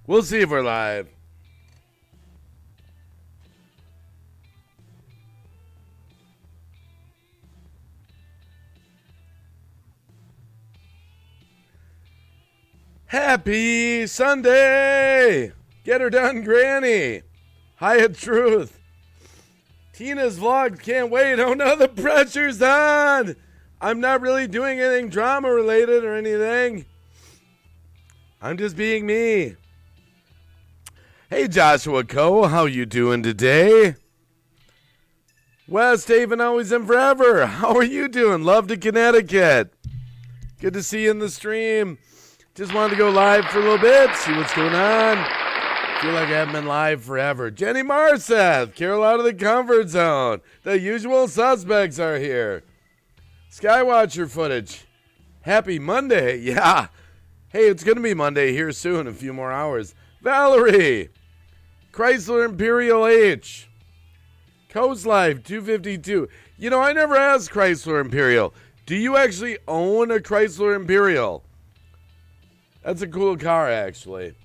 We'll see if we're live. Happy Sunday! Get her done, Granny. Hyatt Truth. Tina's vlog, can't wait. Oh no, the pressure's on. I'm not really doing anything drama related or anything. I'm just being me. Hey Joshua Coe, how you doing today? West Haven, always and forever. How are you doing? Love to Connecticut. Good to see you in the stream. Just wanted to go live for a little bit, see what's going on. Feel like I haven't been live forever. Jenny Marseth, Carol out of the comfort zone. The usual suspects are here. Skywatcher footage. Happy Monday. Yeah. Hey, it's going to be Monday here soon, a few more hours. Valerie. Chrysler Imperial H. Coast Life 252. You know, I never asked Chrysler Imperial. Do you actually own a Chrysler Imperial? That's a cool car, actually.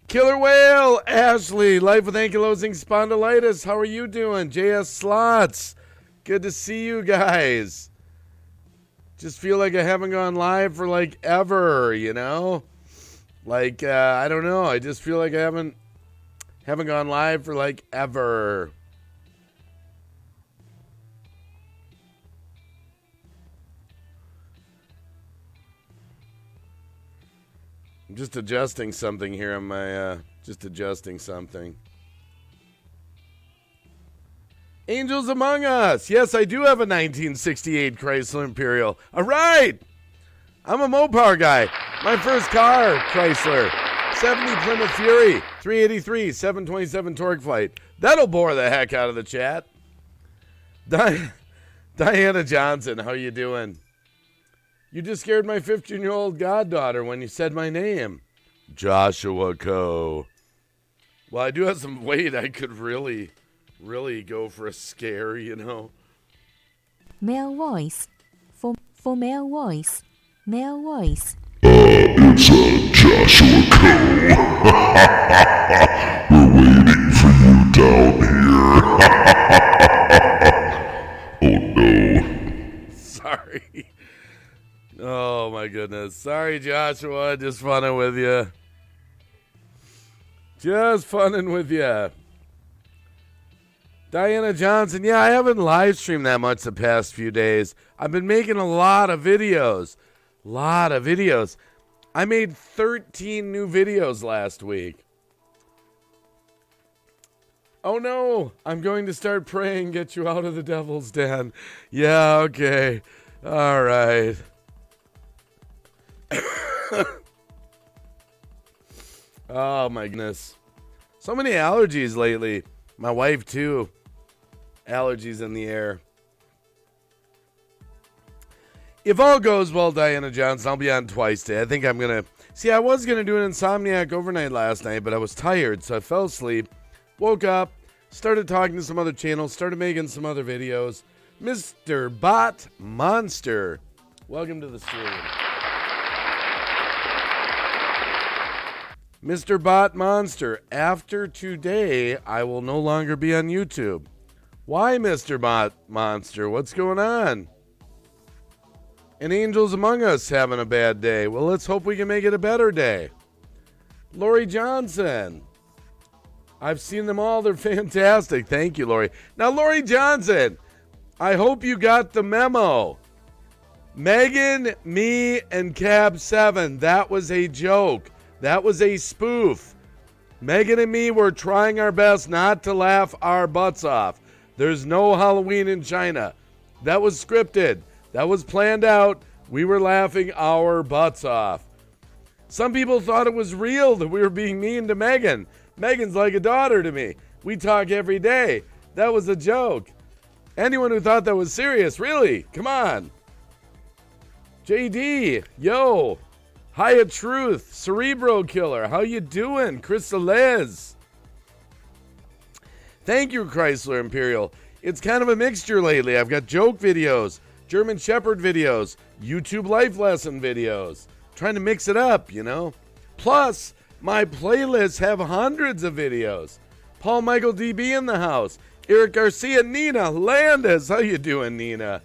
Killer Whale, Ashley, Life with Ankylosing Spondylitis. How are you doing? JS Slots, good to see you guys. Just feel like I haven't gone live for like ever, you know? Like, I don't know. I just feel like I haven't gone live for like ever. I'm just adjusting something here on my, Angels Among Us. Yes, I do have a 1968 Chrysler Imperial. All right. I'm a Mopar guy. My first car, Chrysler. 70 Plymouth Fury. 383, 727 torque flight. That'll bore the heck out of the chat. Diana Johnson, how you doing? You just scared my 15-year-old goddaughter when you said my name. Joshua Coe. Well, I do have some weight. I could really go for a scare, you know. Male voice. For male voice. Male voice. It's Joshua Coe. We're waiting for you down here. Oh no. Sorry. Oh my goodness. Sorry, Joshua. Just funning with you. Diana Johnson. Yeah, I haven't live streamed that much the past few days. I've been making a lot of videos. I made 13 new videos last week. Oh no, I'm going to start praying, get you out of the devil's den. Yeah, okay. All right. Oh my goodness. So many allergies lately. My wife too. Allergies in the air. If all goes well, Diana Johnson, I'll be on twice today. I think I'm going to... See, I was going to do an Insomniac overnight last night, but I was tired, so I fell asleep. Woke up, started talking to some other channels, started making some other videos. Mr. Bot Monster, welcome to the stream. Mr. Bot Monster, after today, I will no longer be on YouTube. Why, Mr. Bot Monster? What's going on? And Angels Among Us having a bad day. Well, let's hope we can make it a better day. Lori Johnson. I've seen them all. They're fantastic. Thank you, Lori. Now, Lori Johnson, I hope you got the memo. Megan, me, and Cab 7. That was a joke. That was a spoof. Megan and me were trying our best not to laugh our butts off. There's no Halloween in China. That was scripted. That was planned out. We were laughing our butts off. Some people thought it was real that we were being mean to Megan. Megan's like a daughter to me. We talk every day. That was a joke. Anyone who thought that was serious, really? Come on. JD, yo. Hyatt Truth, Cerebro Killer, how you doing? Crystal Liz. Thank you, Chrysler Imperial. It's kind of a mixture lately. I've got joke videos, German Shepherd videos, YouTube life lesson videos. Trying to mix it up, you know. Plus, my playlists have hundreds of videos. Paul Michael DB in the house. Eric Garcia, Nina Landis. How you doing, Nina?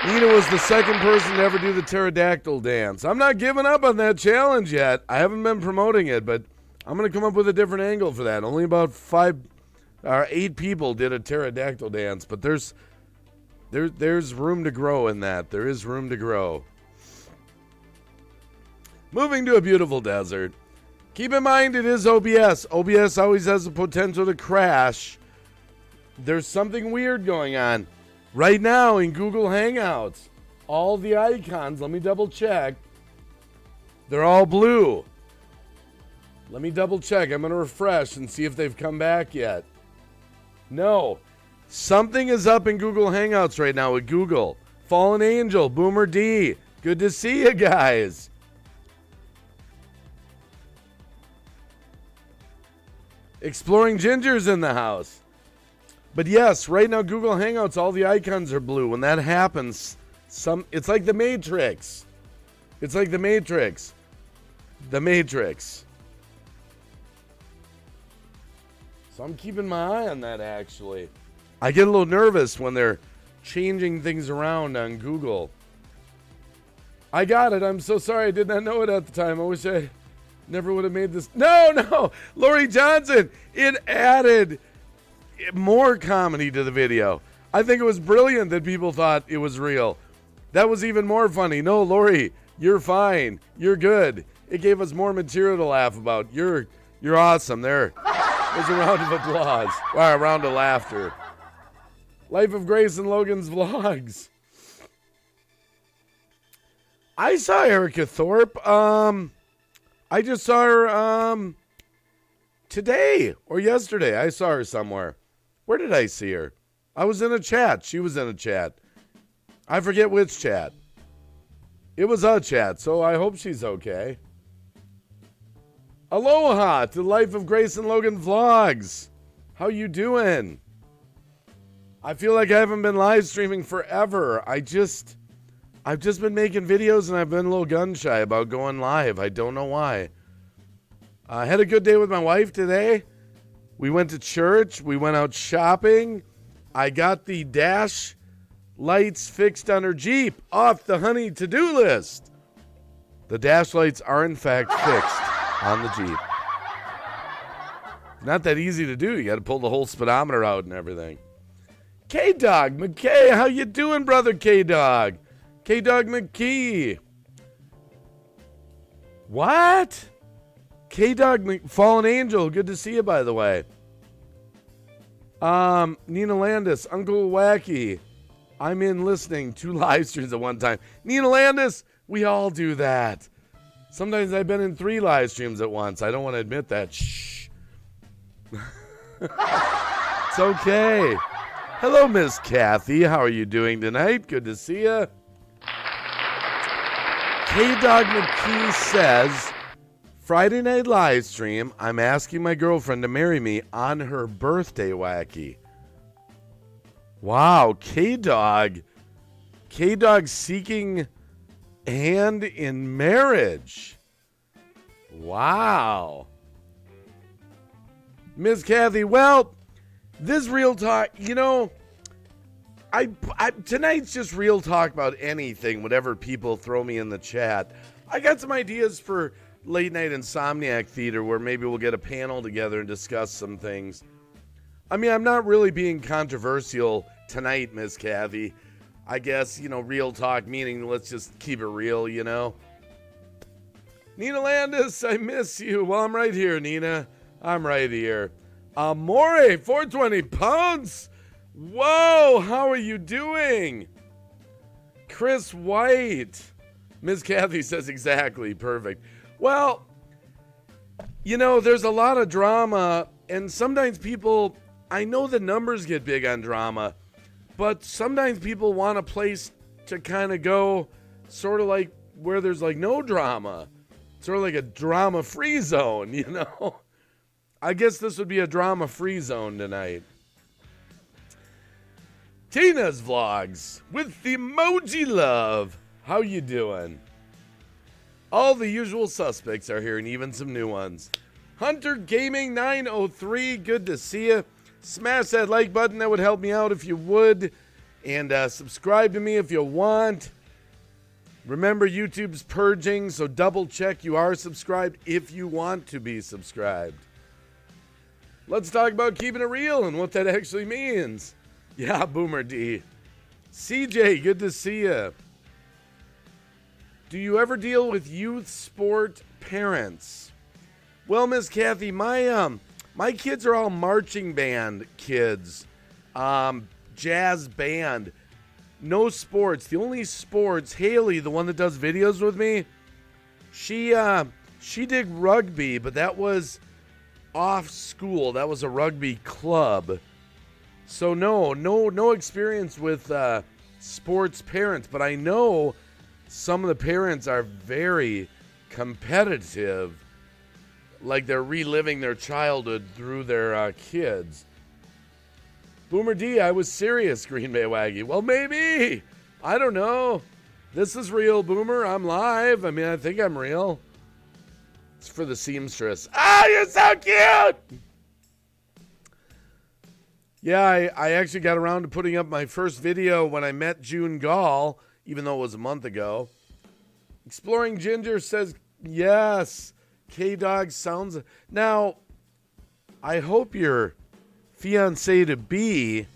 Nina was the second person to ever do the pterodactyl dance. I'm not giving up on that challenge yet. I haven't been promoting it, but I'm going to come up with a different angle for that. Only about 8 people did a pterodactyl dance, but there's room to grow in that. There is room to grow. Moving to a beautiful desert. Keep in mind it is OBS. OBS always has the potential to crash. There's something weird going on. Right now in Google Hangouts, all the icons, let me double check. They're all blue. Let me double check. I'm going to refresh and see if they've come back yet. No. Something is up in Google Hangouts right now with Google. Fallen Angel, Boomer D. Good to see you guys. Exploring Ginger's in the house. But yes, right now Google Hangouts, all the icons are blue. When that happens, it's like the Matrix. It's like the Matrix. The Matrix. So I'm keeping my eye on that, actually. I get a little nervous when they're changing things around on Google. I got it. I'm so sorry I did not know it at the time. I wish I never would have made this. No. Lori Johnson. It added more comedy to the video. I think it was brilliant that people thought it was real. That was even more funny. No, Lori, you're fine. You're good. It gave us more material to laugh about. You're awesome. There's a round of applause. Or a round of laughter. Life of Grace and Logan's vlogs. I saw Erica Thorpe. I just saw her today or yesterday. I saw her somewhere. Where did I see her? I was in a chat. She was in a chat. I forget which chat. It was a chat, so I hope she's okay. Aloha to Life of Grace and Logan vlogs. How you doing? I feel like I haven't been live streaming forever. I've just been making videos and I've been a little gun shy about going live. I don't know why. I had a good day with my wife today. We went to church. We went out shopping. I got the dash lights fixed on her Jeep off the honey to-do list. The dash lights are in fact fixed on the Jeep. Not that easy to do. You got to pull the whole speedometer out and everything. K-Dog McKay, how you doing, brother K-Dog? K-Dog McKee. What? K-Dog Fallen Angel, good to see you, by the way. Nina Landis, Uncle Wacky. I'm in listening 2 live streams at one time. Nina Landis, we all do that. Sometimes I've been in 3 live streams at once. I don't want to admit that. Shh. It's okay. Hello, Miss Kathy. How are you doing tonight? Good to see you. K-Dog McKee says, Friday night live stream, I'm asking my girlfriend to marry me on her birthday, Wacky. Wow, K-Dog. K-Dog seeking hand in marriage. Wow. Miss Kathy, well, this real talk, you know, I tonight's just real talk about anything, whatever people throw me in the chat. I got some ideas for late night Insomniac Theater where maybe we'll get a panel together and discuss some things. I mean, I'm not really being controversial tonight, Miss Kathy. I guess, you know, real talk meaning let's just keep it real, you know. Nina Landis, I miss you. Well, I'm right here, Nina. I'm right here. Amore, 420 pounds. Whoa, how are you doing? Chris White. Miss Kathy says exactly. Perfect. Well, you know, there's a lot of drama, and sometimes people, I know the numbers get big on drama, but sometimes people want a place to kind of go sort of like where there's like no drama. Sort of like a drama-free zone, you know? I guess this would be a drama-free zone tonight. Tina's Vlogs with the Emoji Love. How you doing? All the usual suspects are here and even some new ones. Hunter Gaming 903, good to see you. Smash that like button, that would help me out if you would. And subscribe to me if you want. Remember, YouTube's purging, so double check you are subscribed if you want to be subscribed. Let's talk about keeping it real and what that actually means. Yeah, Boomer D. CJ, good to see you. Do you ever deal with youth sport parents? Well, Miss Kathy, my kids are all marching band kids, jazz band. No sports. The only sports, Haley, the one that does videos with me, she did rugby, but that was off school. That was a rugby club. So no experience with sports parents, but I know some of the parents are very competitive, like they're reliving their childhood through their kids. Boomer D, I was serious, Green Bay Wacky. Well, maybe. I don't know. This is real, Boomer. I'm live. I mean, I think I'm real. It's for the seamstress. Ah, you're so cute! Yeah, I actually got around to putting up my first video when I met June Gall, even though it was a month ago. Exploring Ginger says, yes. K-Dog sounds... Now, I hope your fiancée to be,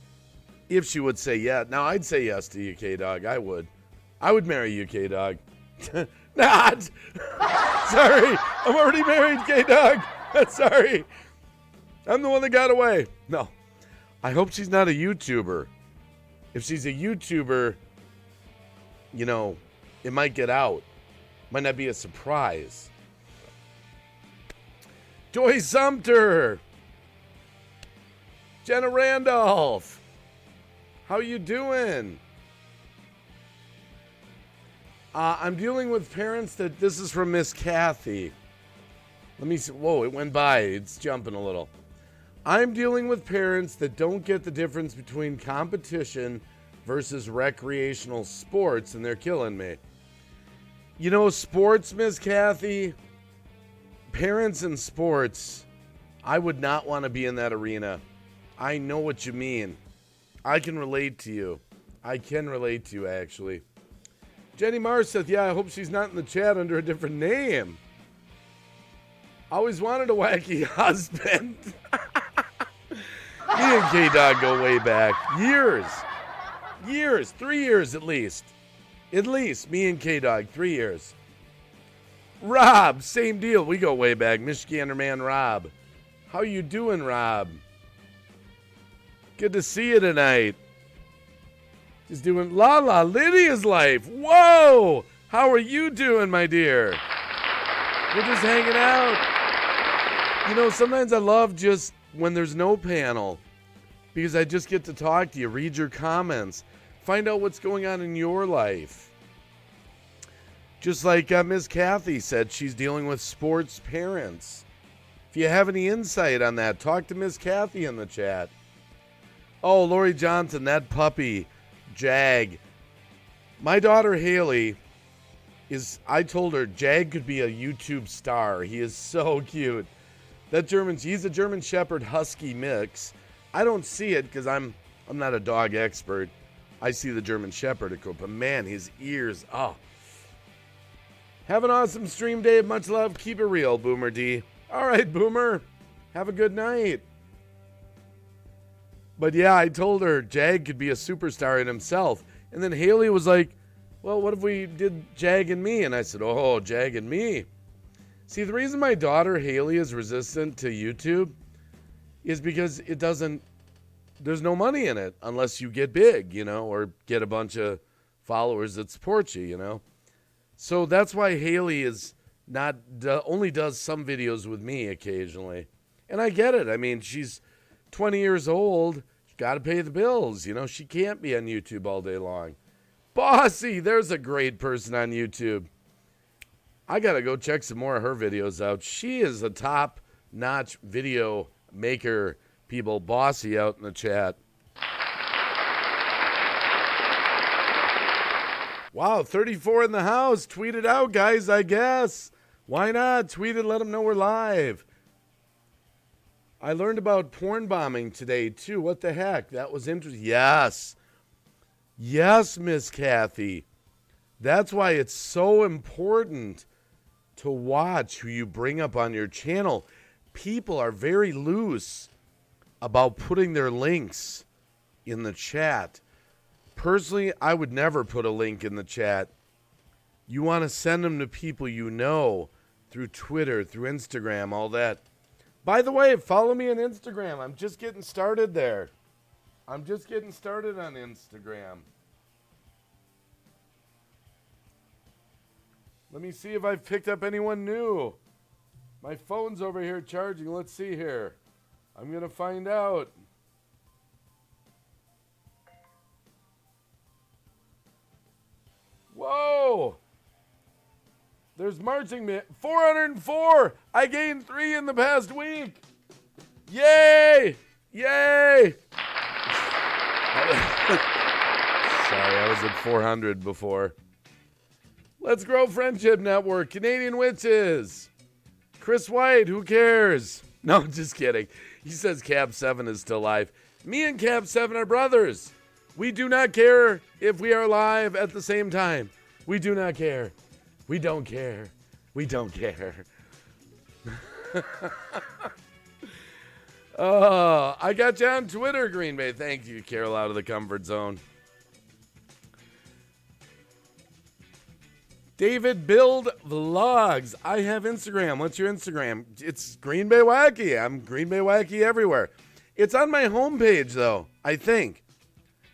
if she would say yes. Now, I'd say yes to you, K-Dog. I would. I would marry you, K-Dog. Not. Sorry. I'm already married, K-Dog. Sorry. I'm the one that got away. No. I hope she's not a YouTuber. If she's a YouTuber, you know, it might get out. Might not be a surprise. Joy Sumter. Jenna Randolph. How you doing? I'm dealing with parents that... This is from Miss Kathy. Let me see. Whoa, it went by. It's jumping a little. I'm dealing with parents that don't get the difference between competition versus recreational sports, and they're killing me. You know, sports, Miss Kathy, parents in sports, I would not want to be in that arena. I know what you mean. I can relate to you. I can relate to you, actually. Jenny Marseth, yeah, I hope she's not in the chat under a different name. Always wanted a wacky husband. Me and K-Dog go way back. Years. 3 years at least. At least, me and K-Dog, 3 years. Rob, same deal. We go way back. Michigander man Rob. How you doing, Rob? Good to see you tonight. Just doing La Lydia's life. Whoa! How are you doing, my dear? We're just hanging out. You know, sometimes I love just when there's no panel, because I just get to talk to you, read your comments, find out what's going on in your life. Just like Miss Kathy said, she's dealing with sports parents. If you have any insight on that, talk to Miss Kathy in the chat. Oh, Lori Johnson, that puppy, Jag. My daughter Haley I told her Jag could be a YouTube star. He is so cute. He's a German Shepherd Husky mix. I don't see it because I'm not a dog expert. I see the German Shepherd, but man, his ears, oh. Have an awesome stream, Dave. Much love. Keep it real, Boomer D. All right, Boomer. Have a good night. But yeah, I told her Jag could be a superstar in himself. And then Haley was like, well, what if we did Jag and me? And I said, oh, Jag and me. See, the reason my daughter Haley is resistant to YouTube is because there's no money in it unless you get big, you know, or get a bunch of followers that support you, you know. So that's why Haley only does some videos with me occasionally. And I get it. I mean, she's 20 years old. She's got to pay the bills. You know, she can't be on YouTube all day long. Bossy, there's a great person on YouTube. I got to go check some more of her videos out. She is a top-notch video maker, people. Bossy out in the chat. Wow, 34 in the house. Tweet it out, guys, I guess. Why not? Tweet it, let them know we're live. I learned about porn bombing today, too. What the heck? That was interesting. Yes. Yes, Miss Kathy. That's why it's so important to watch who you bring up on your channel. People are very loose about putting their links in the chat. Personally, I would never put a link in the chat. You want to send them to people you know through Twitter, through Instagram, all that. By the way, follow me on Instagram. I'm just getting started there. I'm just getting started on Instagram. Let me see if I've picked up anyone new. My phone's over here charging. Let's see here. I'm going to find out. Whoa! There's marching band. 404! I gained 3 in the past week. Yay! Yay! Sorry, I was at 400 before. Let's Grow Friendship Network. Canadian Witches. Chris White, who cares? No, just kidding. He says Cab 7 is still live. Me and Cab 7 are brothers. We do not care if we are live at the same time. We do not care. We don't care. We don't care. I got you on Twitter, Green Bay. Thank you, Carol, out of the comfort zone. David Build Vlogs. I have Instagram. What's your Instagram? It's Green Bay Wacky. I'm Green Bay Wacky everywhere. It's on my homepage, though, I think.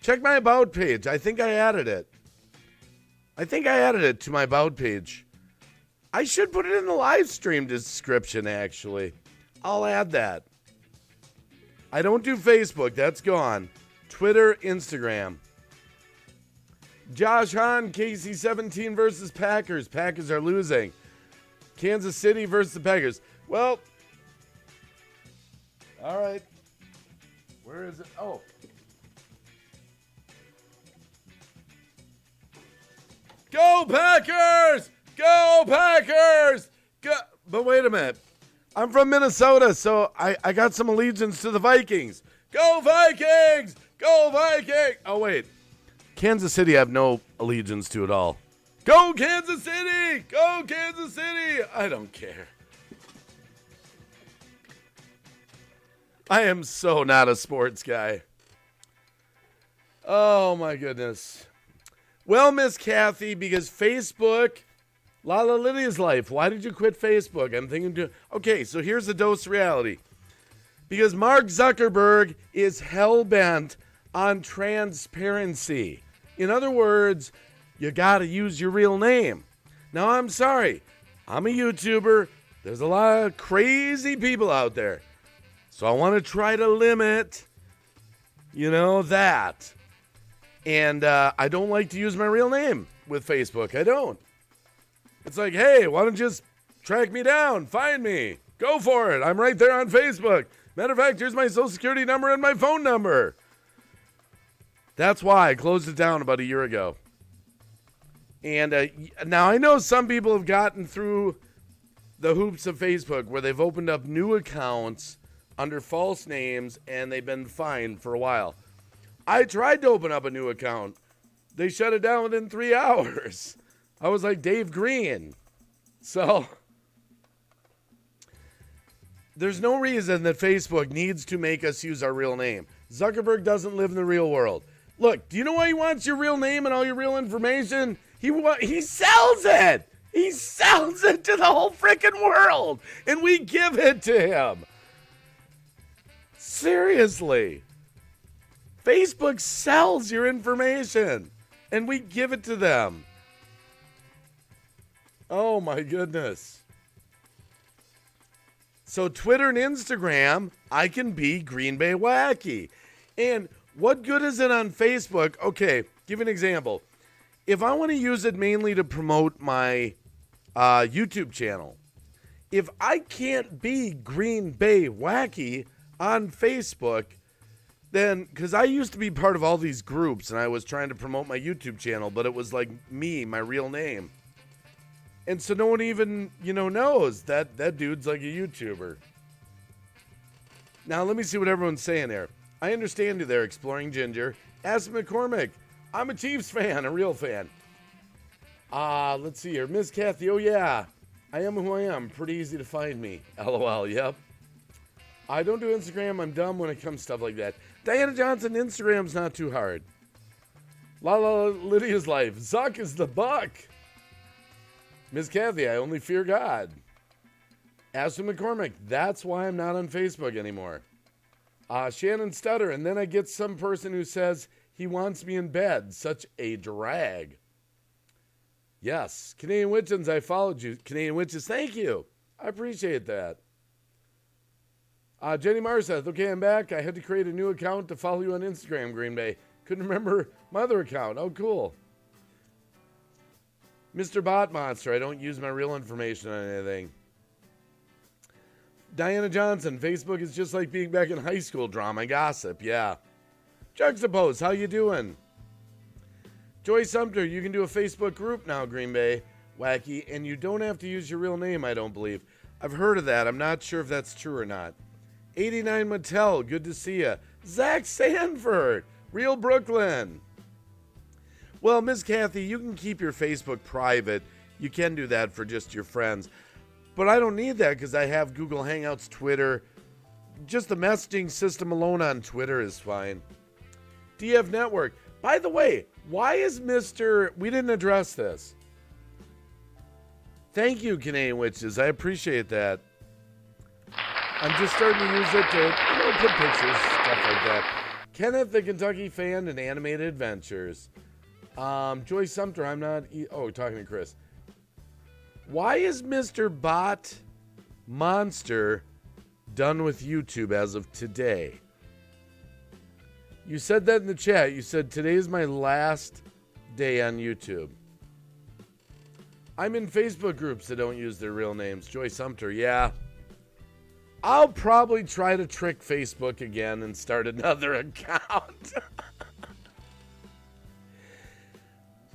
Check my About page. I think I added it. I think I added it to my About page. I should put it in the live stream description, actually. I'll add that. I don't do Facebook. That's gone. Twitter, Instagram. Josh Hahn, KC17 versus Packers. Packers are losing. Kansas City versus the Packers. Well, all right. Where is it? Oh. Go Packers! Go Packers! Go! But wait a minute. I'm from Minnesota, so I got some allegiance to the Vikings. Go Vikings! Go Vikings! Oh, wait. Kansas City I have no allegiance to at all. Go Kansas City! Go Kansas City! I don't care. I am so not a sports guy. Oh, my goodness. Well, Miss Kathy, because Facebook, Lala Lydia's life. Why did you quit Facebook? I'm thinking, okay, so here's the dose of reality. Because Mark Zuckerberg is hell-bent on transparency. In other words, you got to use your real name. Now, I'm sorry. I'm a YouTuber. There's a lot of crazy people out there. So I want to try to limit, that. And I don't like to use my real name with Facebook. I don't. It's like, hey, why don't you just track me down? Find me. Go for it. I'm right there on Facebook. Matter of fact, here's my social security number and my phone number. That's why I closed it down about a year ago. And now I know some people have gotten through the hoops of Facebook where they've opened up new accounts under false names and they've been fined for a while. I tried to open up a new account. They shut it down within 3 hours. I was like Dave Green. So there's no reason that Facebook needs to make us use our real name. Zuckerberg doesn't live in the real world. Look, do you know why he wants your real name and all your real information? He sells it. He sells it to the whole freaking world. And we give it to him. Seriously. Facebook sells your information. And we give it to them. Oh my goodness. So Twitter and Instagram, I can be Green Bay Wacky. And what good is it on Facebook? Okay, give an example. If I want to use it mainly to promote my YouTube channel, if I can't be Green Bay Wacky on Facebook, then, because I used to be part of all these groups and I was trying to promote my YouTube channel, but it was like me, my real name. And so no one even, knows that dude's like a YouTuber. Now, let me see what everyone's saying there. I understand you there, Exploring Ginger. Ask McCormick. I'm a Chiefs fan, a real fan. Let's see here. Miss Kathy, oh yeah. I am who I am. Pretty easy to find me. LOL, yep. I don't do Instagram. I'm dumb when it comes to stuff like that. Diana Johnson, Instagram's not too hard. Lala Lydia's life. Zuck is the buck. Miss Kathy, I only fear God. Aston McCormick, that's why I'm not on Facebook anymore. Shannon Stutter, and then I get some person who says he wants me in bed. Such a drag. Yes, Canadian Witchins, I followed you. Canadian Witches, thank you. I appreciate that. Jenny Marseth, okay, I'm back. I had to create a new account to follow you on Instagram, Green Bay. Couldn't remember my other account. Oh, cool. Mr. Bot Monster, I don't use my real information on anything. Diana Johnson, Facebook is just like being back in high school drama gossip, yeah. Juxtapose, how you doing? Joy Sumter, you can do a Facebook group now, Green Bay, Wacky, and you don't have to use your real name, I don't believe. I've heard of that. I'm not sure if that's true or not. 89 Mattel, good to see you. Zach Sanford, Real Brooklyn. Well, Miss Kathy, you can keep your Facebook private. You can do that for just your friends. But I don't need that because I have Google Hangouts, Twitter. Just the messaging system alone on Twitter is fine. DF Network. By the way, why is we didn't address this. Thank you, Canadian Witches. I appreciate that. I'm just starting to use it to put pictures, stuff like that. Kenneth, the Kentucky fan, and Animated Adventures. Joy Sumter, I'm not... talking to Chris. Why is Mr. Bot Monster done with YouTube as of today? You said that in the chat. You said, today is my last day on YouTube. I'm in Facebook groups that don't use their real names. Joy Sumter, yeah. I'll probably try to trick Facebook again and start another account.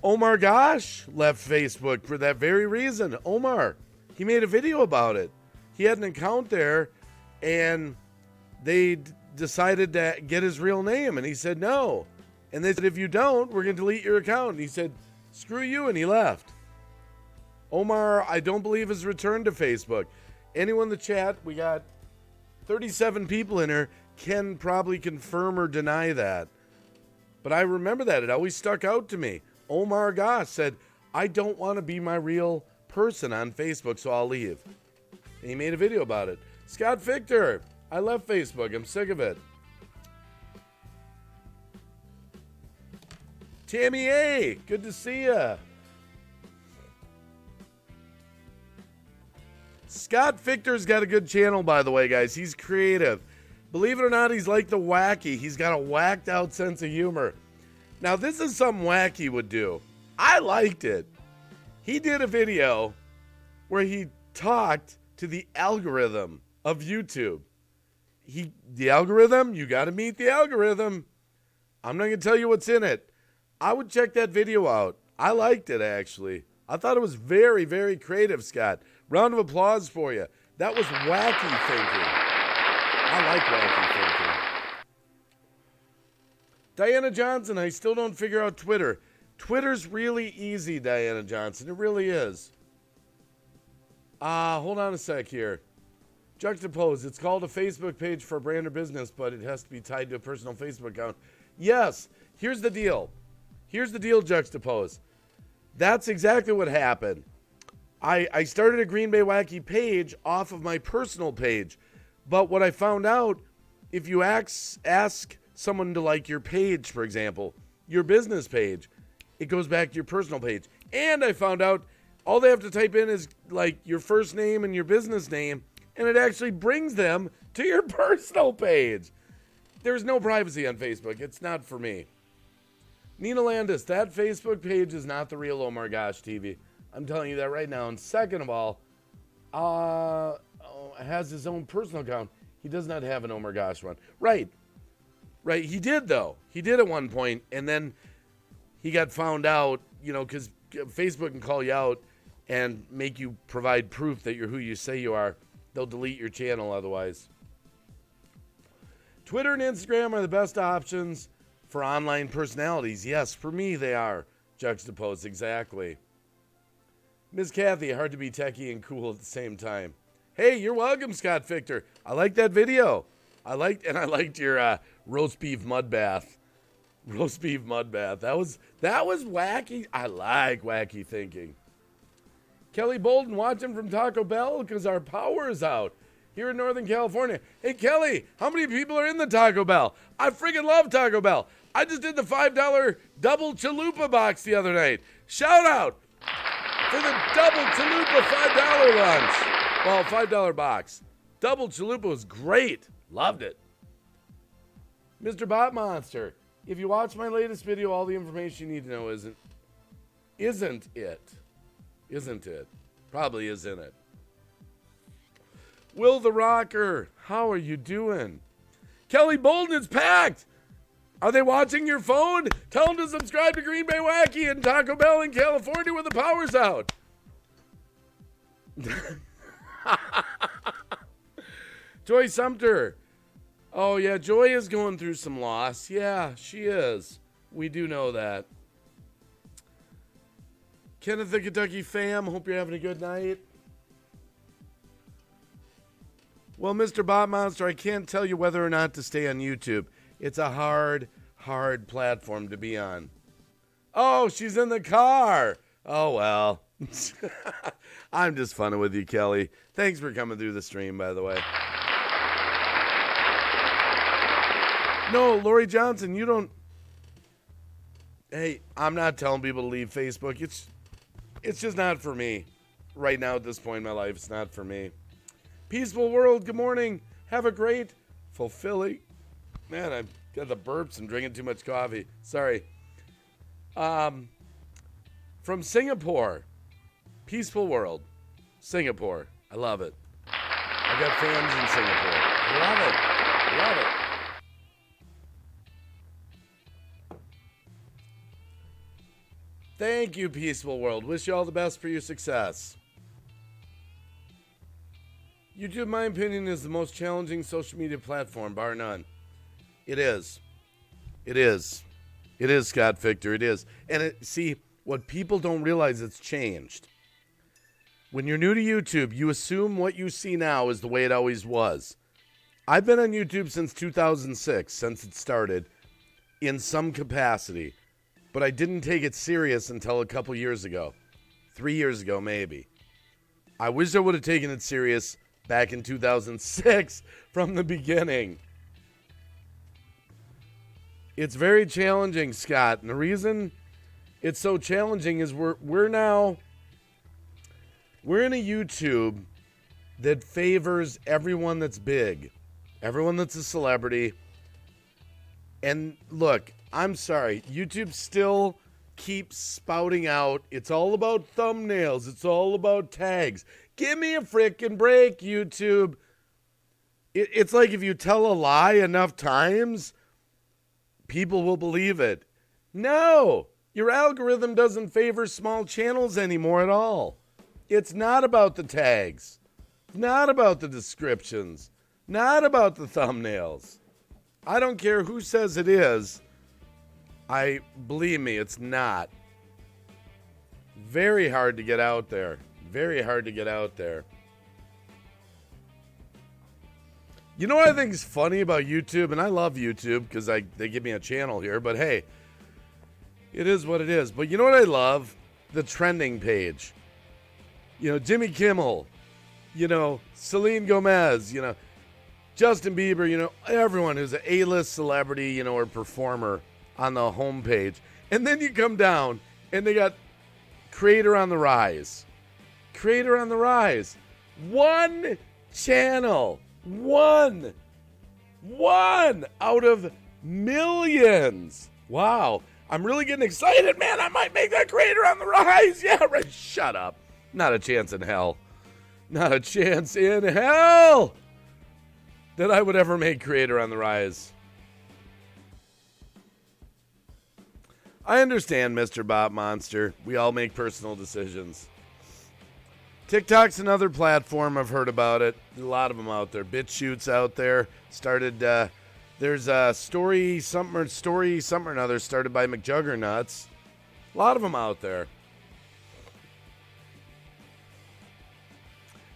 Omar Gosh left Facebook for that very reason. Omar, he made a video about it. He had an account there, and they decided to get his real name, and he said no. And they said, if you don't, we're going to delete your account. And he said, screw you, and he left. Omar, I don't believe, has returned to Facebook. Anyone in the chat, we got 37 people in here, can probably confirm or deny that. But I remember that. It always stuck out to me. Omar Goss said, I don't want to be my real person on Facebook, so I'll leave. And he made a video about it. Scott Victor, I left Facebook. I'm sick of it. Tammy A, good to see ya. Scott Victor's got a good channel, by the way, guys. He's creative. Believe it or not, he's like the Wacky. He's got a whacked out sense of humor. Now, this is something Wacky would do. I liked it. He did a video where he talked to the algorithm of YouTube. The algorithm, you got to meet the algorithm. I'm not going to tell you what's in it. I would check that video out. I liked it, actually. I thought it was very, very creative, Scott. Round of applause for you. That was wacky thinking. I like wacky thinking. Diana Johnson, I still don't figure out Twitter. Twitter's really easy, Diana Johnson. It really is. Hold on a sec here. Juxtapose. It's called a Facebook page for a brand or business, but it has to be tied to a personal Facebook account. Yes. Here's the deal. Juxtapose. That's exactly what happened. I started a Green Bay Wacky page off of my personal page. But what I found out, if you ask someone to like your page, for example, your business page, it goes back to your personal page. And I found out all they have to type in is like your first name and your business name, and it actually brings them to your personal page. There's no privacy on Facebook. It's not for me. Nina Landis, that Facebook page is not the real Omar Gosh TV. I'm telling you that right now. And second of all, has his own personal account. He does not have an Omar Gosh one. Right. Right? He did, though. He did at one point, and then he got found out, because Facebook can call you out and make you provide proof that you're who you say you are. They'll delete your channel otherwise. Twitter and Instagram are the best options for online personalities. Yes, for me they are. Juxtaposed, exactly. Miss Kathy, hard to be techie and cool at the same time. Hey, you're welcome, Scott Victor. I liked that video. I liked your roast beef mud bath. Roast beef mud bath. That was wacky. I like wacky thinking. Kelly Bolden, watching from Taco Bell because our power is out here in Northern California. Hey, Kelly, how many people are in the Taco Bell? I freaking love Taco Bell. I just did the $5 double chalupa box the other night. Shout out for the double chalupa $5 lunch. Well, $5 box. Double chalupa was great. Loved it. Mr. Bot Monster, if you watch my latest video, all the information you need to know isn't it? Probably isn't it. Will the Rocker, how are you doing? Kelly Bolden, it's packed. Are they watching your phone? Tell them to subscribe to Green Bay Wacky and Taco Bell in California where the power's out. Joy Sumter. Oh, yeah, Joy is going through some loss. Yeah, she is. We do know that. Kenneth the Kentucky fam, hope you're having a good night. Well, Mr. Bob Monster, I can't tell you whether or not to stay on YouTube. It's a hard platform to be on. Oh, she's in the car. Oh, well. I'm just funning with you, Kelly. Thanks for coming through the stream, by the way. No, Lori Johnson, you don't. Hey, I'm not telling people to leave Facebook. It's just not for me. Right now at this point in my life, it's not for me. Peaceful World, good morning. Have a great, fulfilling. Man, I've got the burps and drinking too much coffee. Sorry. From Singapore. Peaceful World. Singapore. I love it. I got fans in Singapore. Love it. Thank you, Peaceful World. Wish you all the best for your success. YouTube, in my opinion, is the most challenging social media platform, bar none. It is. It is, Scott Victor. It is. And see, what people don't realize, it's changed. When you're new to YouTube, you assume what you see now is the way it always was. I've been on YouTube since 2006, since it started, in some capacity. But I didn't take it serious until a couple years ago. 3 years ago, maybe. I wish I would have taken it serious back in 2006 from the beginning. It's very challenging, Scott. And the reason it's so challenging is we're in a YouTube that favors everyone that's big. Everyone that's a celebrity. And look, I'm sorry, YouTube still keeps spouting out, it's all about thumbnails, it's all about tags. Give me a frickin' break, YouTube. It's like if you tell a lie enough times, people will believe it. No, your algorithm doesn't favor small channels anymore at all. It's not about the tags, not about the descriptions, not about the thumbnails. I don't care who says it is. Believe me, it's not. Very hard to get out there. Very hard to get out there. You know what I think is funny about YouTube? And I love YouTube because they give me a channel here. But hey, it is what it is. But you know what I love? The trending page. Jimmy Kimmel. Selena Gomez. Justin Bieber. Everyone who's an A-list celebrity, or performer on the homepage. And then you come down and they got Creator on the Rise. Creator on the Rise. One channel. One out of millions. Wow. I'm really getting excited, man. I might make that Creator on the Rise. Yeah, right. Shut up. Not a chance in hell. Not a chance in hell that I would ever make Creator on the Rise. I understand, Mr. Bot Monster. We all make personal decisions. TikTok's another platform. I've heard about it. There's a lot of them out there. BitChute's out there. Started, there's a story something or another started by McJuggernuts. A lot of them out there.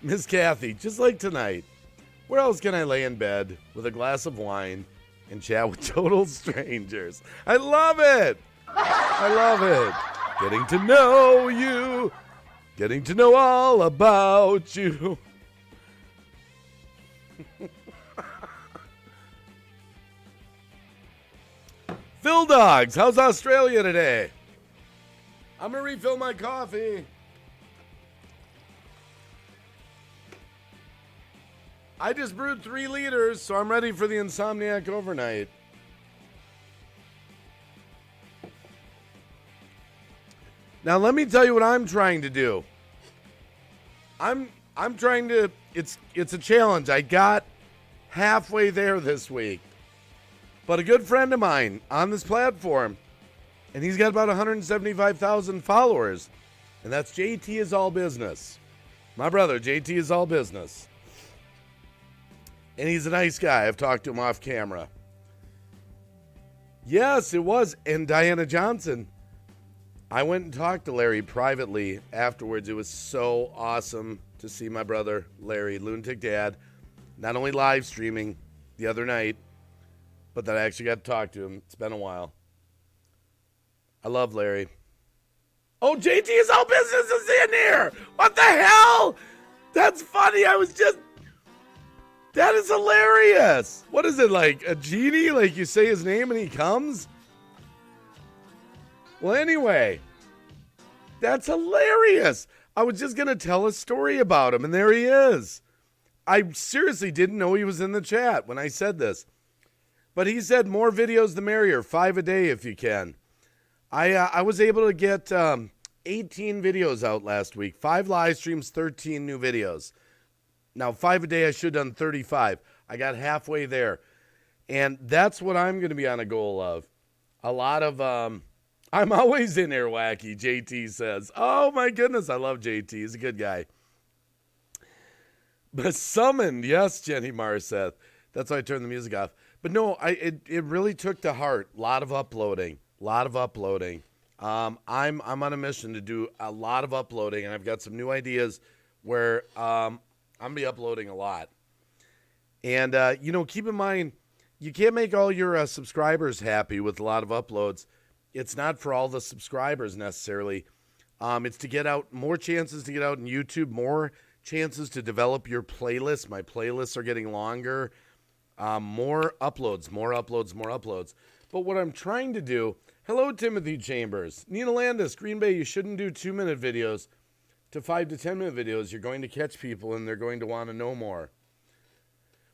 Miss Kathy, just like tonight, where else can I lay in bed with a glass of wine and chat with total strangers? I love it. I love it. Getting to know you. Getting to know all about you. Phil Dogs, how's Australia today? I'm going to refill my coffee. I just brewed 3 liters, so I'm ready for the Insomniac overnight. Now let me tell you what I'm trying to do. I'm trying to, it's a challenge. I got halfway there this week. But a good friend of mine on this platform, and he's got about 175,000 followers, and that's JT is All Business. My brother, JT is All Business. And he's a nice guy. I've talked to him off camera. Yes, it was. And Diana Johnson. I went and talked to Larry privately afterwards. It was so awesome to see my brother, Larry, Lunatic Dad, not only live streaming the other night, but that I actually got to talk to him. It's been a while. I love Larry. Oh, JT is All Business is in here. What the hell? That's funny. That is hilarious. What is it, like a genie? Like you say his name and he comes? Well, anyway, that's hilarious. I was just going to tell a story about him, and there he is. I seriously didn't know he was in the chat when I said this. But he said more videos the merrier, 5 a day if you can. I was able to get 18 videos out last week, 5 live streams, 13 new videos. Now, 5 a day, I should have done 35. I got halfway there. And that's what I'm going to be on a goal of. A lot of, I'm always in there, Wacky, JT says. Oh, my goodness, I love JT. He's a good guy. But summoned, yes, Jenny Marseth. That's why I turned the music off. But no, it really took to heart. A lot of uploading. I'm on a mission to do a lot of uploading, and I've got some new ideas where I'm going to be uploading a lot. And, keep in mind, you can't make all your subscribers happy with a lot of uploads. It's not for all the subscribers necessarily. It's to get out more chances to get out on YouTube, more chances to develop your playlist. My playlists are getting longer. More uploads. But what I'm trying to do, hello, Timothy Chambers. Nina Landis, Green Bay, you shouldn't do 2-minute videos to 5 to 10-minute videos. You're going to catch people and they're going to want to know more.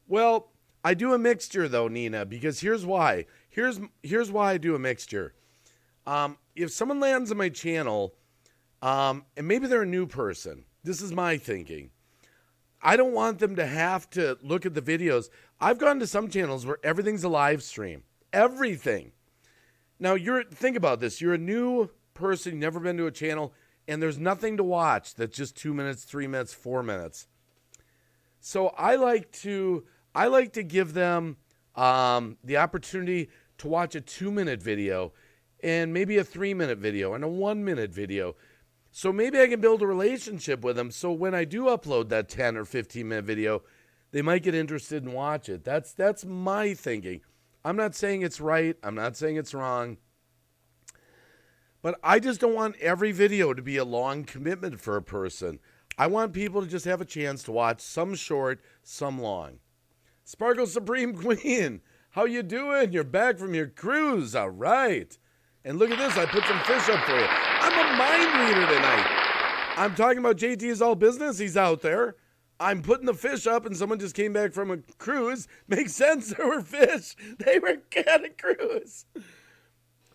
Well, I do a mixture though, Nina, because here's why. Here's why I do a mixture. If someone lands on my channel, and maybe they're a new person, this is my thinking. I don't want them to have to look at the videos. I've gone to some channels where everything's a live stream. Everything. Now, think about this. You're a new person, you've never been to a channel, and there's nothing to watch that's just 2 minutes, 3 minutes, 4 minutes. So I like to give them the opportunity to watch a 2-minute video and maybe a 3-minute video and a 1-minute video. So maybe I can build a relationship with them. So when I do upload that 10 or 15-minute video, they might get interested and watch it. That's my thinking. I'm not saying it's right. I'm not saying it's wrong. But I just don't want every video to be a long commitment for a person. I want people to just have a chance to watch some short, some long. Sparkle Supreme Queen, how you doing? You're back from your cruise. All right. And look at this. I put some fish up for you. I'm a mind reader tonight. I'm talking about JT is All Business. He's out there. I'm putting the fish up, and someone just came back from a cruise. Makes sense. There were fish. They were at a cruise.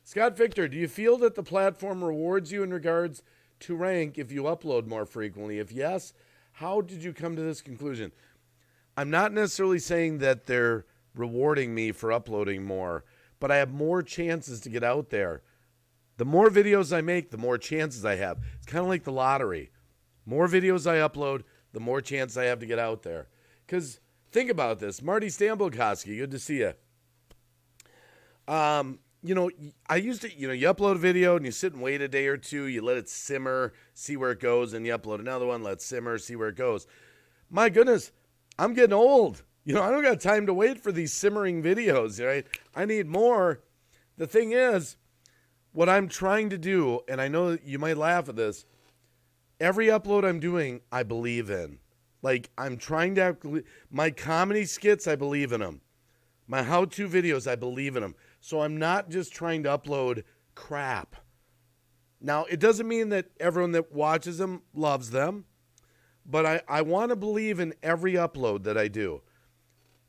Scott Victor, do you feel that the platform rewards you in regards to rank if you upload more frequently? If yes, how did you come to this conclusion? I'm not necessarily saying that they're rewarding me for uploading more, but I have more chances to get out there. The more videos I make, the more chances I have. It's kind of like the lottery. More videos I upload, the more chance I have to get out there. Because think about this. Marty Stambulkoski, good to see you. I used to, you upload a video and you sit and wait a day or two. You let it simmer, see where it goes, and you upload another one, let it simmer, see where it goes. My goodness, I'm getting old. I don't got time to wait for these simmering videos, right? I need more. The thing is, what I'm trying to do, and I know you might laugh at this, every upload I'm doing, I believe in. Like, I'm trying to have, my comedy skits, I believe in them. My how-to videos, I believe in them. So I'm not just trying to upload crap. Now, it doesn't mean that everyone that watches them loves them, but I want to believe in every upload that I do.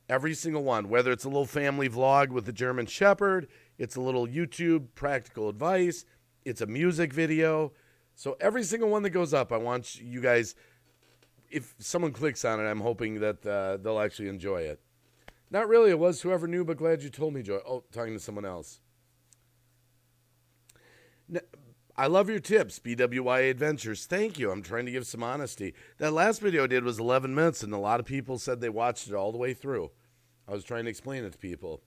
Every single one, whether it's a little family vlog with the German Shepherd, it's a little YouTube practical advice, it's a music video. So every single one that goes up, I want you guys, if someone clicks on it, I'm hoping that they'll actually enjoy it. Not really, it was whoever knew, but glad you told me, Joy. Oh, talking to someone else. I love your tips, BWI Adventures. Thank you. I'm trying to give some honesty. That last video I did was 11 minutes, and a lot of people said they watched it all the way through. I was trying to explain it to people.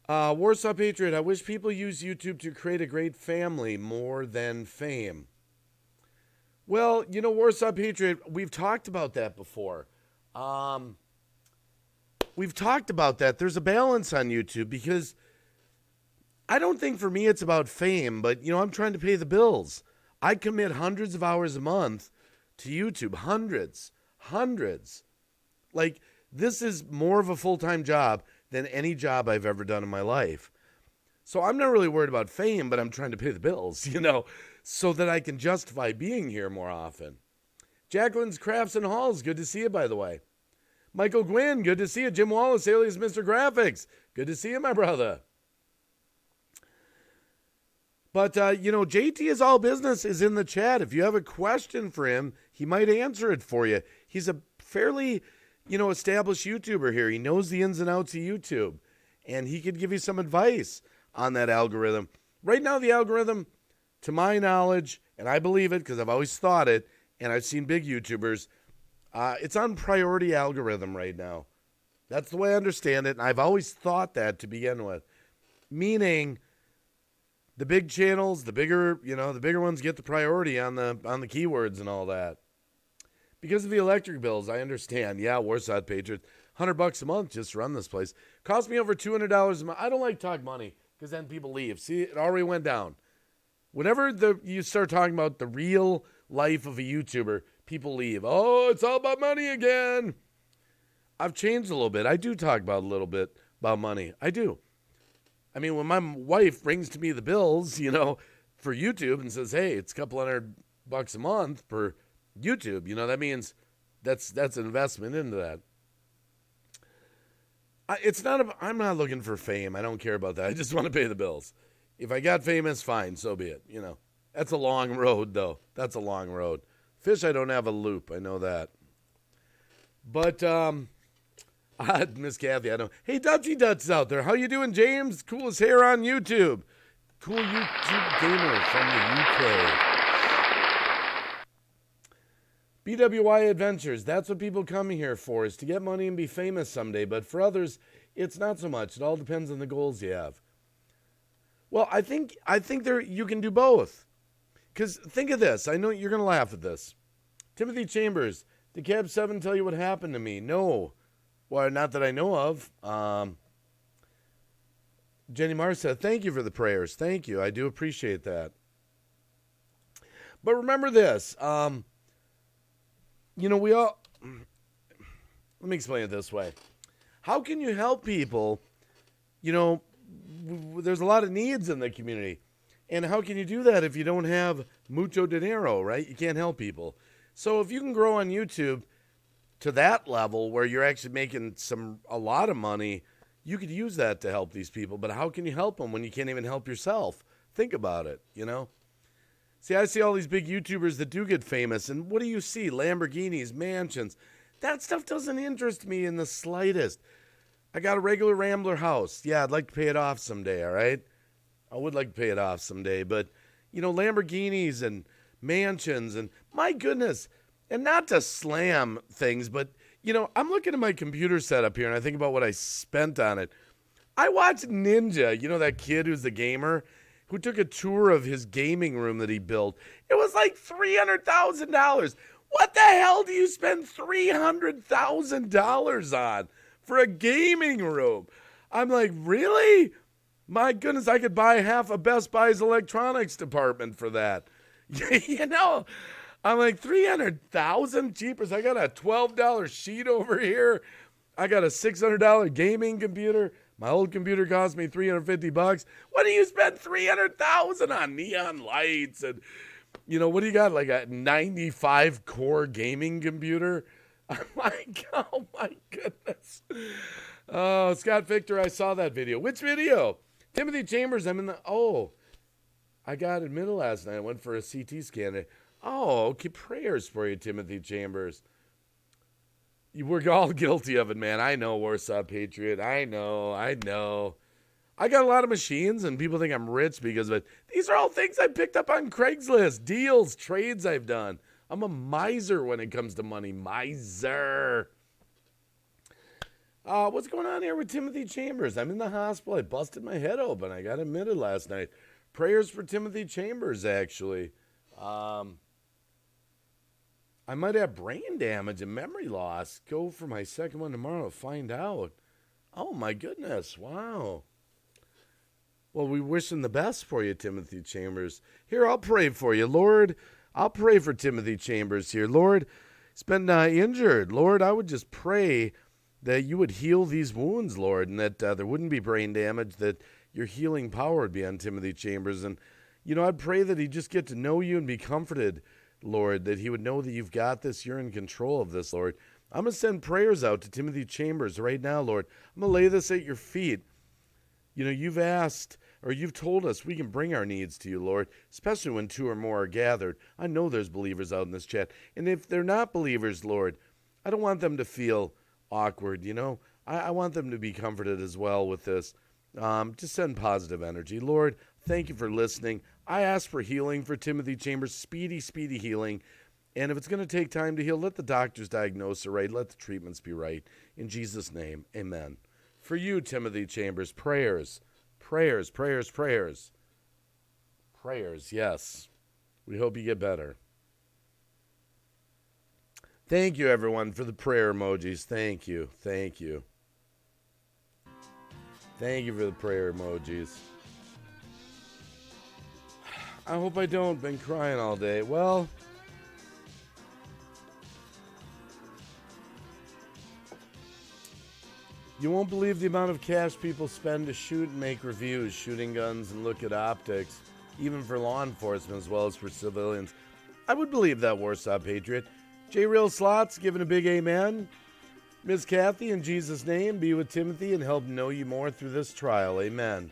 Warsaw Patriot, I wish people use YouTube to create a great family more than fame. Well, Warsaw Patriot, we've talked about that before. We've talked about that. There's a balance on YouTube because I don't think for me it's about fame, but, I'm trying to pay the bills. I commit hundreds of hours a month to YouTube. Hundreds. Like, this is more of a full-time job than any job I've ever done in my life. So I'm not really worried about fame, but I'm trying to pay the bills, so that I can justify being here more often. Jacqueline's Crafts and Halls, good to see you, by the way. Michael Gwynn, good to see you. Jim Wallace, alias Mr. Graphics, good to see you, my brother. But, JT is all business is in the chat. If you have a question for him, he might answer it for you. He's a fairly, established YouTuber here. He knows the ins and outs of YouTube, and he could give you some advice on that algorithm. Right now, the algorithm, to my knowledge, and I believe it because I've always thought it, and I've seen big YouTubers, it's on priority algorithm right now. That's the way I understand it, and I've always thought that to begin with. Meaning, the big channels, the bigger ones get the priority on the keywords and all that. Because of the electric bills, I understand. Yeah, Warsaw Patriots, $100 a month just to run this place. Cost me over $200 a month. I don't like to talk money because then people leave. See, it already went down. Whenever you start talking about the real life of a YouTuber, people leave. Oh, it's all about money again. I've changed a little bit. I do talk about a little bit about money. I do. I mean, when my wife brings to me the bills, for YouTube and says, hey, it's a couple $100 a month per YouTube, that means that's an investment into that. I'm not looking for fame. I don't care about that. I just want to pay the bills. If I got famous, fine, so be it. That's a long road, though. That's a long road. Fish, I don't have a loop. I know that. But, Miss Kathy, I know. Hey, Dutchy Dutch's out there. How you doing, James? Coolest hair on YouTube. Cool YouTube gamer from the UK. BWI Adventures. That's what people come here for, is to get money and be famous someday. But for others, it's not so much. It all depends on the goals you have. Well, I think you can do both. Because think of this. I know you're going to laugh at this. Timothy Chambers, did Cab 7 tell you what happened to me? No. Well, not that I know of. Jenny Mars said, thank you for the prayers. Thank you. I do appreciate that. But remember this. We all... Let me explain it this way. How can you help people? There's a lot of needs in the community. And how can you do that if you don't have mucho dinero, right? You can't help people. So if you can grow on YouTube to that level where you're actually making a lot of money, you could use that to help these people. But how can you help them when you can't even help yourself? Think about it, See, I see all these big YouTubers that do get famous, and what do you see? Lamborghinis, mansions. That stuff doesn't interest me in the slightest. I got a regular Rambler house. Yeah, I'd like to pay it off someday, all right? I would like to pay it off someday, but Lamborghinis and mansions and my goodness, and not to slam things, but I'm looking at my computer setup here and I think about what I spent on it. I watched Ninja, that kid who's the gamer, who took a tour of his gaming room that he built. It was like $300,000. What the hell do you spend $300,000 on for a gaming room? I'm like, really? My goodness, I could buy half of Best Buy's electronics department for that. I'm like, 300,000 jeepers. I got a $12 sheet over here. I got a $600 gaming computer. My old computer cost me $350. What do you spend $300,000 on? Neon lights and what do you got? Like a 95 core gaming computer? I'm like, oh my goodness. Oh, Scott Victor, I saw that video. Which video? Timothy Chambers, I got admitted last night. I went for a CT scan. Oh, okay, prayers for you, Timothy Chambers. We're all guilty of it, man. I know, Warsaw Patriot. I know. I got a lot of machines, and people think I'm rich because of it. These are all things I picked up on Craigslist, deals, trades I've done. I'm a miser when it comes to money. Miser. What's going on here with Timothy Chambers? I'm in the hospital. I busted my head open. I got admitted last night. Prayers for Timothy Chambers, actually. I might have brain damage and memory loss. Go for my second one tomorrow to find out. Oh, my goodness. Wow. Well, we wish him the best for you, Timothy Chambers. Here, I'll pray for you. Lord, I'll pray for Timothy Chambers here. Lord, he's been injured. Lord, I would just pray that you would heal these wounds, Lord, and that there wouldn't be brain damage, that your healing power would be on Timothy Chambers. And, I'd pray that he'd just get to know you and be comforted, Lord, that he would know that you've got this. You're in control of this, Lord. I'm going to send prayers out to Timothy Chambers right now, Lord. I'm going to lay this at your feet. You've asked, or you've told us we can bring our needs to you, Lord, especially when two or more are gathered. I know there's believers out in this chat. And if they're not believers, Lord, I don't want them to feel awkward, I want them to be comforted as well with this. Just send positive energy. Lord, thank you for listening. I ask for healing for Timothy Chambers, speedy, speedy healing. And if it's going to take time to heal, let the doctors diagnose it right. Let the treatments be right. In Jesus' name, amen. For you, Timothy Chambers, prayers, prayers, prayers, prayers. Prayers, yes. We hope you get better. Thank you, everyone, for the prayer emojis. Thank you. Thank you. Thank you for the prayer emojis. I hope I don't. Been crying all day. Well, you won't believe the amount of cash people spend to shoot and make reviews, shooting guns and look at optics, even for law enforcement as well as for civilians. I would believe that, Warsaw Patriot. J. Real Slots giving a big amen. Miss Kathy, in Jesus' name, be with Timothy and help know you more through this trial. Amen.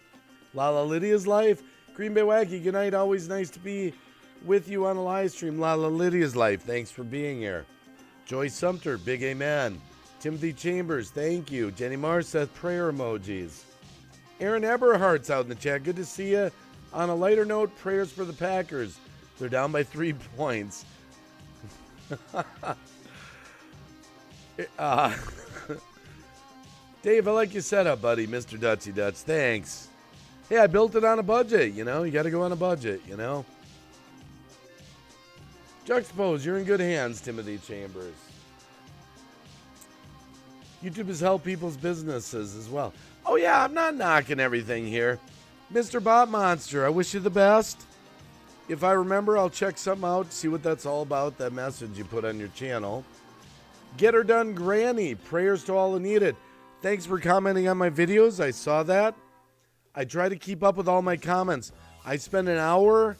Lala Lydia's life. Green Bay Wacky, good night. Always nice to be with you on a live stream. Lala Lydia's life. Thanks for being here. Joyce Sumter, big amen. Timothy Chambers, thank you. Jenny Marseth, prayer emojis. Aaron Eberhardt's out in the chat. Good to see you. On a lighter note, prayers for the Packers. They're down by 3 points. Dave, I like your setup, buddy. Mr. Dutchy Dutch. Thanks. Hey, I built it on a budget, You got to go on a budget, Juxtapose, you're in good hands, Timothy Chambers. YouTube has helped people's businesses as well. Oh, yeah, I'm not knocking everything here. Mr. Bot Monster, I wish you the best. If I remember, I'll check something out, see what that's all about, that message you put on your channel. Get Her Done Granny, prayers to all who need it. Thanks for commenting on my videos. I saw that. I try to keep up with all my comments. I spend an hour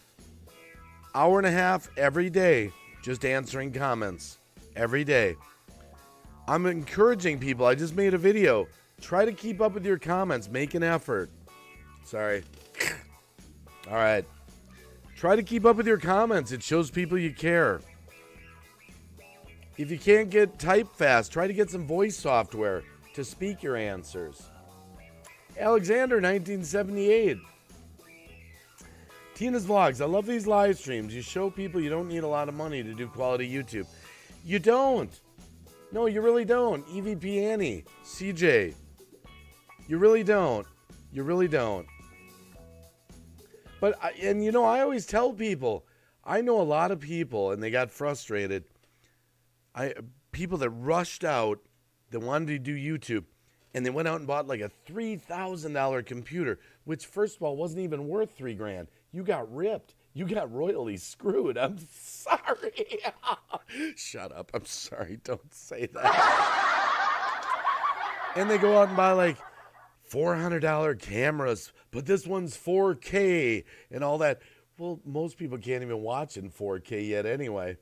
and a half every day just answering comments. Every day. I'm encouraging people. I just made a video. Try to keep up with your comments. Make an effort. Sorry. All right. Try to keep up with your comments. It shows people you care. If you can't type fast, try to get some voice software to speak your answers. Alexander, 1978. Tina's Vlogs. I love these live streams. You show people you don't need a lot of money to do quality YouTube. You don't. No, you really don't. EVP Annie, CJ. You really don't. You really don't. But, I always tell people, I know a lot of people, and they got frustrated. People that rushed out, that wanted to do YouTube, and they went out and bought like a $3,000 computer, which first of all wasn't even worth $3,000. You got ripped. You got royally screwed. I'm sorry. Shut up. I'm sorry. Don't say that. And they go out and buy like $400 cameras, but this one's 4K and all that. Well, most people can't even watch in 4K yet anyway.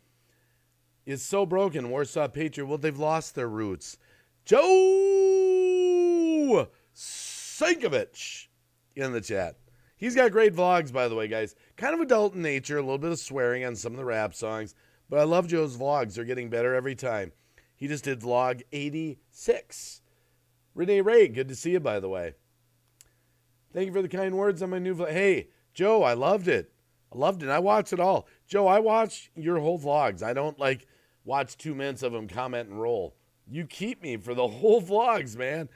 It's so broken. Warsaw Patriot. Well, they've lost their roots. Joe Sankovich in the chat. He's got great vlogs, by the way, guys. Kind of adult in nature, a little bit of swearing on some of the rap songs, but I love Joe's vlogs. They're getting better every time. He just did vlog 86. Renee Ray, good to see you, by the way. Thank you for the kind words on my new vlog. Hey, Joe, I loved it. I loved it. I watched it all. Joe, I watch your whole vlogs. I don't watch 2 minutes of them, comment and roll. You keep me for the whole vlogs, man.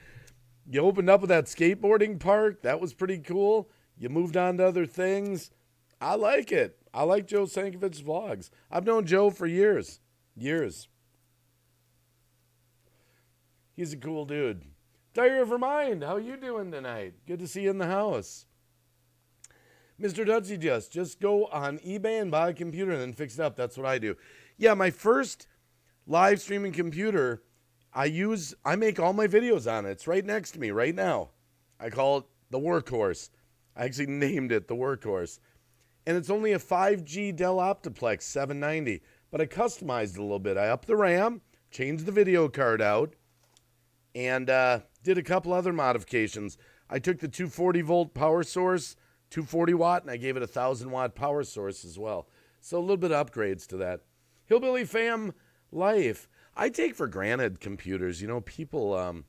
You opened up with that skateboarding park. That was pretty cool. You moved on to other things. I like it. I like Joe Sankovich's vlogs. I've known Joe for years. Years. He's a cool dude. Diary of Her Mind, how you doing tonight? Good to see you in the house. Mr. Dudsy just go on eBay and buy a computer and then fix it up. That's what I do. Yeah, my first live streaming computer, I make all my videos on it. It's right next to me right now. I call it the Workhorse. I actually named it the Workhorse. And it's only a 5G Dell Optiplex 790. But I customized it a little bit. I upped the RAM, changed the video card out, and did a couple other modifications. I took the 240 volt power source, 240 watt, and I gave it a 1,000 watt power source as well. So a little bit of upgrades to that. Hillbilly Fam Life. I take for granted computers. People,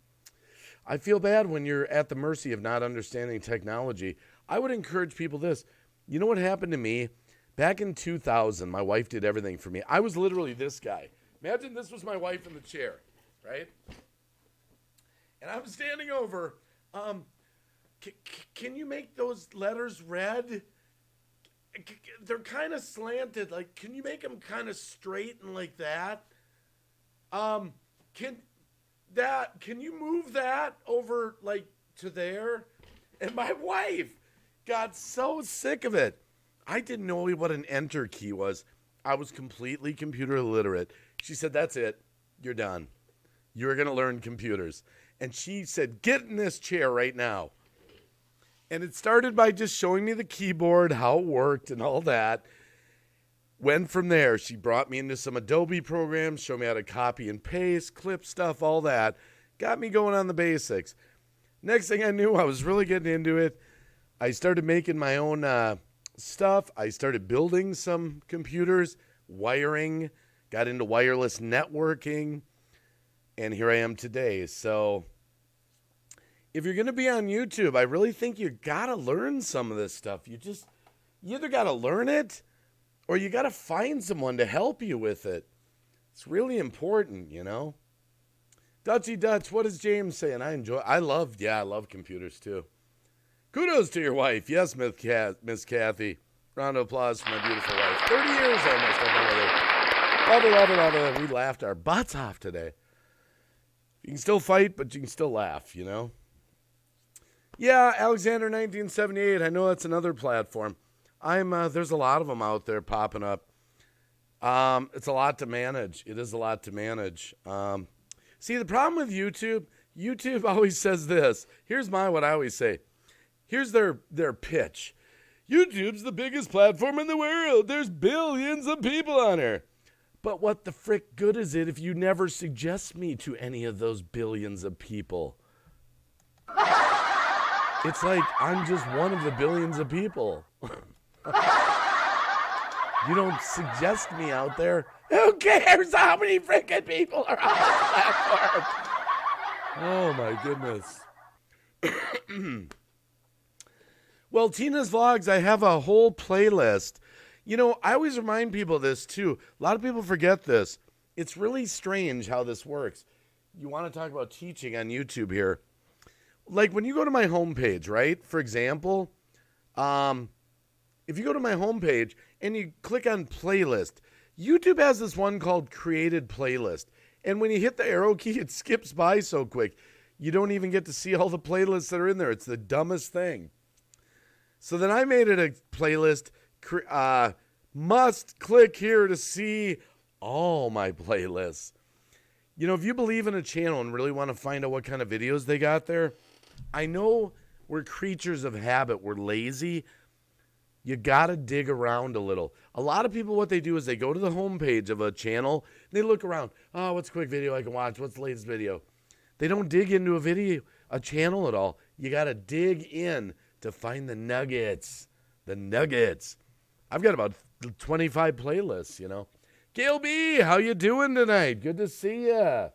I feel bad when you're at the mercy of not understanding technology. I would encourage people this. You know what happened to me? Back in 2000, my wife did everything for me. I was literally this guy. Imagine this was my wife in the chair, right? And I'm standing over. Can you make those letters red? They're kind of slanted. Can you make them kind of straight and like that? Can you move that over to there? And my wife got so sick of it. I didn't know what an enter key was. I was completely computer illiterate. She said, that's it. You're done. You're going to learn computers. And she said, get in this chair right now. And it started by just showing me the keyboard, how it worked and all that. Went from there. She brought me into some Adobe programs, showed me how to copy and paste, clip stuff, all that. Got me going on the basics. Next thing I knew, I was really getting into it. I started making my own stuff. I started building some computers, wiring, got into wireless networking, and here I am today. So if you're going to be on YouTube, I really think you got to learn some of this stuff. You either got to learn it or you got to find someone to help you with it. It's really important, Dutchy Dutch, what is James saying? I love computers too. Kudos to your wife. Yes, Miss Kathy. Round of applause for my beautiful wife. 30 years almost. Love her. We laughed our butts off today. You can still fight, but you can still laugh, Yeah, Alexander 1978. I know that's another platform. There's a lot of them out there popping up. It's a lot to manage. It is a lot to manage. See, the problem with YouTube always says this. Here's what I always say. Here's their pitch. YouTube's the biggest platform in the world. There's billions of people on here. But what the frick good is it if you never suggest me to any of those billions of people? It's like I'm just one of the billions of people. You don't suggest me out there. Who cares how many freaking people are on the platform? Oh, my goodness. Well, Tina's Vlogs, I have a whole playlist. You know, I always remind people of this too. A lot of people forget this. It's really strange how this works. You want to talk about teaching on YouTube here. Like when you go to my homepage, right? For example, if you go to my homepage and you click on playlist, YouTube has this one called created playlist. And when you hit the arrow key, it skips by so quick. You don't even get to see all the playlists that are in there. It's the dumbest thing. So then I made it a playlist. Must click here to see all my playlists. You know, if you believe in a channel and really want to find out what kind of videos they got there, I know we're creatures of habit. We're lazy. You got to dig around a little. A lot of people, what they do is they go to the homepage of a channel and they look around. Oh, what's a quick video I can watch? What's the latest video? They don't dig into a channel at all. You got to dig in to find the nuggets. The nuggets. I've got about 25 playlists, you know. Gail B, how you doing tonight? Good to see ya.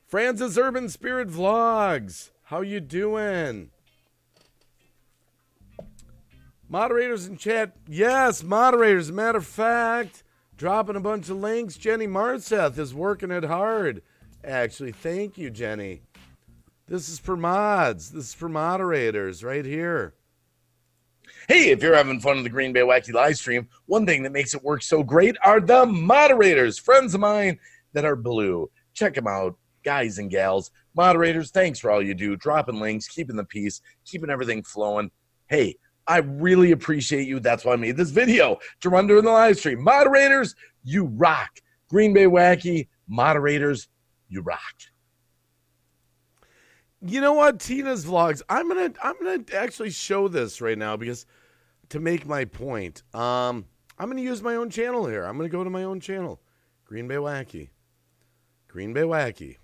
Francis Urban Spirit Vlogs, how you doing? Moderators in chat, yes, moderators. Matter of fact, dropping a bunch of links. Jenny Marseth is working it hard. Actually, thank you, Jenny. This is for mods. This is for moderators right here. Hey, if you're having fun with the Green Bay Wacky live stream, one thing that makes it work so great are the moderators, friends of mine that are blue. Check them out, guys and gals. Moderators, thanks for all you do, dropping links, keeping the peace, keeping everything flowing. Hey, I really appreciate you. That's why I made this video, to run during the live stream. Moderators, you rock. Green Bay Wacky, moderators, you rock. You know what, Tina's Vlogs, I'm gonna actually show this right now because to make my point. I'm gonna use my own channel here. I'm gonna go to my own channel, Green Bay Wacky. Green Bay Wacky.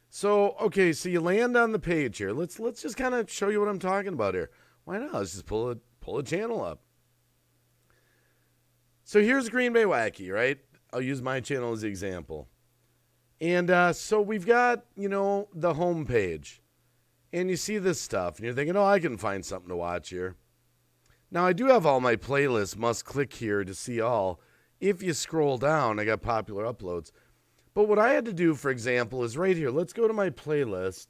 So okay, so you land on the page here. Let's just kind of show you what I'm talking about here. Why not? Let's just pull a channel up. So here's Green Bay Wacky, right? I'll use my channel as the example. And so we've got, you know, the home page. And you see this stuff. And you're thinking, oh, I can find something to watch here. Now, I do have all my playlists. Must click here to see all. If you scroll down, I got popular uploads. But what I had to do, for example, is right here. Let's go to my playlist.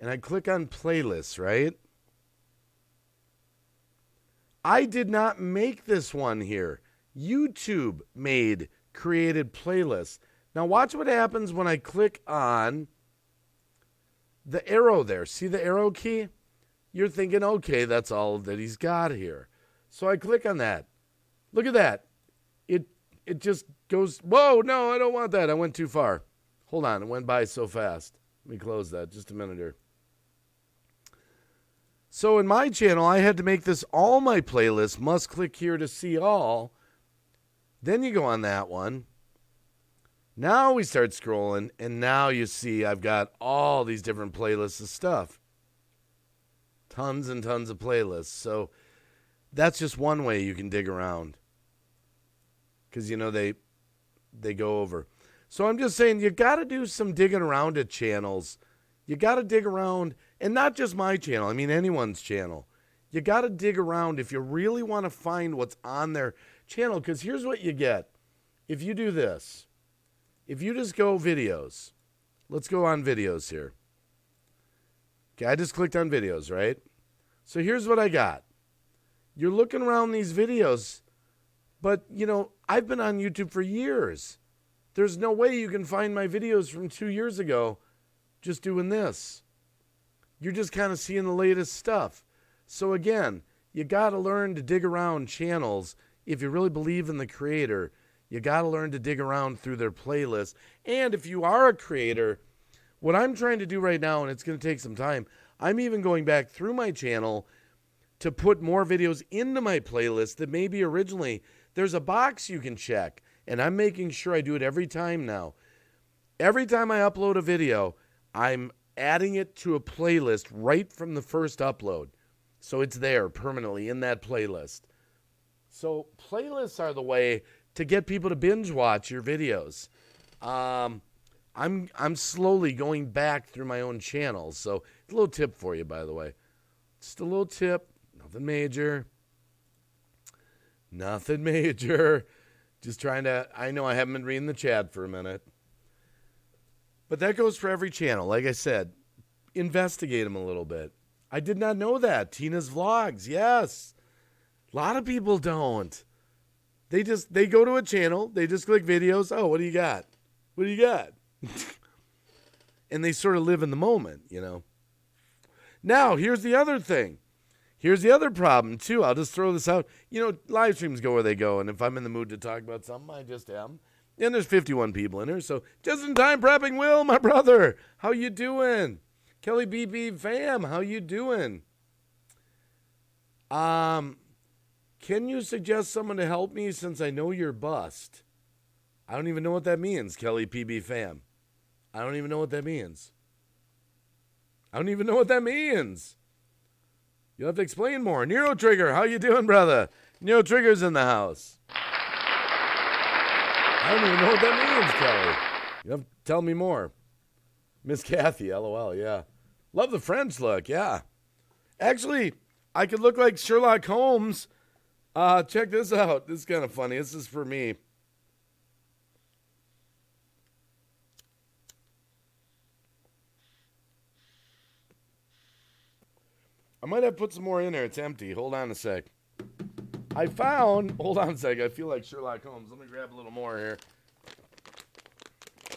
And I click on playlists, right? I did not make this one here. YouTube created playlists. Now watch what happens when I click on the arrow there. See the arrow key? You're thinking, okay, that's all that he's got here. So I click on that. Look at that. It just goes, whoa, no, I don't want that. I went too far. Hold on, it went by so fast. Let me close that just a minute here. So in my channel, I had to make this all my playlists. Must click here to see all. Then you go on that one. Now we start scrolling, and now you see I've got all these different playlists of stuff. Tons and tons of playlists. So that's just one way you can dig around. Because, you know, they go over. So I'm just saying you got to do some digging around at channels. You got to dig around, and not just my channel. I mean anyone's channel. You got to dig around if you really want to find what's on their channel. Because here's what you get. If you do this. If you just go videos, let's go on videos here. Okay, I just clicked on videos, right? So here's what I got. You're looking around these videos, but, you know, I've been on YouTube for years. There's no way you can find my videos from 2 years ago just doing this. You're just kind of seeing the latest stuff. So again, you got to learn to dig around channels if you really believe in the creator. You got to learn to dig around through their playlists. And if you are a creator, what I'm trying to do right now, and it's going to take some time, I'm even going back through my channel to put more videos into my playlist that maybe originally there's a box you can check. And I'm making sure I do it every time now. Every time I upload a video, I'm adding it to a playlist right from the first upload. So it's there permanently in that playlist. So playlists are the way to get people to binge watch your videos. I'm slowly going back through my own channels. So Just a little tip for you, by the way. Just a little tip. Nothing major. Nothing major. Just trying to, I know I haven't been reading the chat for a minute. But that goes for every channel. Like I said, investigate them a little bit. I did not know that. Tina's Vlogs, yes. A lot of people don't. They go to a channel, they just click videos. Oh, what do you got? What do you got? And they sort of live in the moment, you know. Now, here's the other thing. Here's the other problem, too. I'll just throw this out. You know, live streams go where they go, and if I'm in the mood to talk about something, I just am. And there's 51 people in here, so just in time prepping. Will, my brother, how you doing? Kelly BB fam, how you doing? Can you suggest someone to help me since I know you're bust? I don't even know what that means, Kelly PB fam. I don't even know what that means. I don't even know what that means. You'll have to explain more. Nero Trigger, how you doing, brother? Nero Trigger's in the house. I don't even know what that means, Kelly. You'll have to tell me more. Miss Kathy, LOL, yeah. Love the French look, yeah. Actually, I could look like Sherlock Holmes. Check this out. This is kind of funny. This is for me. I might have put some more in there. It's empty. Hold on a sec. Hold on a sec. I feel like Sherlock Holmes. Let me grab a little more here.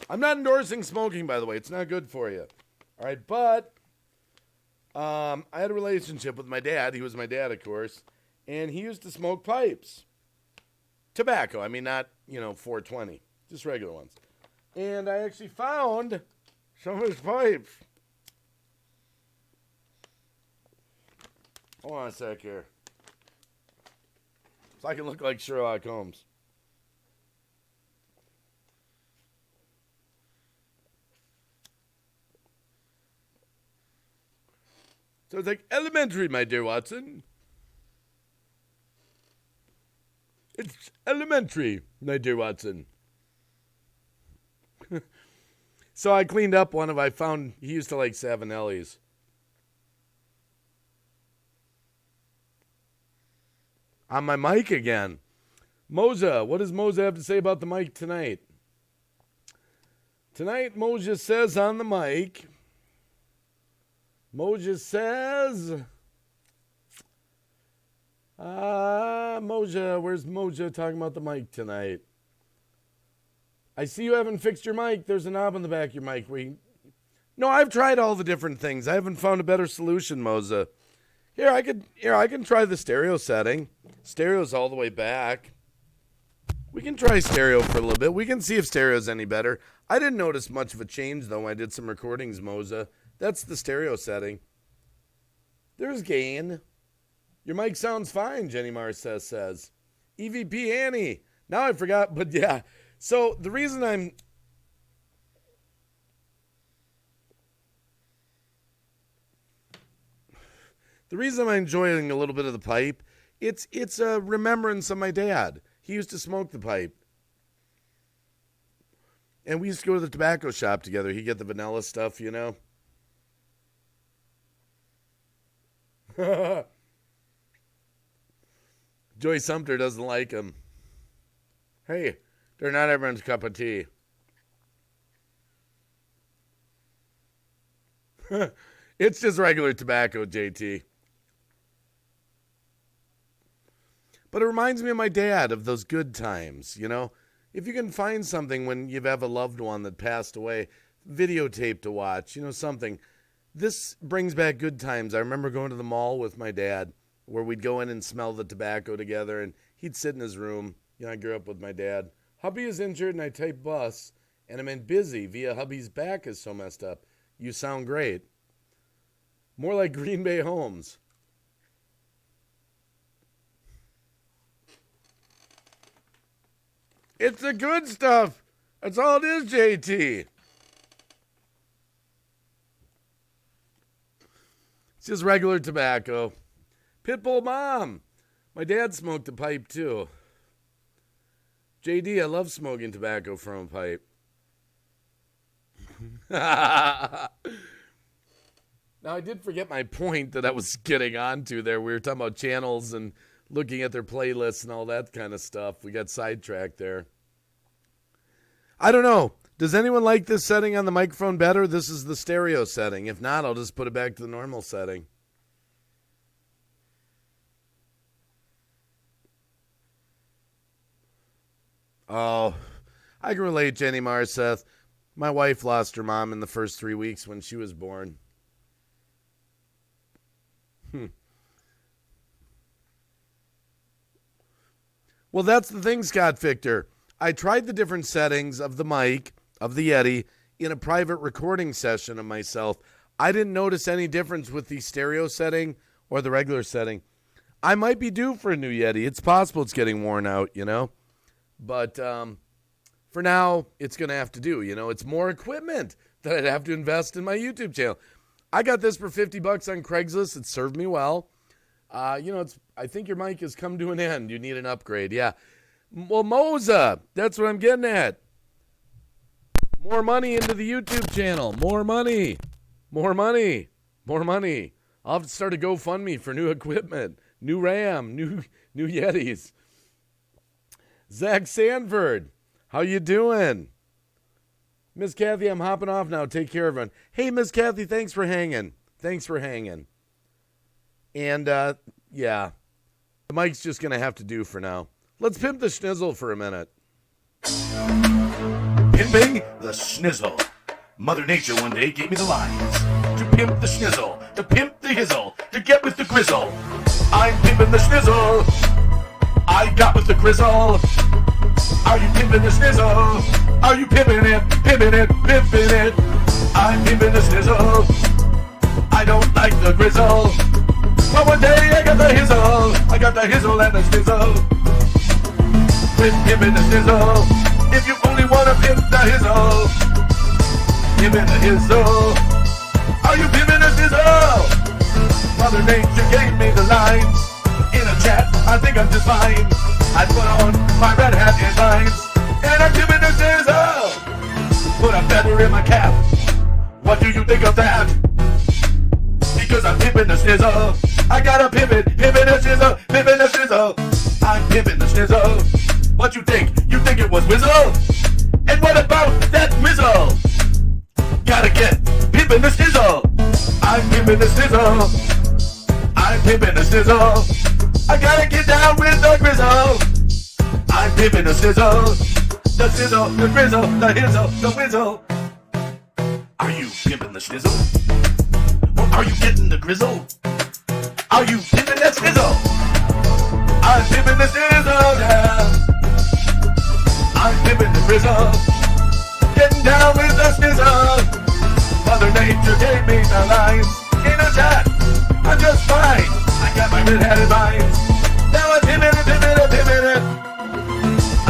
I'm not endorsing smoking, by the way. It's not good for you. All right, but I had a relationship with my dad. He was my dad, of course. And he used to smoke pipes. Tobacco. I mean, not, 420. Just regular ones. And I actually found some of his pipes. Hold on a sec here. So I can look like Sherlock Holmes. So it's like elementary, my dear Watson. It's elementary, my dear Watson. So I cleaned up one of, I found, he used to like Savinelli's. On my mic again. Moja, what does Moja have to say about the mic tonight? Tonight, Moja says on the mic, Moja says, Moja, where's Moja talking about the mic tonight? I see you haven't fixed your mic. There's a knob on the back of your mic. No, I've tried all the different things. I haven't found a better solution, Moja. Here, I can try the stereo setting. Stereo's all the way back. We can try stereo for a little bit. We can see if stereo's any better. I didn't notice much of a change, though, when I did some recordings, Moza. That's the stereo setting. There's gain. Your mic sounds fine, Jenny Mars says. EVP Annie. Now I forgot, but yeah. So the reason I'm... The reason I'm enjoying a little bit of the pipe, it's a remembrance of my dad. He used to smoke the pipe. And we used to go to the tobacco shop together. He'd get the vanilla stuff, Joy Sumter doesn't like him. Hey, they're not everyone's cup of tea. It's just regular tobacco, JT. But it reminds me of my dad, of those good times, If you can find something when you have a loved one that passed away, videotape to watch, something. This brings back good times. I remember going to the mall with my dad where we'd go in and smell the tobacco together, and he'd sit in his room. I grew up with my dad. Hubby is injured, and I type bus, and I'm in busy via hubby's back is so messed up. You sound great. More like Green Bay Homes. It's the good stuff. That's all it is, JT. It's just regular tobacco. Pitbull Mom. My dad smoked a pipe, too. JD, I love smoking tobacco from a pipe. Now, I did forget my point that I was getting onto there. We were talking about channels and looking at their playlists and all that kind of stuff. We got sidetracked there. I don't know. Does anyone like this setting on the microphone better? This is the stereo setting. If not, I'll just put it back to the normal setting. Oh, I can relate, Jenny Marseth. My wife lost her mom in the first 3 weeks when she was born. Well, that's the thing, Scott Victor. I tried the different settings of the mic, of the Yeti, in a private recording session of myself. I didn't notice any difference with the stereo setting or the regular setting. I might be due for a new Yeti. It's possible it's getting worn out, you know. But for now, it's going to have to do, you know. It's more equipment that I'd have to invest in my YouTube channel. I got this for $50 on Craigslist. It served me well. You know, I think your mic has come to an end. You need an upgrade. Yeah. Well, Moza, that's what I'm getting at. More money into the YouTube channel. More money. More money. More money. I'll have to start a GoFundMe for new equipment, new RAM, new Yetis. Zach Sanford, how you doing? Miss Kathy, I'm hopping off now. Take care, everyone. Hey, Miss Kathy, thanks for hanging. Thanks for hanging. And, yeah, the mic's just going to have to do for now. Let's pimp the schnizzle for a minute. Pimping the schnizzle. Mother Nature one day gave me the lines to pimp the schnizzle, to pimp the hizzle, to get with the grizzle. I'm pimping the schnizzle. I got with the grizzle. Are you pimping the schnizzle? Are you pimping it, pimping it, pimping it? I'm pimping the schnizzle. I don't like the grizzle. But one day I got the hizzle. I got the hizzle and the schnizzle. With pimping the schnizzle. If you only want to pimp the hizzle, pimping the hizzle. Are you pimping the schnizzle? Mother Nature gave me the lines. In a chat, I think I'm just fine. I put on my red hat and lines, and I'm pimping the schnizzle. Put a feather in my cap. What do you think of that? Because I'm pimping the schnizzle. I gotta pimp it, pimping the schnizzle, pimping the schnizzle. I'm pimping the schnizzle. What you think? You think it was Whizzle? And what about that Whizzle? Gotta get pimping the schnizzle. I'm pimping the schnizzle. I'm pimping the schnizzle. I gotta get down with the grizzle. I'm pimping the schnizzle. The sizzle, the grizzle, the hizzle, the whizzle. Are you pimping the schnizzle? Or are you getting the grizzle? Are you pimping that schnizzle? I'm pimping the schnizzle, yeah. I'm pimping the grizzle. Getting down with the schnizzle. Mother Nature gave me the lines. In a chat, I'm just fine. I got my red-hatted lines. Now I'm pimping it, pimping it, pimping it.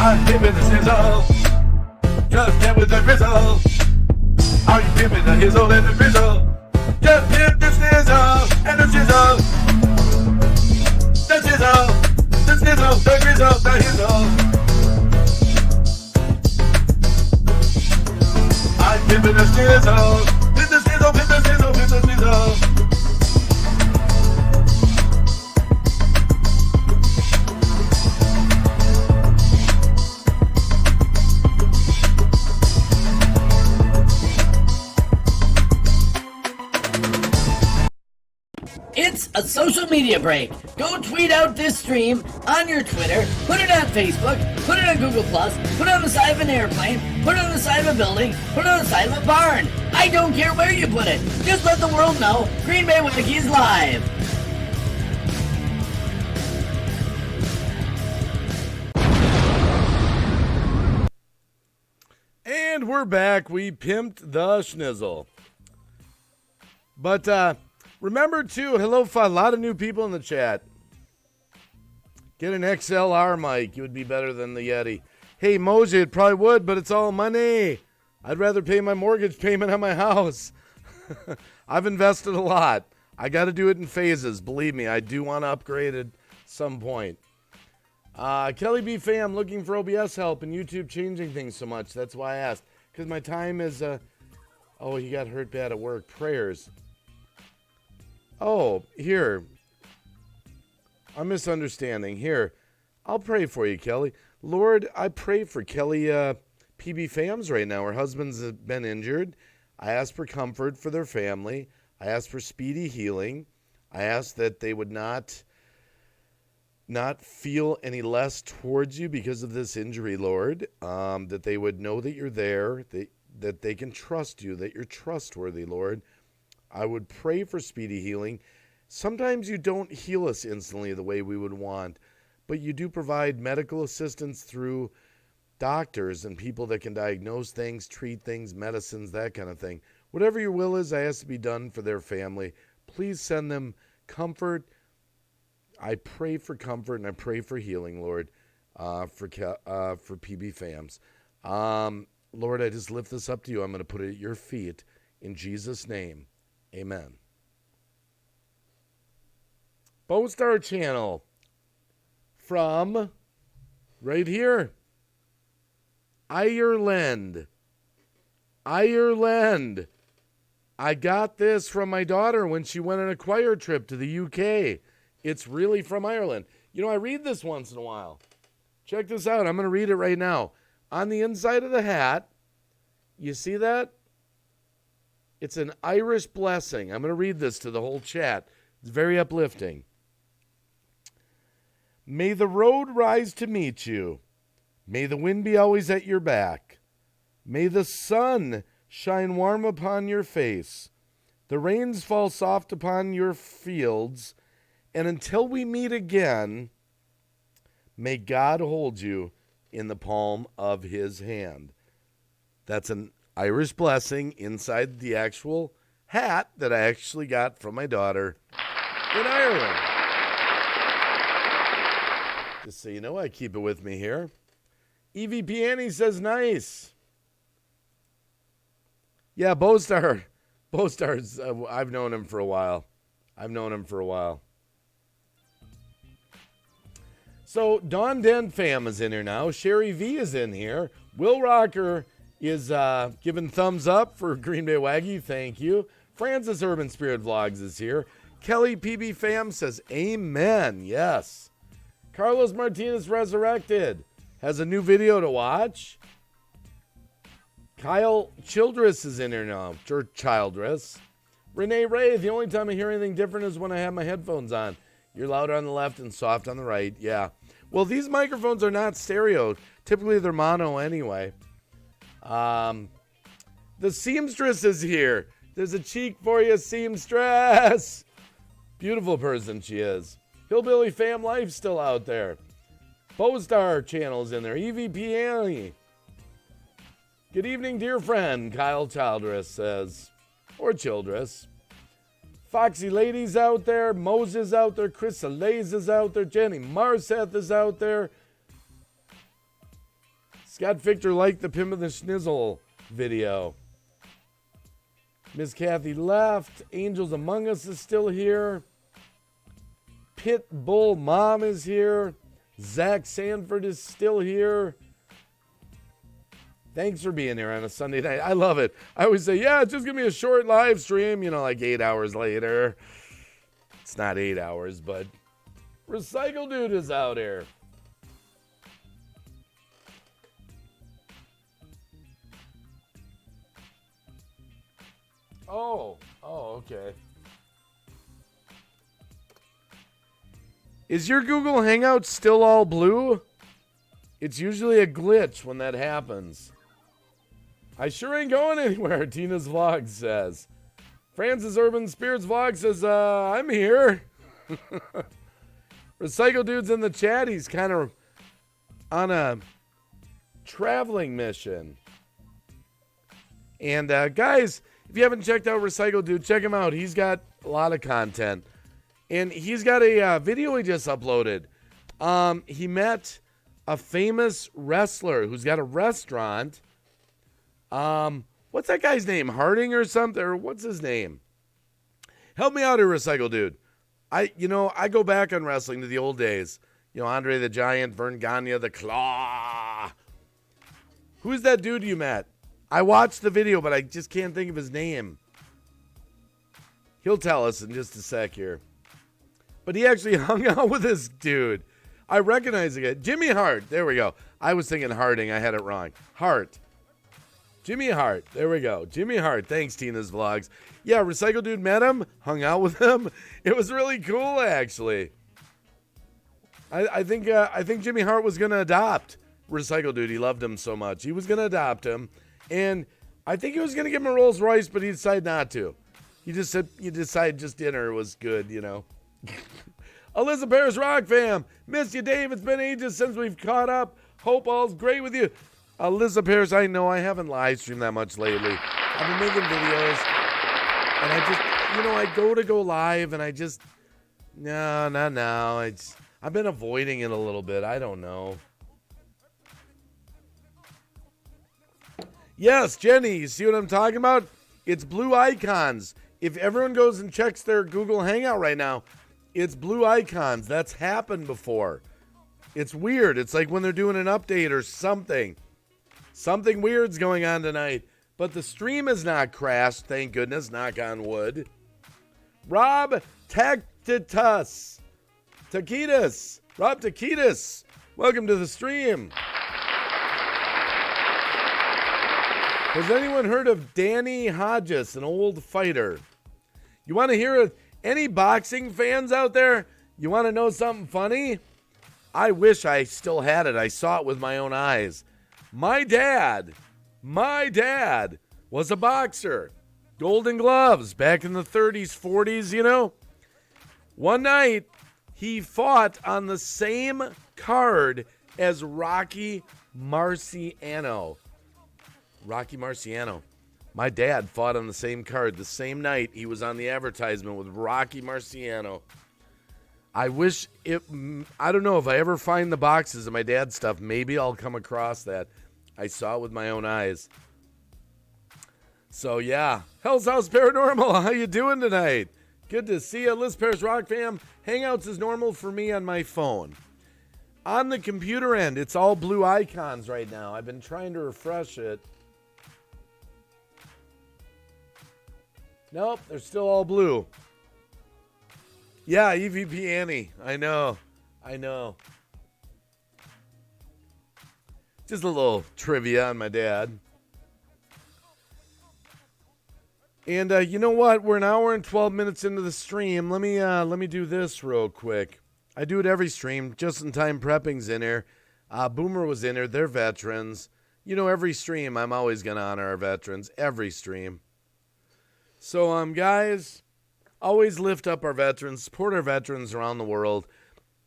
I'm pimping the schnizzle. Just get with the grizzle. Are you pimping the hizzle and the grizzle? Just pimp the schnizzle and the shizzle. The shizzle, the snizzle, the grizzle, the hizzle. I'm pimping the schnizzle. Pimp the schnizzle, pimp the schnizzle, pimp the schnizzle. It's a social media break. Go tweet out this stream on your Twitter, put it on Facebook, put it on Google+, put it on the side of an airplane, put it on the side of a building, put it on the side of a barn. I don't care where you put it. Just let the world know Green Bay Wacky is live. And we're back. We pimped the schnizzle. But remember, too, hello, a lot of new people in the chat. Get an XLR mic. It would be better than the Yeti. Hey, Mosey, it probably would, but it's all money. I'd rather pay my mortgage payment on my house. I've invested a lot. I got to do it in phases. Believe me, I do want to upgrade at some point. Kelly B. Fam, looking for OBS help and YouTube changing things so much. That's why I asked. Because my time is, oh, he got hurt bad at work. Prayers. Oh, here. I'm misunderstanding. Here, I'll pray for you, Kelly. Lord, I pray for Kelly PB Fams right now. Her husband's been injured. I ask for comfort for their family. I ask for speedy healing. I ask that they would not feel any less towards you because of this injury, Lord. That they would know that you're there, that they can trust you, that you're trustworthy, Lord. I would pray for speedy healing. Sometimes you don't heal us instantly the way we would want, but you do provide medical assistance through doctors and people that can diagnose things, treat things, medicines, that kind of thing. Whatever your will is, I ask to be done for their family. Please send them comfort. I pray for comfort and I pray for healing, Lord, for PB Fams. Lord, I just lift this up to you. I'm going to put it at your feet in Jesus' name. Amen. Boulder channel from right here, Ireland. I got this from my daughter when she went on a choir trip to the UK. It's really from Ireland. You know, I read this once in a while. Check this out. I'm going to read it right now. On the inside of the hat, you see that? It's an Irish blessing. I'm going to read this to the whole chat. It's very uplifting. May the road rise to meet you. May the wind be always at your back. May the sun shine warm upon your face. The rains fall soft upon your fields. And until we meet again, may God hold you in the palm of his hand. That's an Irish blessing inside the actual hat that I actually got from my daughter in Ireland. Just so you know, I keep it with me here. EVP Annie says nice. Yeah, Boulder's, I've known him for a while. So, Dawn Den fam is in here now. Sherry V is in here. Will Rocker is giving thumbs up for Green Bay Wacky. Thank you. Francis Urban Spirit Vlogs is here. Kelly PB fam says amen. Yes. Carlos Martinez Resurrected has a new video to watch. Kyle Childress is in here now. Childress. Renee Ray, the only time I hear anything different is when I have my headphones on. You're louder on the left and soft on the right. Yeah. Well, these microphones are not stereo. Typically, they're mono anyway. The seamstress is here. There's a cheek for you, seamstress. Beautiful person she is. Hillbilly Fam Life still out there. Bowstar channel's in there. EVP Annie. Good evening, dear friend, Kyle Childress says. Or Childress. Foxy Lady's out there. Moses out there. Chris Alays is out there. Jenny Marseth is out there. Scott Victor liked the Pimp of the Schnizzle video. Miss Kathy left. Angels Among Us is still here. Pit Bull Mom is here. Zach Sanford is still here. Thanks for being here on a Sunday night. I love it. I always say, yeah, it's just going to be a short live stream, like 8 hours later. It's not 8 hours, but Recycle Dude is out here. Oh, okay. Is your Google Hangout still all blue? It's usually a glitch when that happens. I sure ain't going anywhere, Tina's Vlog says. Francis Urban Spirits Vlog says, I'm here. Recycle Dude's in the chat. He's kind of on a traveling mission. And guys, if you haven't checked out Recycle Dude, check him out. He's got a lot of content. And he's got a video he just uploaded. He met a famous wrestler who's got a restaurant. What's that guy's name? Harding or something? Or what's his name? Help me out here, Recycle Dude. I go back on wrestling to the old days. Andre the Giant, Vern Gagne, the Claw. Who's that dude you met? I watched the video, but I just can't think of his name. He'll tell us in just a sec here. But he actually hung out with this dude. I recognize it. Jimmy Hart. There we go. I was thinking Harding. I had it wrong. Hart. Jimmy Hart. There we go. Jimmy Hart. Thanks, Tina's Vlogs. Yeah, Recycle Dude met him. Hung out with him. It was really cool, actually. I think Jimmy Hart was going to adopt Recycle Dude. He loved him so much. He was going to adopt him. And I think he was going to give him a Rolls Royce, but he decided not to. He just said, you decided just dinner was good, you know. Alyssa Paris Rock fam, miss you, Dave. It's been ages since we've caught up. Hope all's great with you. Alyssa Paris, I know I haven't live streamed that much lately. I've been making videos, and I just, I go live, and I just, no. I've been avoiding it a little bit. I don't know. Yes, Jenny, you see what I'm talking about? It's blue icons. If everyone goes and checks their Google Hangout right now, it's blue icons. That's happened before. It's weird. It's like when they're doing an update or something. Something weird's going on tonight. But the stream has not crashed, thank goodness. Knock on wood. Rob Tacitus. Rob Tacitus. Welcome to the stream. Has anyone heard of Danny Hodges, an old fighter? You want to hear any boxing fans out there? You want to know something funny? I wish I still had it. I saw it with my own eyes. My dad was a boxer. Golden Gloves back in the 30s, 40s, One night, he fought on the same card as Rocky Marciano. My dad fought on the same card the same night he was on the advertisement with Rocky Marciano. I don't know if I ever find the boxes of my dad's stuff, maybe I'll come across that. I saw it with my own eyes. So yeah, Hell's House Paranormal, how you doing tonight? Good to see you, Liz Paris Rock fam. Hangouts is normal for me on my phone. On the computer end, it's all blue icons right now. I've been trying to refresh it. Nope, they're still all blue. Yeah, EVP Annie. I know. Just a little trivia on my dad. And you know what? We're an hour and 12 minutes into the stream. Let me do this real quick. I do it every stream. Just in time prepping's in here. Boomer was in here. They're veterans. Every stream I'm always gonna honor our veterans. Every stream. So, guys, always lift up our veterans, support our veterans around the world.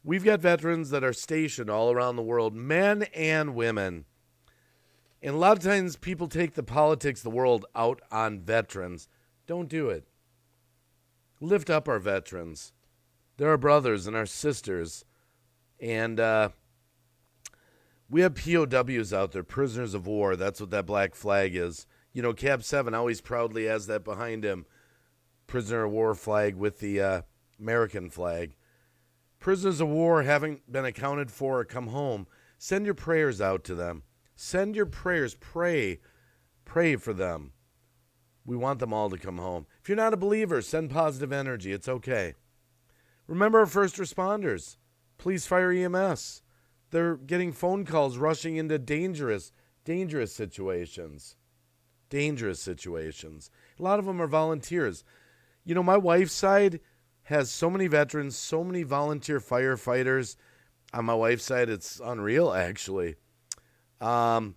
We've got veterans that are stationed all around the world, men and women. And a lot of times people take the politics of the world out on veterans. Don't do it. Lift up our veterans. They're our brothers and our sisters. And we have POWs out there, prisoners of war. That's what that black flag is. Cab 7 always proudly has that behind him. Prisoner of war flag with the American flag. Prisoners of war haven't been accounted for or come home. Send your prayers out to them. Send your prayers. Pray for them. We want them all to come home. If you're not a believer, send positive energy. It's okay. Remember our first responders. Police, fire, EMS. They're getting phone calls rushing into dangerous situations. Dangerous situations. A lot of them are volunteers. My wife's side has so many veterans, so many volunteer firefighters. On my wife's side, it's unreal, actually. I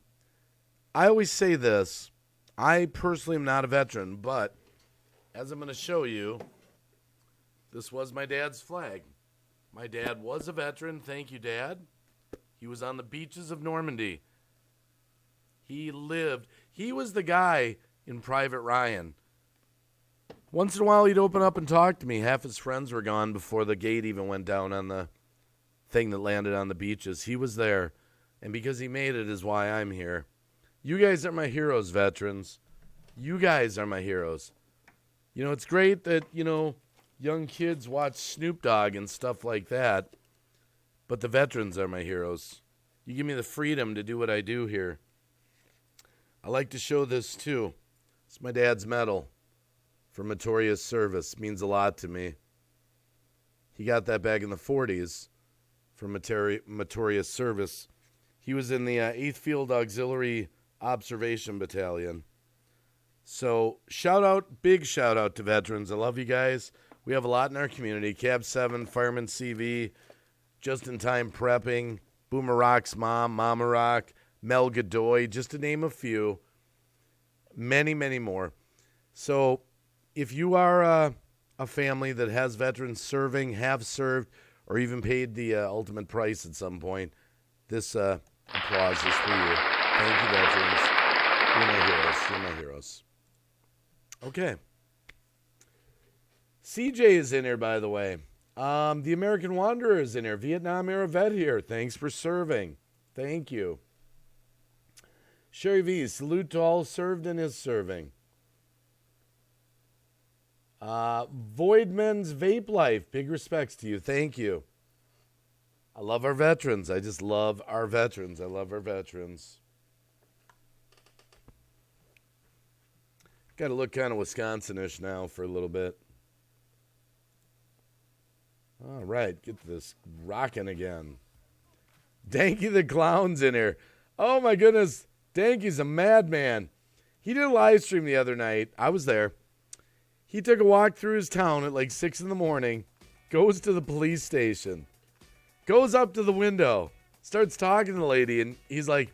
always say this. I personally am not a veteran, but as I'm going to show you, this was my dad's flag. My dad was a veteran. Thank you, Dad. He was on the beaches of Normandy. He lived. He was the guy in Private Ryan. Once in a while, he'd open up and talk to me. Half his friends were gone before the gate even went down on the thing that landed on the beaches. He was there. And because he made it is why I'm here. You guys are my heroes, veterans. You guys are my heroes. It's great that, young kids watch Snoop Dogg and stuff like that. But the veterans are my heroes. You give me the freedom to do what I do here. I like to show this too. It's my dad's medal. for meritorious service. Means a lot to me. He got that back in the 40s for meritorious service. He was in the 8th Field Auxiliary Observation Battalion. So big shout out to veterans. I love you guys. We have a lot in our community. Cab 7, Fireman CV, Just in Time Prepping, Boomer Rock's mom, Mama Rock, Mel Godoy, just to name a few. Many, many more. So if you are a family that has veterans serving, have served, or even paid the ultimate price at some point, this applause is for you. Thank you, veterans. You're my heroes. You're my heroes. Okay. CJ is in here, by the way. The American Wanderer is in here. Vietnam era vet here. Thanks for serving. Thank you. Sherry V, salute to all served and is serving. Voidman's Vape Life, big respects to you. Thank you. I love our veterans. I just love our veterans. I love our veterans. Got to look kind of Wisconsin-ish now for a little bit. All right, get this rocking again. Danky the Clown's in here. Oh my goodness, Danky's a madman. He did a live stream the other night. I was there. He took a walk through his town at like 6 in the morning, goes to the police station, goes up to the window, starts talking to the lady, and he's like,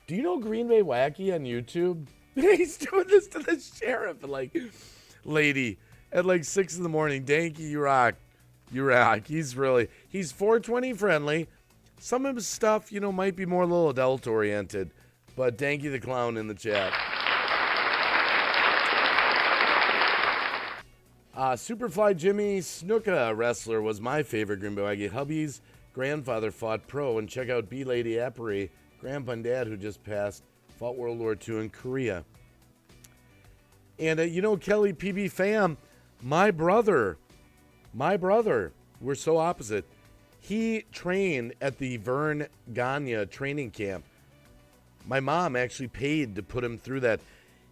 do you know Green Bay Wacky on YouTube? He's doing this to the sheriff, and like, lady, at like 6 in the morning. Danky, you rock. You rock. He's 420 friendly. Some of his stuff, might be more a little adult oriented, but Danky the Clown in the chat. Superfly Jimmy Snuka wrestler was my favorite Green Bay Wacky. Hubby's grandfather fought pro, and check out B-Lady Appery, grandpa and dad who just passed, fought World War II in Korea. And Kelly PB fam, my brother, we're so opposite. He trained at the Vern Gagne training camp. My mom actually paid to put him through that.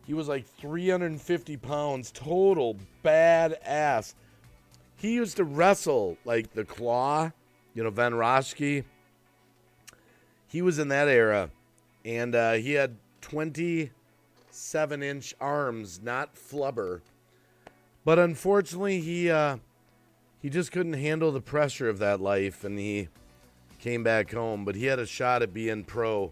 He was like 350 pounds, total badass. He used to wrestle like the Claw, Van Roschke. He was in that era, and he had 27-inch arms, not flubber. But unfortunately, he just couldn't handle the pressure of that life, and he came back home. But he had a shot at being pro.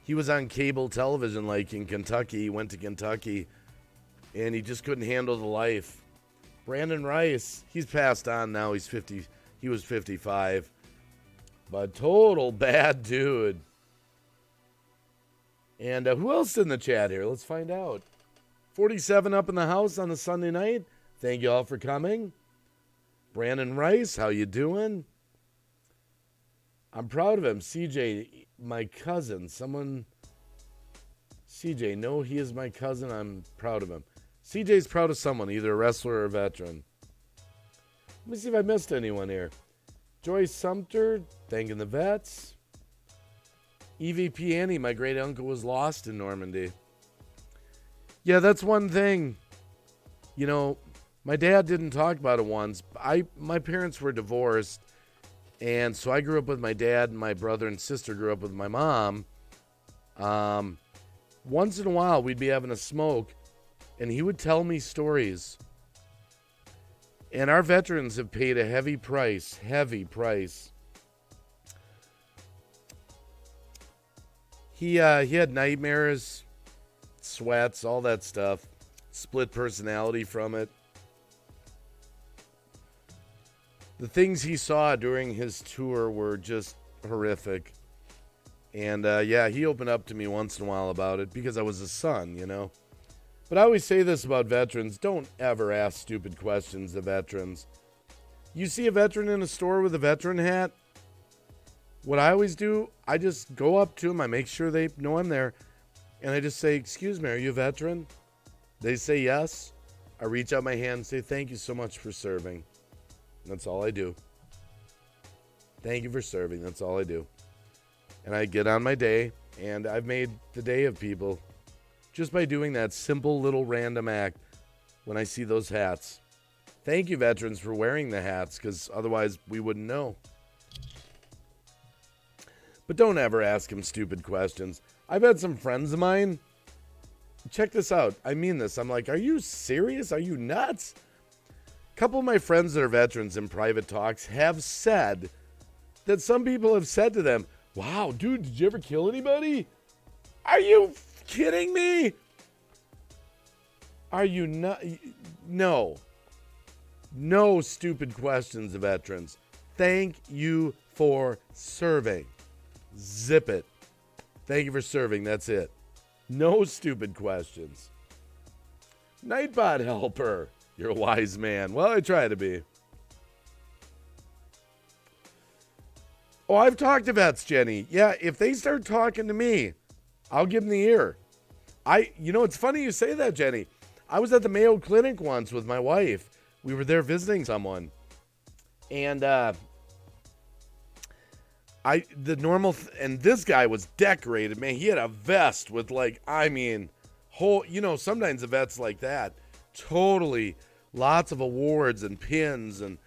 He was on cable television, like in Kentucky. He went to Kentucky, and he just couldn't handle the life. Brandon Rice, he's passed on now. He's 50. He was 55. But total bad dude. And who else in the chat here? Let's find out. 47 up in the house on a Sunday night. Thank you all for coming. Brandon Rice, how you doing? I'm proud of him. CJ, my cousin. CJ, no, he is my cousin. I'm proud of him. CJ's proud of someone, either a wrestler or a veteran. Let me see if I missed anyone here. Joyce Sumter, thanking the vets. EVP Annie, my great uncle was lost in Normandy. Yeah, that's one thing. My dad didn't talk about it once. My parents were divorced, and so I grew up with my dad, and my brother and sister grew up with my mom. Once in a while, we'd be having a smoke, and he would tell me stories. And our veterans have paid a heavy price. He had nightmares, sweats, all that stuff. Split personality from it. The things he saw during his tour were just horrific. And he opened up to me once in a while about it because I was his son, But I always say this about veterans. Don't ever ask stupid questions to veterans. You see a veteran in a store with a veteran hat, what I always do, I just go up to them. I make sure they know I'm there. And I just say, excuse me, are you a veteran? They say yes. I reach out my hand and say, thank you so much for serving. That's all I do. Thank you for serving. That's all I do. And I get on my day, and I've made the day of people just by doing that simple little random act. when I see those hats. Thank you, veterans, for wearing the hats, because otherwise we wouldn't know. But don't ever ask him stupid questions. I've had some friends of mine. Check this out. I mean this. I'm like, are you serious? Are you nuts? A couple of my friends that are veterans in private talks have said that some people have said to them, wow, dude, did you ever kill anybody? Are you kidding me? Are you not? No. No stupid questions, veterans. Thank you for serving. Zip it. Thank you for serving. That's it. No stupid questions. Nightbot helper. You're a wise man. Well, I try to be. Oh, I've talked to vets, Jenny. Yeah, if they start talking to me, I'll give them the ear. It's funny you say that, Jenny. I was at the Mayo Clinic once with my wife. We were there visiting someone. And and this guy was decorated, man. He had a vest with sometimes the vets like that. Totally lots of awards and pins and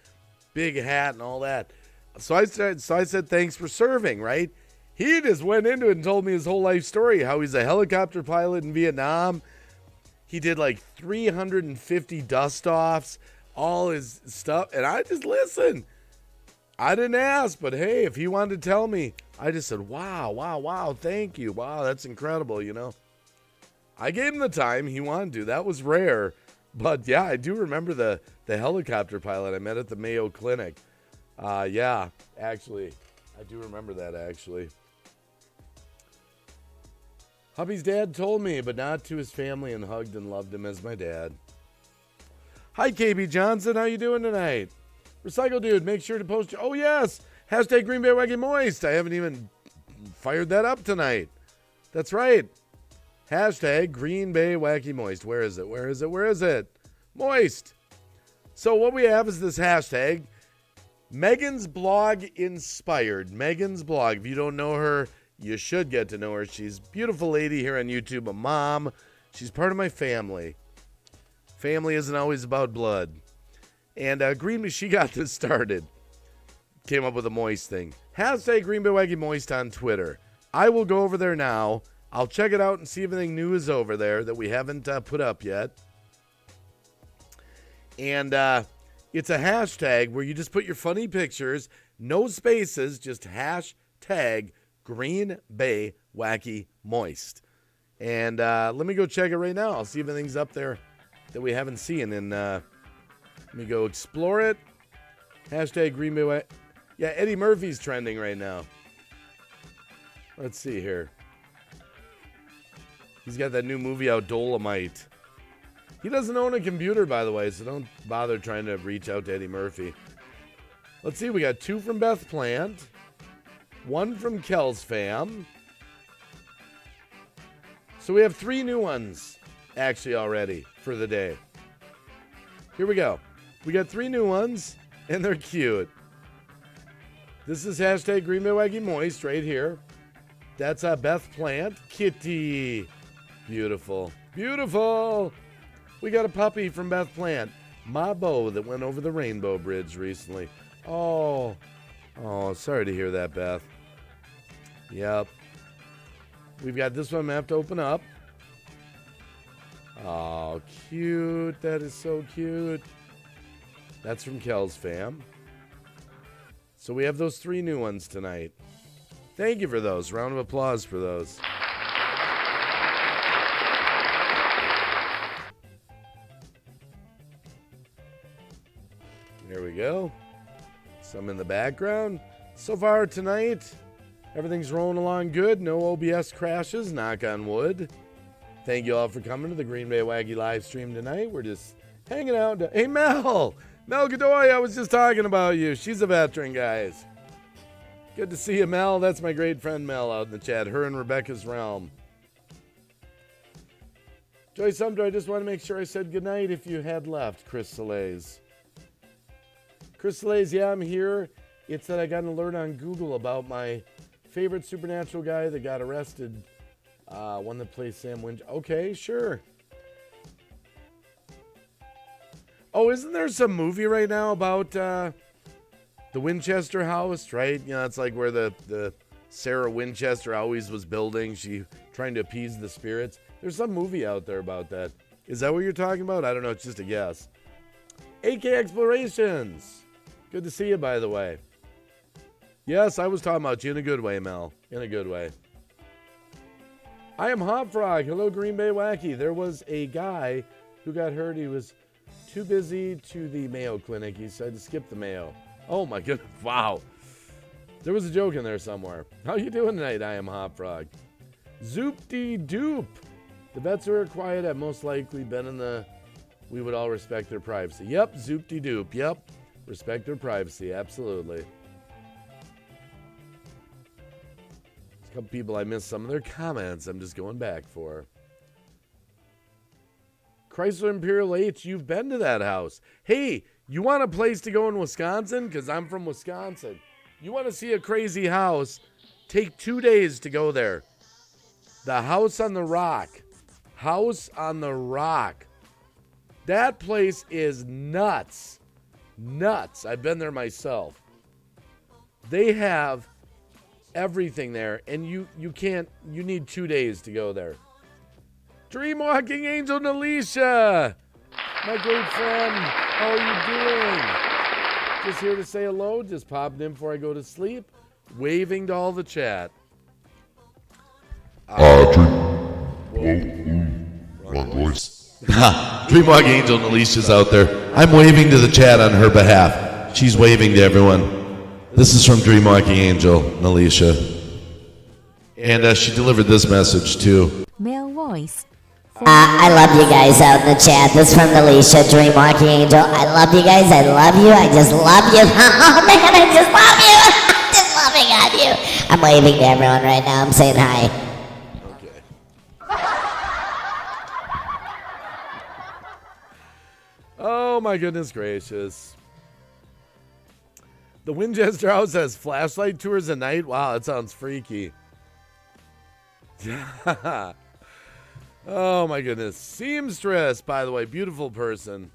big hat and all that. So I said, thanks for serving, right? He just went into it and told me his whole life story, how he's a helicopter pilot in Vietnam. He did 350 dust-offs, all his stuff. And I just listened. I didn't ask, but hey, if he wanted to tell me, I just said, wow, thank you. Wow, that's incredible, I gave him the time he wanted to. That was rare. But yeah, I do remember the helicopter pilot I met at the Mayo Clinic. Yeah, actually, I do remember that, actually. Hubby's dad told me, but not to his family, and hugged and loved him as my dad. Hi, KB Johnson. How you doing tonight? Recycle Dude, make sure to post. Oh, yes. Hashtag Green Bay Wacky Moist. I haven't even fired that up tonight. That's right. Hashtag Green Bay Wacky Moist. Where is it? Moist. So what we have is this hashtag. Megan's blog inspired. Megan's blog. If you don't know her, you should get to know her. She's a beautiful lady here on YouTube, a mom. She's part of my family. Family isn't always about blood. And she got this started. Came up with a moist thing. Hashtag Green Bay Wacky Moist on Twitter. I will go over there now. I'll check it out and see if anything new is over there that we haven't put up yet. And it's a hashtag where you just put your funny pictures, no spaces, just hashtag Green Bay Wacky Moist. And let me go check it right now. I'll see if anything's up there that we haven't seen. And let me go explore it. Hashtag Green Bay Wacky. Yeah, Eddie Murphy's trending right now. Let's see here. He's got that new movie out, Dolomite. He doesn't own a computer, by the way, so don't bother trying to reach out to Eddie Murphy. Let's see, we got 2 from Beth Plant, 1 from Kel's fam. So we have 3 new ones, actually, already for the day. Here we go. We got 3 new ones, and they're cute. This is hashtag Green Bay Wacky Moist right here. That's Beth Plant. Kitty. Beautiful. Beautiful. We got a puppy from Beth Plant. My beau that went over the Rainbow Bridge recently. Oh, sorry to hear that, Beth. Yep. We've got this one I have to open up. Oh, cute. That is so cute. That's from Kel's fam. So we have those 3 new ones tonight. Thank you for those. Round of applause for those. There we go. Some in the background. So far tonight, everything's rolling along good. No OBS crashes, knock on wood. Thank you all for coming to the Green Bay Wacky live stream tonight. We're just hanging out. Hey, Mel! Mel Godoy, I was just talking about you. She's a veteran, guys. Good to see you, Mel. That's my great friend Mel out in the chat. Her and Rebecca's Realm. Joy Sumter, I just want to make sure I said goodnight if you had left. Chris Soleils. Chris Soleils, yeah, I'm here. It's that I got an alert on Google about my favorite supernatural guy that got arrested. One that plays Sam Winch. Okay, sure. Oh, isn't there some movie right now about the Winchester house, right? You know, it's like where the Sarah Winchester always was building. She trying to appease the spirits. There's some movie out there about that. Is that what you're talking about? I don't know. It's just a guess. AK Explorations. Good to see you, by the way. Yes, I was talking about you in a good way, Mel. In a good way. I am Hot Frog. Hello, Green Bay Wacky. There was a guy who got hurt. He was too busy to the Mayo Clinic. He decided to skip the Mayo. Oh, my goodness. Wow. There was a joke in there somewhere. How you doing tonight? I am Hot Frog. Zoop-de-doop. The vets who are quiet have most likely been in the... We would all respect their privacy. Yep, zoop-de-doop. Yep. Respect their privacy. Absolutely. A couple people, I missed some of their comments. I'm just going back for. Chrysler Imperial H, you've been to that house. Hey, you want a place to go in Wisconsin? Because I'm from Wisconsin. You want to see a crazy house? Take 2 days to go there. The House on the Rock. House on the Rock. That place is nuts. Nuts. I've been there myself. They have everything there, and you need 2 days to go there. Dreamwalking Angel Nalisha, my great friend, how are you doing? Just here to say hello, just popping in before I go to sleep, waving to all the chat. Wrong voice. Dreamwalking Angel Nalisha's out there. I'm waving to the chat on her behalf. She's waving to everyone. This is from Dreamwalking Angel, Nalisha. And she delivered this message, too. Male voice. I love you guys out in the chat. This is from Alicia, Dreamwalking Angel. I love you guys. I love you. I just love you. Oh, man, I just love you. I'm just loving on you. I'm waving to everyone right now. I'm saying hi. Okay. Oh, my goodness gracious. The Winchester House has flashlight tours at night? Wow, that sounds freaky. Oh, my goodness. Seamstress, by the way, beautiful person.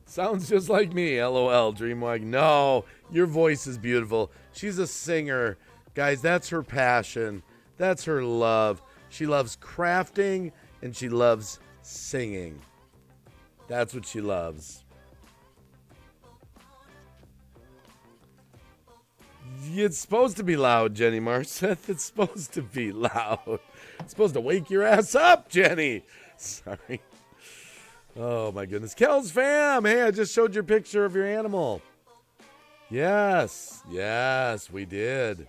Sounds just like me, LOL, Dreamwalk. No, your voice is beautiful. She's a singer. Guys, that's her passion. That's her love. She loves crafting, and she loves singing. That's what she loves. It's supposed to be loud, Jenny Marseth. It's supposed to be loud. It's supposed to wake your ass up, Jenny. Sorry. Oh, my goodness. Kells fam. Hey, I just showed your picture of your animal. Yes. Yes, we did.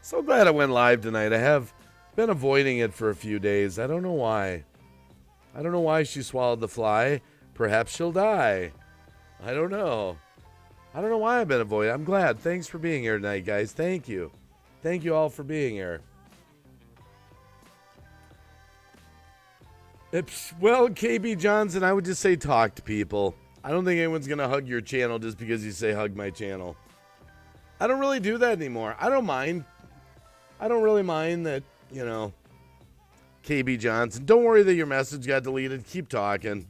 So glad I went live tonight. I have been avoiding it for a few days. I don't know why. I don't know why she swallowed the fly. Perhaps she'll die. I don't know. I don't know why I've been avoiding. I'm glad. Thanks for being here tonight, guys. Thank you. Thank you all for being here. Well, KB Johnson, I would just say talk to people. I don't think anyone's going to hug your channel just because you say hug my channel. I don't really do that anymore. I don't mind. I don't really mind that, you know, KB Johnson. Don't worry that your message got deleted. Keep talking.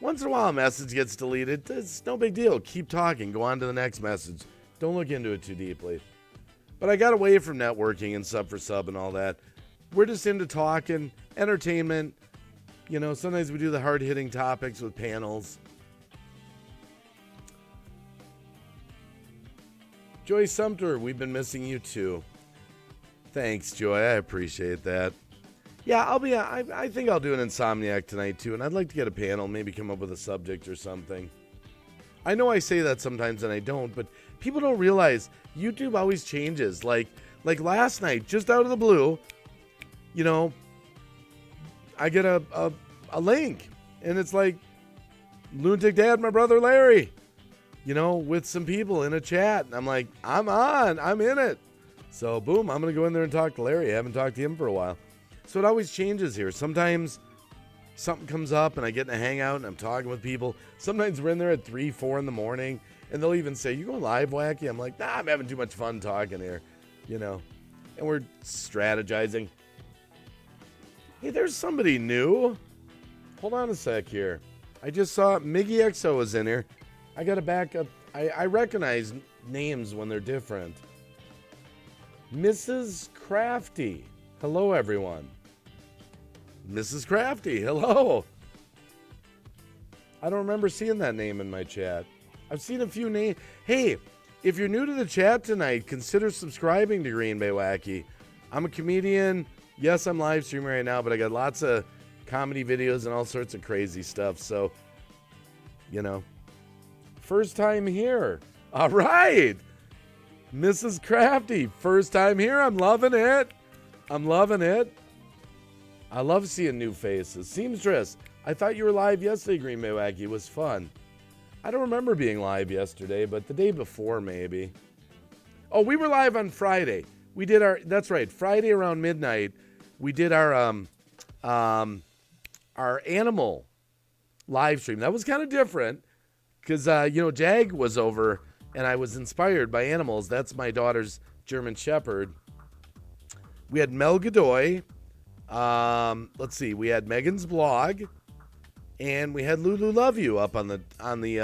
Once in a while a message gets deleted. It's no big deal. Keep talking. Go on to the next message. Don't look into it too deeply. But I got away from networking and sub for sub and all that. We're just into talking, entertainment. You know, sometimes we do the hard-hitting topics with panels. Joy Sumter, we've been missing you too. Thanks, Joy. I appreciate that. Yeah, I think I'll do an Insomniac tonight too, and I'd like to get a panel, maybe come up with a subject or something. I know I say that sometimes and I don't, but people don't realize YouTube always changes. Like last night, just out of the blue, you know, I get a link, and it's like Lunatic Dad, my brother Larry, you know, with some people in a chat, and I'm like, I'm in it. So boom, I'm gonna go in there and talk to Larry. I haven't talked to him for a while. So it always changes here. Sometimes something comes up and I get in a hangout and I'm talking with people. Sometimes we're in there at 3, 4 in the morning and they'll even say, you going live, Wacky? I'm like, nah, I'm having too much fun talking here, you know, and we're strategizing. Hey, there's somebody new. Hold on a sec here. I just saw Miggy XO was in here. I got to back up. I recognize names when they're different. Mrs. Crafty. Hello, everyone. Mrs. Crafty, hello. I don't remember seeing that name in my chat. I've seen a few names. Hey, if you're new to the chat tonight, consider subscribing to Green Bay Wacky. I'm a comedian. Yes, I'm live streaming right now, but I got lots of comedy videos and all sorts of crazy stuff. So, you know, first time here. All right. Mrs. Crafty, first time here. I'm loving it. I'm loving it. I love seeing new faces. Seamstress, I thought you were live yesterday, Green Bay Wacky. It was fun. I don't remember being live yesterday, but the day before maybe. Oh, we were live on Friday. We did that's right, Friday around midnight. We did our animal live stream. That was kind of different because, Jag was over and I was inspired by animals. That's my daughter's German Shepherd. We had Mel Godoy. Let's see. We had Megan's blog, and we had Lulu Love You up on the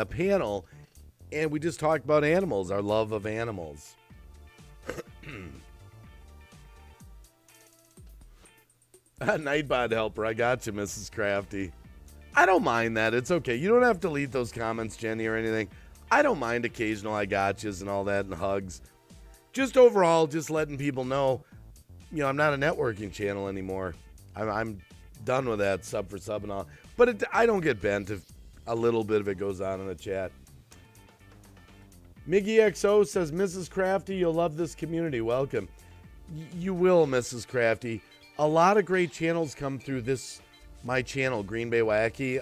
panel, and we just talked about animals, our love of animals. Nightbot helper, I got you, Mrs. Crafty. I don't mind that. It's okay. You don't have to leave those comments, Jenny, or anything. I don't mind occasional I gotchas and all that and hugs. Just overall, just letting people know, I'm not a networking channel anymore. I'm done with that sub for sub and all. But I don't get bent if a little bit of it goes on in the chat. Miggy XO says, Mrs. Crafty, you'll love this community. Welcome. You will, Mrs. Crafty. A lot of great channels come through my channel, Green Bay Wacky.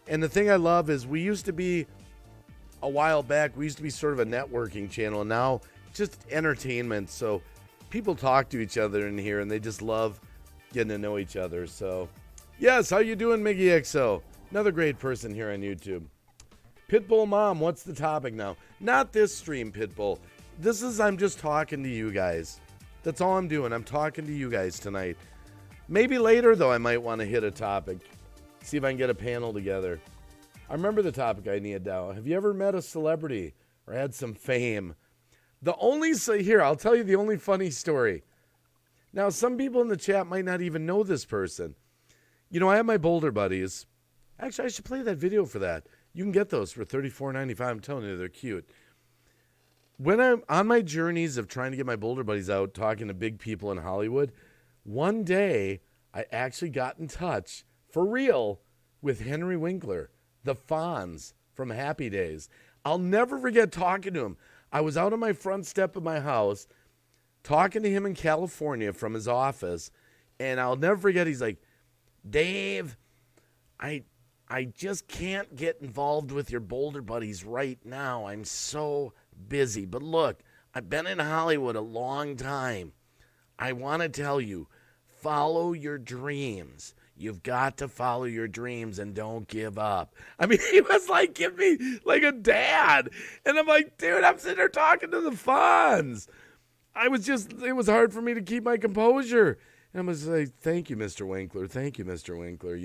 And the thing I love is we used to be, a while back, we used to be sort of a networking channel. And now just entertainment. So people talk to each other in here and they just love getting to know each other. So, yes, how you doing, Miggy XO? Another great person here on YouTube. Pitbull Mom, what's the topic now? Not this stream, Pitbull. I'm just talking to you guys. That's all I'm doing. I'm talking to you guys tonight. Maybe later, though, I might want to hit a topic. See if I can get a panel together. I remember the topic I need now. Have you ever met a celebrity or had some fame? Here, I'll tell you the only funny story. Now, some people in the chat might not even know this person. I have my Boulder buddies. Actually, I should play that video for that. You can get those for $34.95. I'm telling you, they're cute. When I'm on my journeys of trying to get my Boulder buddies out, talking to big people in Hollywood, one day I actually got in touch, for real, with Henry Winkler, the Fonz from Happy Days. I'll never forget talking to him. I was out on my front step of my house talking to him in California from his office, and I'll never forget, he's like, Dave, I just can't get involved with your Boulder buddies right now. I'm so busy. But look, I've been in Hollywood a long time. I want to tell you, follow your dreams. You've got to follow your dreams and don't give up. I mean, he was like, give me like a dad. And I'm like, dude, I'm sitting there talking to the Fonz. It was hard for me to keep my composure. And I'm going to say, thank you, Mr. Winkler. Thank you, Mr. Winkler,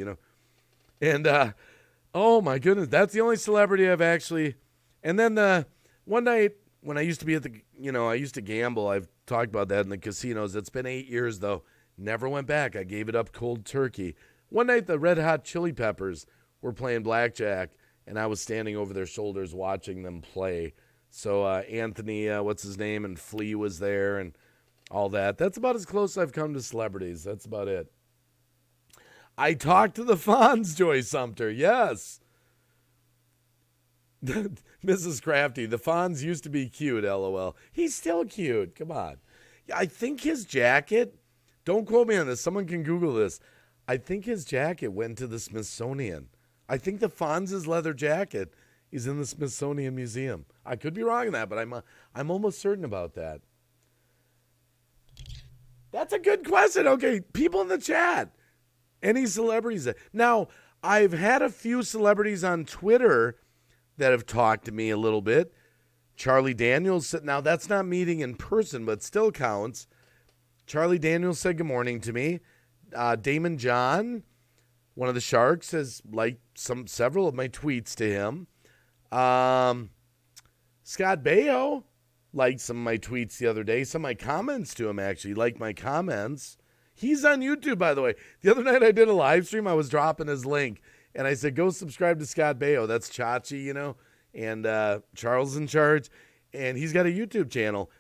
And, oh my goodness, that's the only celebrity I've actually, and then one night when I used to be I used to gamble. I've talked about that in the casinos. It's been 8 years though. Never went back. I gave it up cold turkey. One night the Red Hot Chili Peppers were playing blackjack and I was standing over their shoulders watching them play. So Anthony, what's his name, and Flea was there and all that. That's about as close as I've come to celebrities. That's about it. I talked to the Fonz, Joy Sumter. Yes. Mrs. Crafty, the Fonz used to be cute, LOL. He's still cute. Come on. I think his jacket, don't quote me on this. Someone can Google this. I think his jacket went to the Smithsonian. I think the Fonz's leather jacket is in the Smithsonian Museum. I could be wrong on that, but I'm almost certain about that. That's a good question. Okay, people in the chat. Any celebrities? Now, I've had a few celebrities on Twitter that have talked to me a little bit. Charlie Daniels, now that's not meeting in person, but still counts. Charlie Daniels said good morning to me. Damon John, one of the Sharks, has liked several of my tweets to him. Scott Baio liked some of my tweets the other day. Some of my comments to him, actually, liked my comments. He's on YouTube, by the way. The other night I did a live stream. I was dropping his link, and I said, go subscribe to Scott Baio. That's Chachi, you know, and Charles in charge. And he's got a YouTube channel.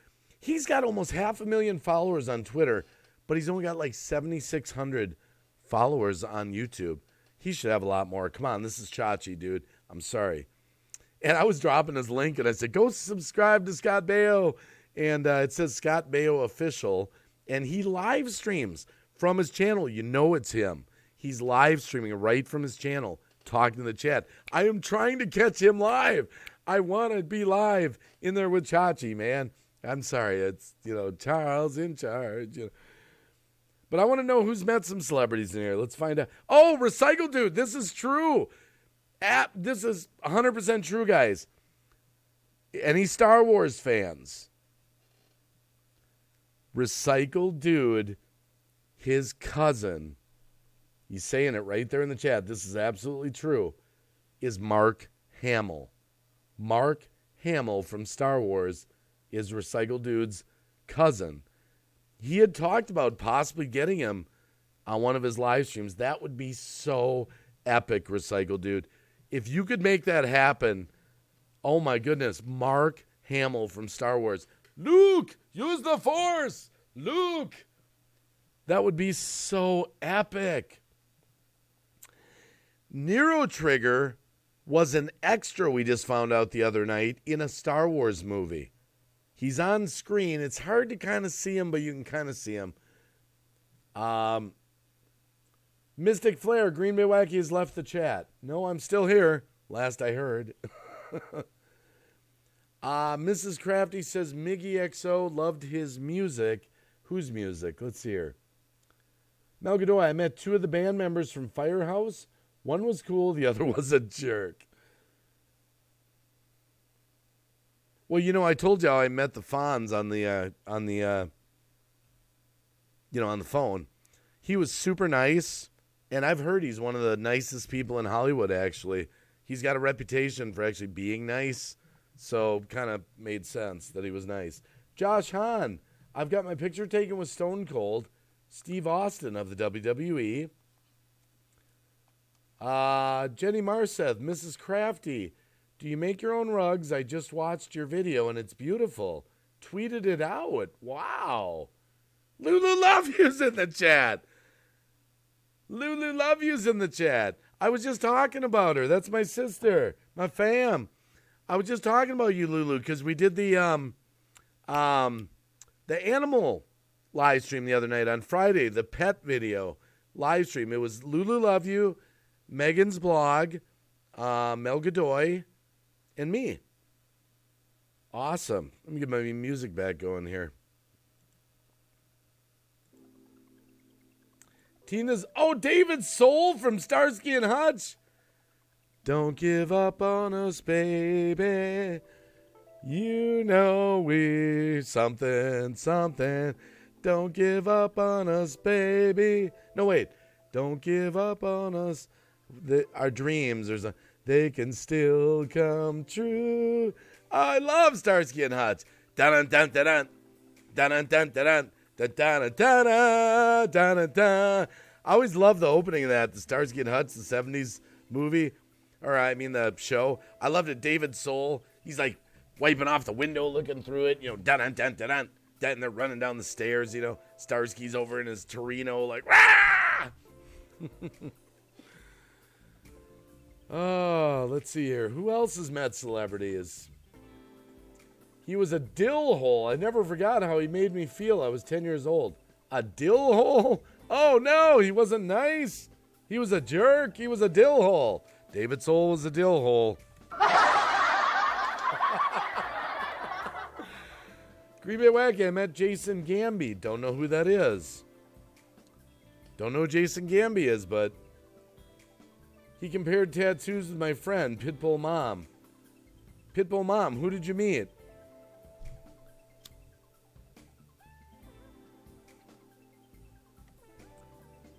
He's got almost 500,000 followers on Twitter, but he's only got like 7,600 followers on YouTube. He should have a lot more. Come on, this is Chachi, dude. I'm sorry. And I was dropping his link, and I said, go subscribe to Scott Baio. And it says Scott Baio Official. And he live streams from his channel. You know it's him. He's live streaming right from his channel, talking to the chat. I am trying to catch him live. I want to be live in there with Chachi, man. I'm sorry. It's, Charles in charge. But I want to know who's met some celebrities in here. Let's find out. Oh, Recycle Dude. This is true. This is 100% true, guys. Any Star Wars fans? Recycle Dude, his cousin, he's saying it right there in the chat. This is absolutely true. Is Mark Hamill. Mark Hamill from Star Wars is Recycle Dude's cousin. He had talked about possibly getting him on one of his live streams. That would be so epic, Recycle Dude. If you could make that happen, oh my goodness, Mark Hamill from Star Wars. Luke, use the Force. Luke. That would be so epic. Nero Trigger was an extra, we just found out the other night, in a Star Wars movie. He's on screen. It's hard to kind of see him, but you can kind of see him. Mystic Flare, Green Bay Wacky has left the chat. No, I'm still here. Last I heard. Mrs. Crafty says Miggy XO loved his music. Whose music? Let's see here. Mel Godoy, I met two of the band members from Firehouse. One was cool, the other was a jerk. Well, I told you how I met the Fonz on the phone. He was super nice, and I've heard he's one of the nicest people in Hollywood, actually. He's got a reputation for actually being nice, so kind of made sense that he was nice. Josh Hahn, I've got my picture taken with Stone Cold, Steve Austin of the WWE. Jenny Marseth, Mrs. Crafty, do you make your own rugs? I just watched your video and it's beautiful. Tweeted it out. Wow. Lulu Love You's in the chat. Lulu Love You's in the chat. I was just talking about her. That's my sister, my fam. I was just talking about you, Lulu, because we did the animal live stream the other night on Friday, the pet video live stream. It was Lulu Love You, Megan's blog, Mel Godoy, and me. Awesome. Let me get my music back going here. David Soul from Starsky and Hutch. Don't give up on us, baby. You know we're something. Don't give up on us, baby. No, wait. Don't give up on us. Our dreams, they can still come true. I love Starsky and Hutch. Dun dun dun dun dun dun dun dun dun dun dun dun dun. I always loved the opening of that, the Starsky and Hutch, the 70s movie. The show. I loved it. David Soul. He's like wiping off the window, looking through it, dun dun dun dun dun. And they're running down the stairs, Starsky's over in his Torino, like, rah! Oh, let's see here. Who else has met celebrities? He was a dill hole. I never forgot how he made me feel. I was 10 years old. A dill hole? Oh, no, he wasn't nice. He was a jerk. He was a dill hole. David Soul was a dill hole. Green Bay Wacky, I met Jason Gamby. Don't know who that is. Don't know who Jason Gamby is, but he compared tattoos with my friend, Pitbull Mom. Pitbull Mom, who did you meet?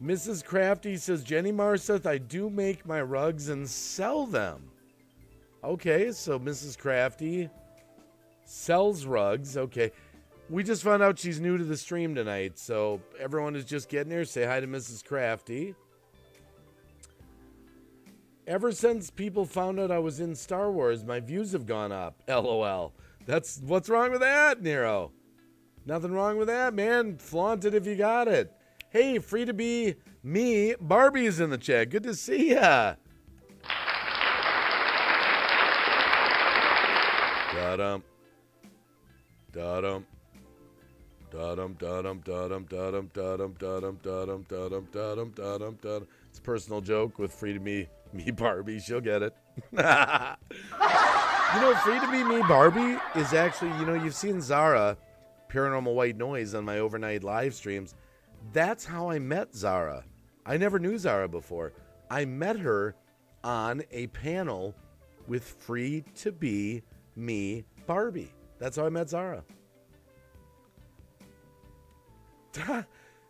Mrs. Crafty says, Jenny Marseth, I do make my rugs and sell them. Okay, so Mrs. Crafty sells rugs. Okay. We just found out she's new to the stream tonight, so everyone is just getting here. Say hi to Mrs. Crafty. Ever since people found out I was in Star Wars, my views have gone up. LOL. What's wrong with that, Nero? Nothing wrong with that, man. Flaunt it if you got it. Hey, free to be me. Barbie's in the chat. Good to see ya. Da-dum. Da-dum. Da-dum, da-dum, da-dum, da-dum, da-dum, da-dum, da-dum, da-dum, da-dum, da-dum, da-dum. It's a personal joke with free to be me Barbie. She'll get it. Free to be me Barbie is actually, you've seen Zara, Paranormal White Noise, on my overnight live streams. That's how I met Zara. I never knew Zara before. I met her on a panel with free to be me Barbie. That's how I met Zara.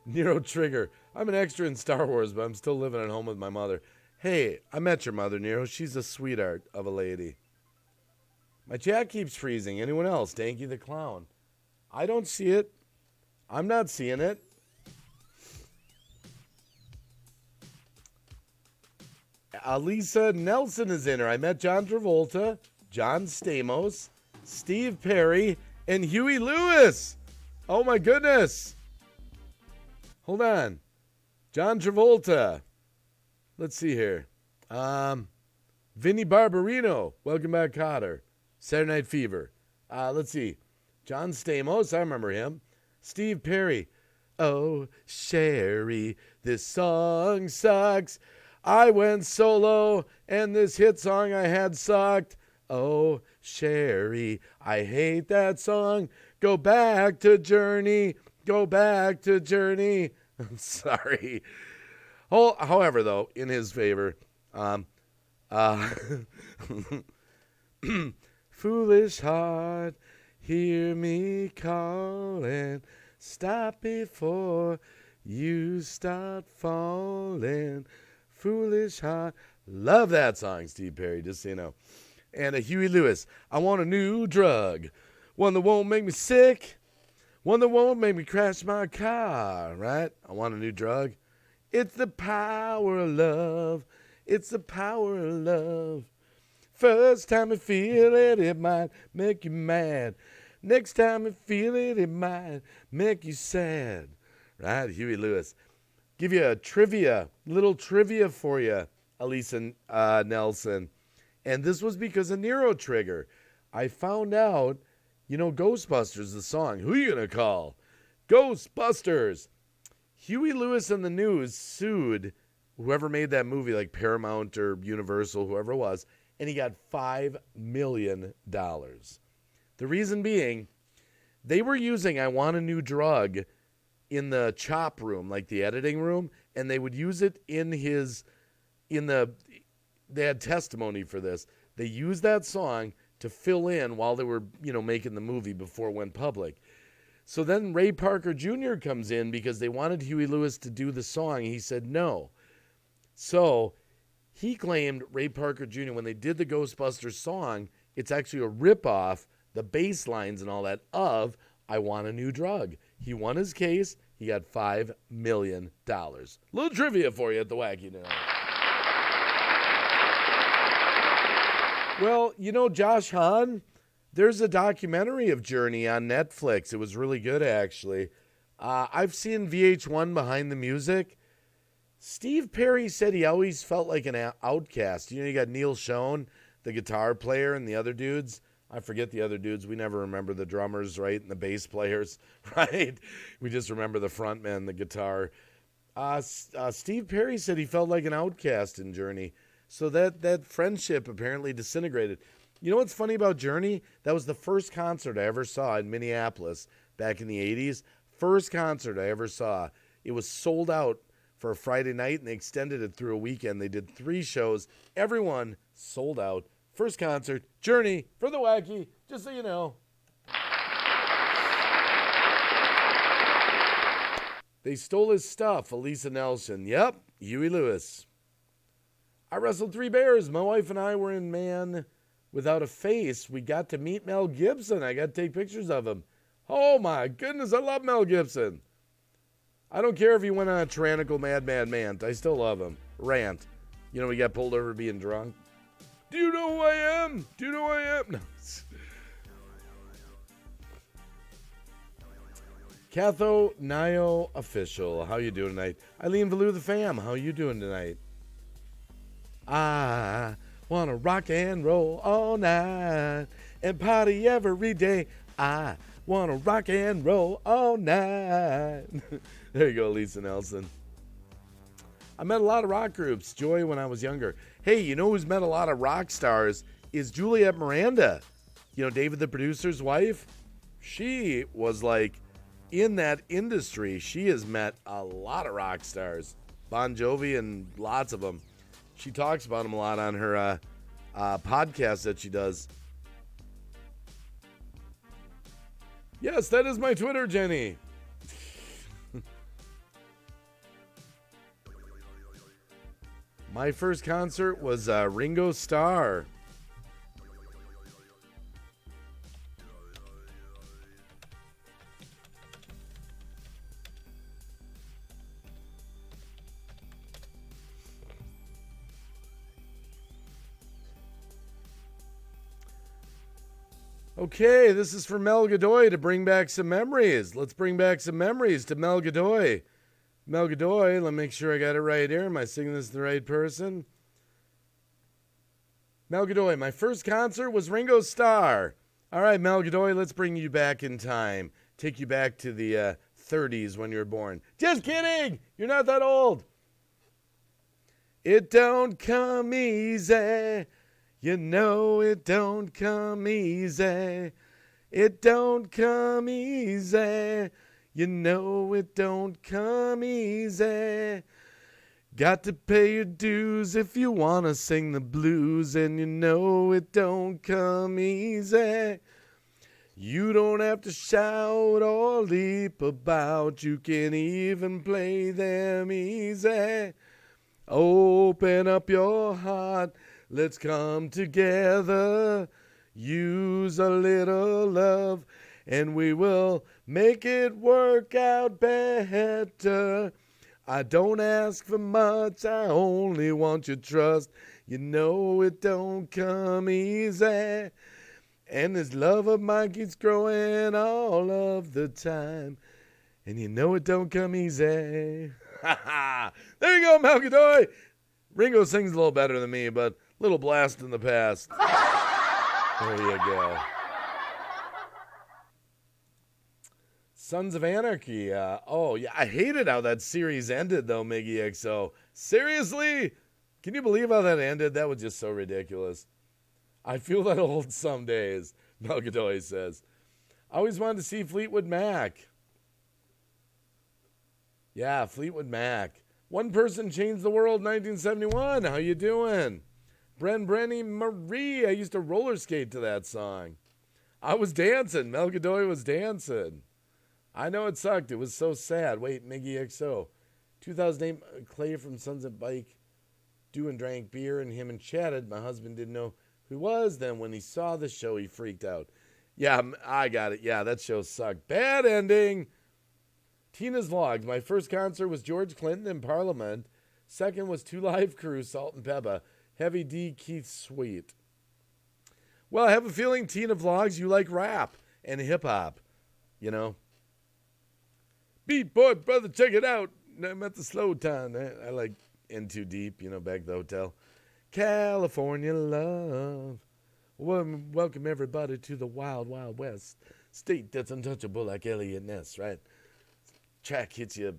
Nero Trigger. I'm an extra in Star Wars, but I'm still living at home with my mother. Hey, I met your mother, Nero. She's a sweetheart of a lady. My chat keeps freezing. Anyone else? Danky the Clown. I don't see it. I'm not seeing it. Alisa Nelson is in her. I met John Travolta, John Stamos, Steve Perry, and Huey Lewis. Oh my goodness. Hold on. John Travolta. Let's see here. Vinny Barbarino. Welcome back, Cotter. Saturday Night Fever. Let's see. John Stamos. I remember him. Steve Perry. Oh, Sherry, this song sucks. I went solo, and this hit song I had sucked. Oh, Sherry, I hate that song. Go back to Journey. Go back to Journey. I'm sorry. Oh, however, though, in his favor, foolish heart, hear me calling. Stop before you start falling. Foolish heart. Love that song, Steve Perry, just so you know. And a Huey Lewis. I want a new drug. One that won't make me sick. One that won't make me crash my car, right? I want a new drug. It's the power of love. It's the power of love. First time you feel it, it might make you mad. Next time you feel it, it might make you sad. Right, Huey Lewis. Give you a little trivia for you, Alisa Nelson. And this was because of Nero Trigger. I found out, Ghostbusters, the song. Who you going to call? Ghostbusters. Huey Lewis and the News sued whoever made that movie, like Paramount or Universal, whoever it was, and he got $5 million. The reason being, they were using I Want a New Drug in the chop room, like the editing room, and they would use it they had testimony for this. They used that song to fill in while they were, making the movie before it went public. So then Ray Parker Jr. comes in because they wanted Huey Lewis to do the song. He said no. So he claimed, Ray Parker Jr., when they did the Ghostbusters song, it's actually a ripoff, the bass lines and all that, of I Want a New Drug. He won his case. He got $5 million. Little trivia for you at the Wacky tonight. Well, Josh Hahn, there's a documentary of Journey on Netflix. It was really good, actually. I've seen VH1 Behind the Music. Steve Perry said he always felt like an outcast. You got Neil Schon, the guitar player, and the other dudes. I forget the other dudes. We never remember the drummers, right, and the bass players, right? We just remember the frontman, the guitar. Steve Perry said he felt like an outcast in Journey. So that friendship apparently disintegrated. You know what's funny about Journey? That was the first concert I ever saw in Minneapolis back in the 80s. First concert I ever saw. It was sold out for a Friday night, and they extended it through a weekend. They did 3 shows. Everyone sold out. First concert, Journey, for the Wacky, just so you know. They stole his stuff. Elisa Nelson. Yep. Huey Lewis. I wrestled 3 bears. My wife and I were in Man Without a Face. We got to meet Mel Gibson. I got to take pictures of him. Oh my goodness, I love Mel Gibson. I don't care if he went on a tyrannical madman rant. I still love him. Rant. You know, we got pulled over being drunk. Do you know who I am? Do you know who I am? No. Catho Nio Official. How you doing tonight? Eileen Valou the fam. How you doing tonight? I wanna rock and roll all night and party every day. I wanna rock and roll all night. There you go, Lisa Nelson. I met a lot of rock groups, Joy, when I was younger. Hey, you know who's met a lot of rock stars is Juliet Miranda. You know, David the producer's wife? She was like in that industry. She has met a lot of rock stars. Bon Jovi and lots of them. She talks about them a lot on her podcast that she does. Yes, that is my Twitter, Jenny. My first concert was Ringo Starr. Okay, this is for Mel Godoy to bring back some memories. Let's bring back some memories to Mel Godoy. Mel Godoy, let me make sure I got it right here. Am I singing this to the right person? Mel Godoy, my first concert was Ringo Starr. All right, Mel Godoy, let's bring you back in time. Take you back to the 30s when you were born. Just kidding! You're not that old. It don't come easy. You know it don't come easy. It don't come easy. You know it don't come easy. Got to pay your dues if you want to sing the blues, and you know it don't come easy. You don't have to shout or leap about. You can even play them easy. Open up your heart. Let's come together. Use a little love, and we will make it work out better. I don't ask for much, I only want your trust. You know it don't come easy. And this love of mine keeps growing all of the time. And you know it don't come easy. There you go, Mel Godoy. Ringo sings a little better than me, but little blast in the past. There you go. Sons of Anarchy. Oh, yeah, I hated how that series ended, though, Miggy XO. Seriously? Can you believe how that ended? That was just so ridiculous. I feel that old some days, Mel Godoy says. I always wanted to see Fleetwood Mac. Yeah, Fleetwood Mac. One Person Changed the World, 1971. How you doing? Brenny Marie. I used to roller skate to that song. I was dancing. Mel Godoy was dancing. I know it sucked. It was so sad. Wait, Miggy XO. 2008, Clay from Sons of Bike and drank beer, and him and chatted. My husband didn't know who he was. Then when he saw the show, he freaked out. Yeah, I got it. Yeah, that show sucked. Bad ending. Tina's Vlogs. My first concert was George Clinton in Parliament. Second was Two Live Crew, Salt and Pepper. Heavy D, Keith Sweet. Well, I have a feeling, Tina Vlogs, you like rap and hip-hop, you know. Beat Boy, brother, check it out. I'm at the slow time. I like In Too Deep, you know, back at the hotel. California love. Welcome everybody to the Wild Wild West. State that's untouchable like Elliot Ness, right? Track hits your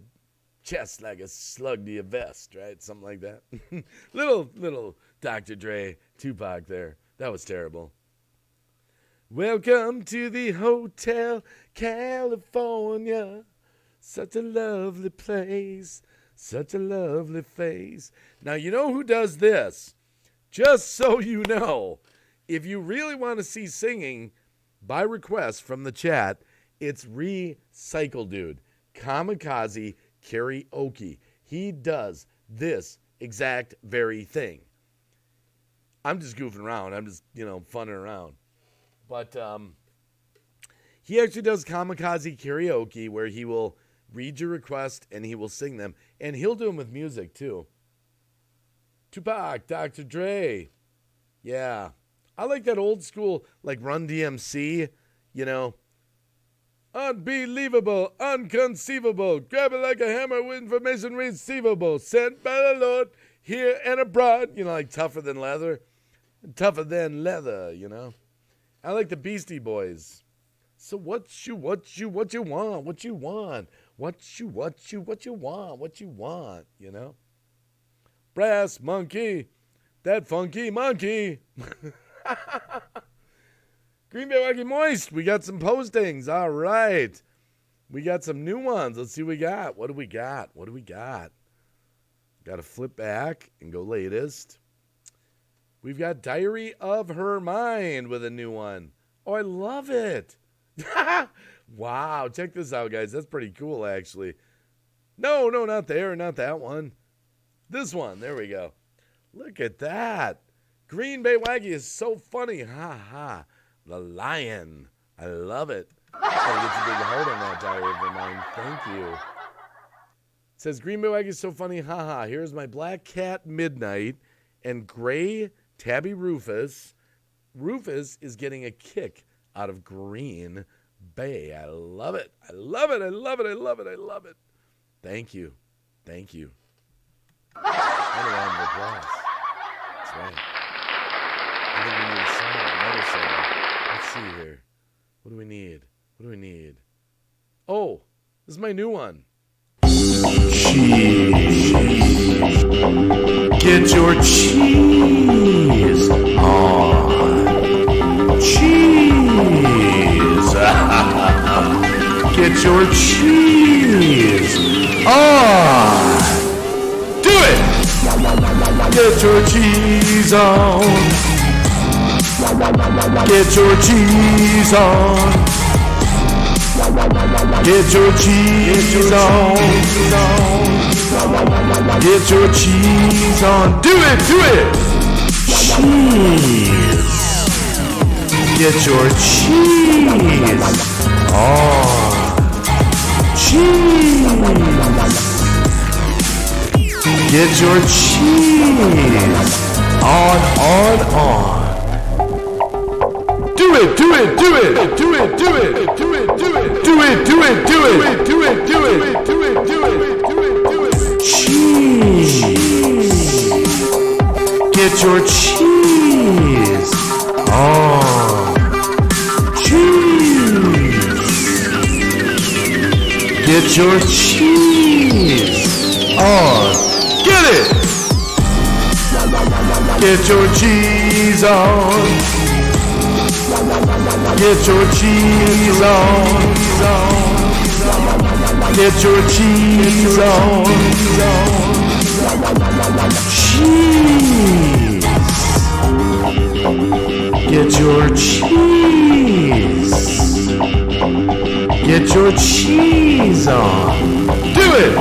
chest like a slug to your vest, right? Something like that. little Dr. Dre, Tupac there. That was terrible. Welcome to the Hotel California. Such a lovely place. Such a lovely face. Now, you know who does this? Just so you know, if you really want to see singing by request from the chat, it's Recycle Dude. Kamikaze karaoke. He does this exact very thing. I'm just goofing around. I'm just, funning around. But he actually does kamikaze karaoke where he will read your request and he will sing them. And he'll do them with music too. Tupac, Dr. Dre. Yeah. I like that old school, like Run DMC, Unbelievable, unconceivable. Grab it like a hammer with information receivable. Sent by the Lord here and abroad. Like tougher than leather. Tougher than leather, I like the Beastie Boys. So what you want, Brass monkey, that funky monkey. Green Bay Wacky Moist, we got some postings. All right. We got some new ones. Let's see what we got. What do we got? Got to flip back and go latest. We've got Diary of Her Mind with a new one. Oh, I love it. Wow, check this out, guys. That's pretty cool, actually. No, not there. Not that one. This one. There we go. Look at that. Green Bay Wacky is so funny. Ha ha. The lion. I love it. Gotta get a big heart on that Diary of Her Mind. Thank you. It says, Green Bay Wacky is so funny. Ha ha. Here's my black cat Midnight and gray Tabby Rufus. Rufus is getting a kick out of Green Bay. I love it. I love it. Thank you. Another round of applause. That's right. I think we need a song. Another song. Let's see here. What do we need? Oh, this is my new one. Cheese. Get your cheese on. Cheese. Get your cheese on. Do it. Get your cheese on. Get your cheese on. Get your cheese on. Get your cheese on. Do it. Cheese. Get your cheese on. Cheese. Get your cheese on. Do it. Cheese. Get your cheese on. Cheese. Get your cheese on. Get it. Get your cheese on. Get your cheese on. Get your cheese on. Cheese. Get your cheese. Get your cheese on. Do it.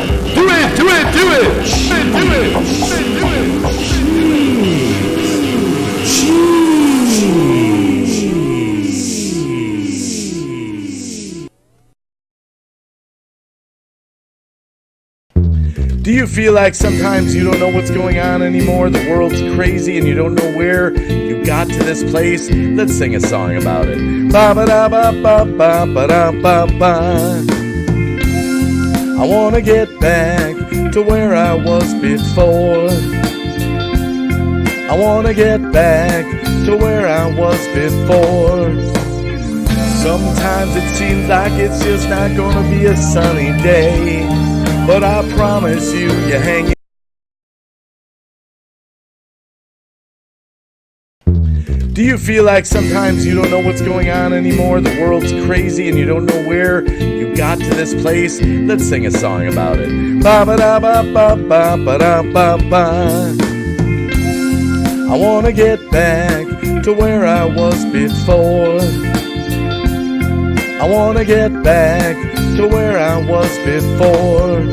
Do you feel like sometimes you don't know what's going on anymore? The world's crazy and you don't know where you got to this place? Let's sing a song about it. Ba-ba-da-ba-ba-ba-ba-da-ba-ba. I want to get back to where I was before. I want to get back to where I was before. Sometimes it seems like it's just not gonna be a sunny day, but I promise you hang. Do you feel like sometimes you don't know what's going on anymore? The world's crazy and you don't know where you got to this place? Let's sing a song about it. Ba-ba-da-ba-ba-ba-ba-da-ba-ba. I want to get back to where I was before. I want to get back to where I was before.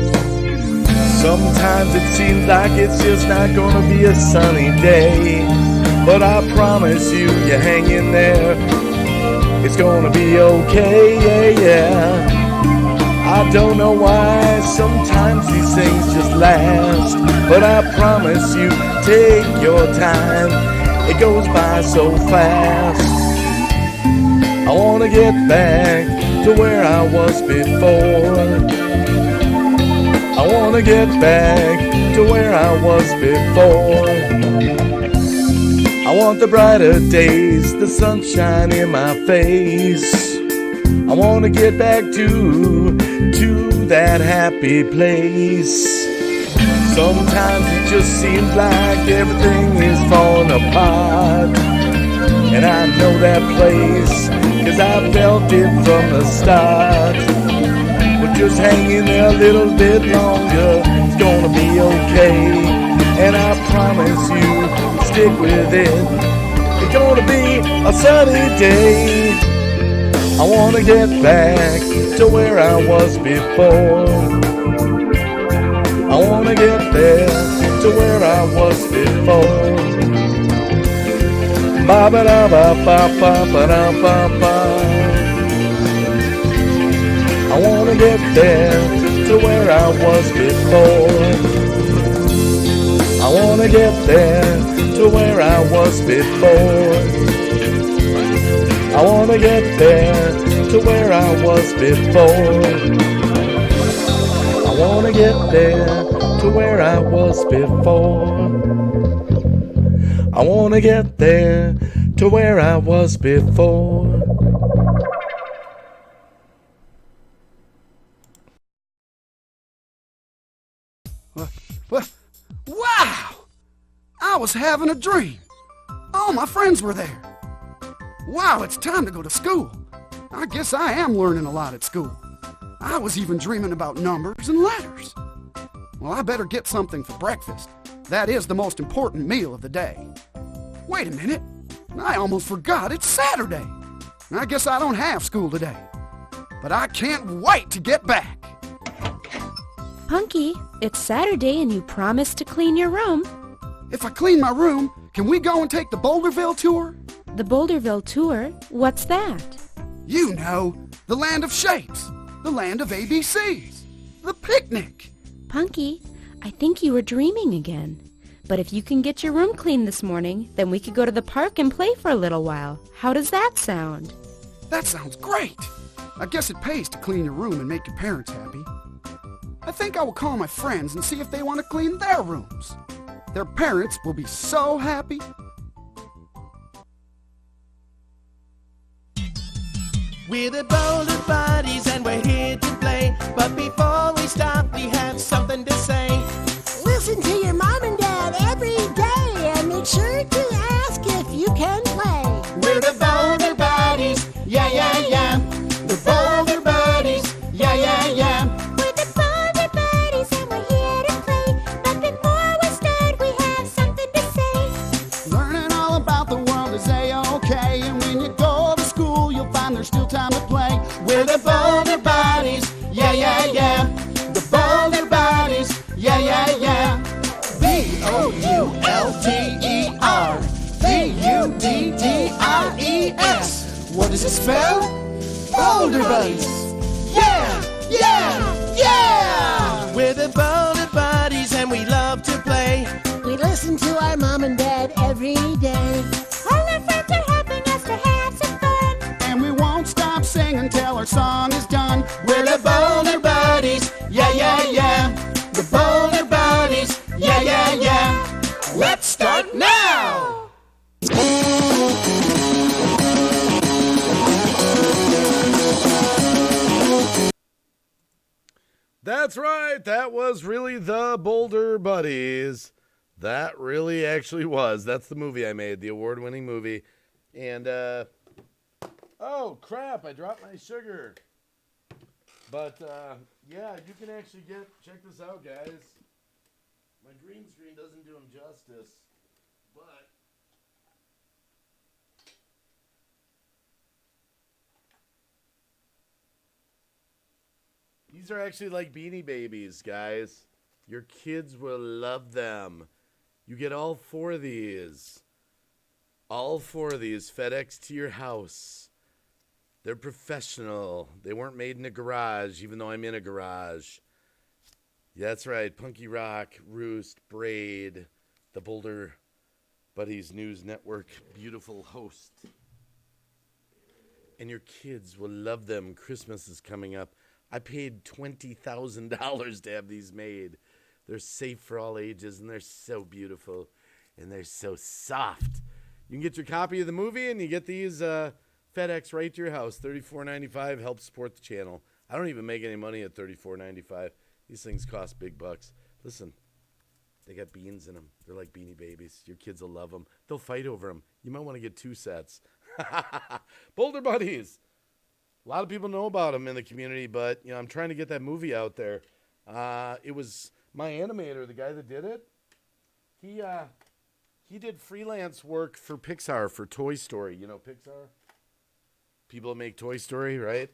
Sometimes it seems like it's just not gonna be a sunny day. But I promise you, you hang in there. It's gonna be okay, yeah, yeah. I don't know why sometimes these things just last. But I promise you, take your time. It goes by so fast. I wanna get back to where I was before. I wanna get back to where I was before. I want the brighter days, the sunshine in my face. I wanna get back to that happy place. Sometimes it just seems like everything is falling apart. And I know that place, 'cause I felt it from the start. But just hang in there a little bit longer, it's gonna be okay. And I promise you, stick with it, it's gonna be a sunny day. I wanna get back to where I was before. I wanna get there to where I was before. Ba ba da ba ba ba ba da ba ba. I wanna get there to where I was before. I wanna get there to where I was before. I wanna get there to where I was before. I wanna get there to where I was before. I wanna get there to where I was before. Wow! I was having a dream. All my friends were there. Wow, it's time to go to school. I guess I am learning a lot at school. I was even dreaming about numbers and letters. Well, I better get something for breakfast. That is the most important meal of the day. Wait a minute. I almost forgot it's Saturday. I guess I don't have school today. But I can't wait to get back. Punky, it's Saturday and you promised to clean your room. If I clean my room, can we go and take the Boulderville tour? The Boulderville tour? What's that? You know, the land of shapes, the land of ABCs, the picnic. Punky, I think you were dreaming again. But if you can get your room clean this morning, then we could go to the park and play for a little while. How does that sound? That sounds great. I guess it pays to clean your room and make your parents happy. I think I will call my friends and see if they want to clean their rooms. Their parents will be so happy. We're the Boulder Buddies and we're here to play. But before we start, we have something to say. Listen to your mom and dad every day and make sure to ask if you can play. We're the Boulder Buddies, yeah, yeah, yeah. The Boulder Buddies, yeah, yeah, yeah. We're the Boulder Buddies and we're here to play. But before we start, we have something to say. Learning all about the world is A-OK. And when you go to school, you'll find there's still time to play. We're the Boulder Buddies, yeah, yeah, yeah. The Boulder Buddies, yeah, yeah, yeah. B-O-U-L-D-E-R B-U-D-D-I-E-S. What does it spell? Boulder Buddies. Yeah, yeah, yeah. We're the Boulder Buddies and we love to play. We listen to our mom and dad every day. All our friends are helping us to have some fun. And we won't stop singing till our song is done. We're the Boulder Buddies, yeah, yeah, yeah. The Boulder Buddies, yeah, yeah, yeah. Let's start now! That's right. That was really the Boulder Buddies. That really actually was. That's the movie I made, the award-winning movie. And, oh, crap, I dropped my sugar. But, yeah, you can actually check this out, guys. My green screen doesn't do him justice, but these are actually like Beanie Babies, guys. Your kids will love them. You get all 4 of these. All 4 of these FedEx to your house. They're professional. They weren't made in a garage, even though I'm in a garage. Yeah, that's right. Punky Rock, Roost, Braid, the Boulder Buddies News Network beautiful host. And your kids will love them. Christmas is coming up. I paid $20,000 to have these made. They're safe for all ages, and they're so beautiful, and they're so soft. You can get your copy of the movie, and you get these FedEx right to your house. $34.95 helps support the channel. I don't even make any money at $34.95. These things cost big bucks. Listen, they got beans in them. They're like Beanie Babies. Your kids will love them. They'll fight over them. You might want to get 2 sets. Boulder Buddies. A lot of people know about them in the community, but I'm trying to get that movie out there. It was my animator, the guy that did it. He did freelance work for Pixar for Toy Story. You know Pixar? People that make Toy Story, right?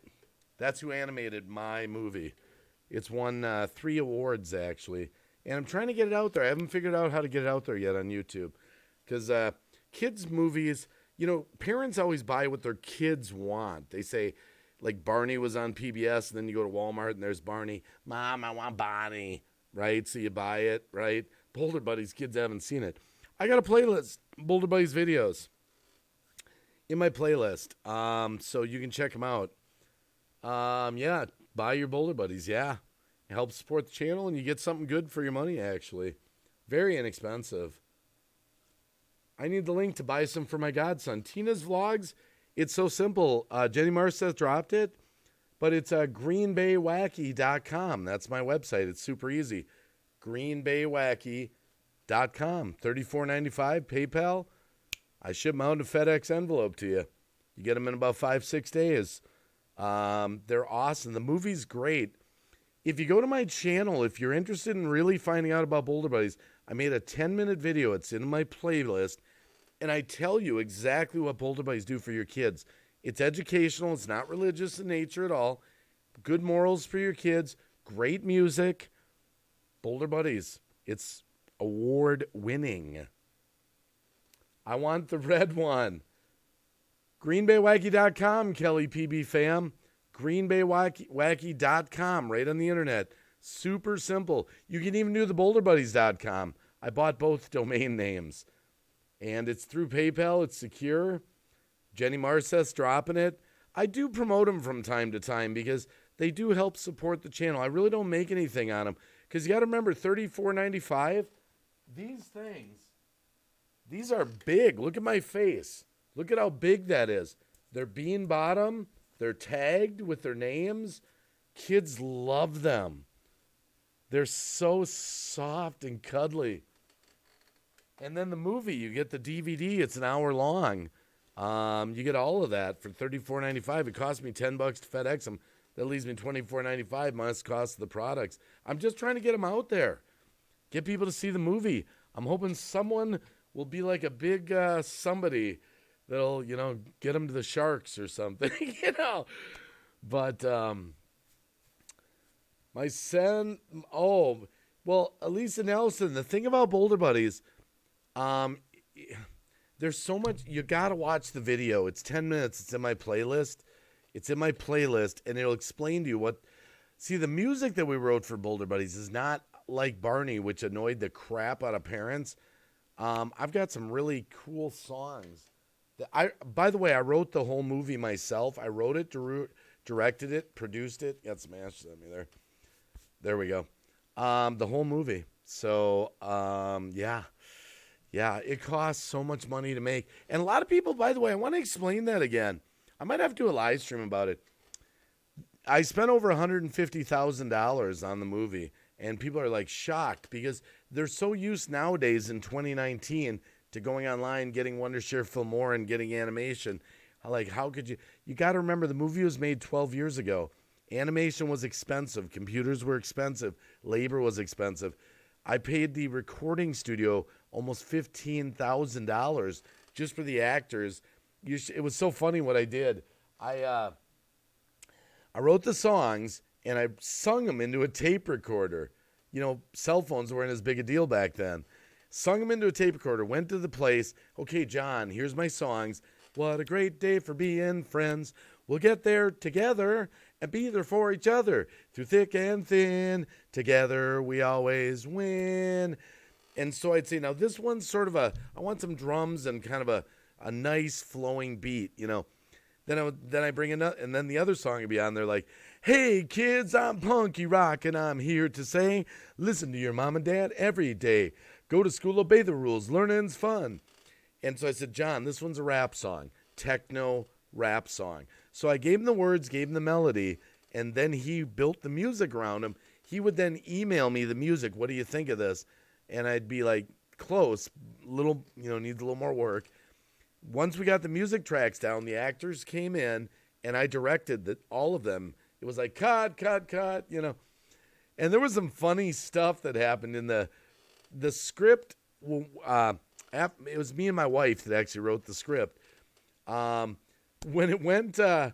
That's who animated my movie. It's won 3 awards, actually. And I'm trying to get it out there. I haven't figured out how to get it out there yet on YouTube. Because kids' movies, parents always buy what their kids want. They say, like Barney was on PBS, and then you go to Walmart, and there's Barney. Mom, I want Bonnie, right? So you buy it, right? Boulder Buddies, kids haven't seen it. I got a playlist, Boulder Buddies videos, in my playlist, so you can check them out. Yeah, buy your Boulder Buddies, yeah. It helps support the channel, and you get something good for your money, actually. Very inexpensive. I need the link to buy some for my godson. Tina's Vlogs, it's so simple. Jenny Marceth dropped it, but it's greenbaywacky.com. That's my website. It's super easy. greenbaywacky.com. $34.95 PayPal. I ship them out in a FedEx envelope to you. You get them in about 5-6 days. They're awesome. The movie's great. If you go to my channel, if you're interested in really finding out about Boulder Buddies, I made a 10-minute video. It's in my playlist, and I tell you exactly what Boulder Buddies do for your kids. It's educational. It's not religious in nature at all. Good morals for your kids. Great music. Boulder Buddies. It's award-winning. I want the red one. GreenBayWacky.com, Kelly PB fam. GreenBayWacky.com, right on the internet. Super simple. You can even do the BoulderBuddies.com. I bought both domain names. And it's through PayPal. It's secure. Jenny Marceth's dropping it. I do promote them from time to time because they do help support the channel. I really don't make anything on them. Because you got to remember, $34.95, these things, these are big. Look at my face. Look at how big that is. They're bean bottom. They're tagged with their names. Kids love them. They're so soft and cuddly. And then the movie, you get the DVD. It's an hour long. You get all of that for $34.95. It cost me $10 to FedEx them. That leaves me $24.95 minus cost of the products. I'm just trying to get them out there. Get people to see the movie. I'm hoping someone will be like a big somebody that'll, get them to the Sharks or something, But my son, Elisa Nelson, the thing about Boulder Buddies, there's so much, you got to watch the video. It's 10 minutes. It's in my playlist. And it'll explain to you see, the music that we wrote for Boulder Buddies is not like Barney, which annoyed the crap out of parents. I've got some really cool songs. By the way, I wrote the whole movie myself. I wrote it, directed it, produced it. Got some ashes on me there. There we go. The whole movie. So, yeah, it costs so much money to make. And a lot of people, by the way, I want to explain that again. I might have to do a live stream about it. I spent over $150,000 on the movie, and people are like shocked because they're so used nowadays in 2019 to going online, getting Wondershare Filmora, and getting animation. Like, how could you? You got to remember, the movie was made 12 years ago. Animation was expensive. Computers were expensive. Labor was expensive. I paid the recording studio almost $15,000 just for the actors. It was so funny what I did. I wrote the songs, and I sung them into a tape recorder. cell phones weren't as big a deal back then. Sung them into a tape recorder, went to the place. Okay, John, here's my songs. What a great day for being friends. We'll get there together and be there for each other. Through thick and thin, together we always win. And so I'd say, now this one's sort of I want some drums and kind of a nice flowing beat, Then I bring another, and then the other song would be on there like, hey kids, I'm Punky Rock and I'm here to say, listen to your mom and dad every day. Go to school, obey the rules, learning's fun. And so I said, John, this one's a rap song, techno rap song. So I gave him the words, gave him the melody, and then he built the music around him. He would then email me the music. What do you think of this? And I'd be like, close, little, needs a little more work. Once we got the music tracks down, the actors came in, and I directed all of them. It was like, cut, And there was some funny stuff that happened in the script. It was me and my wife that actually wrote the script. When it went to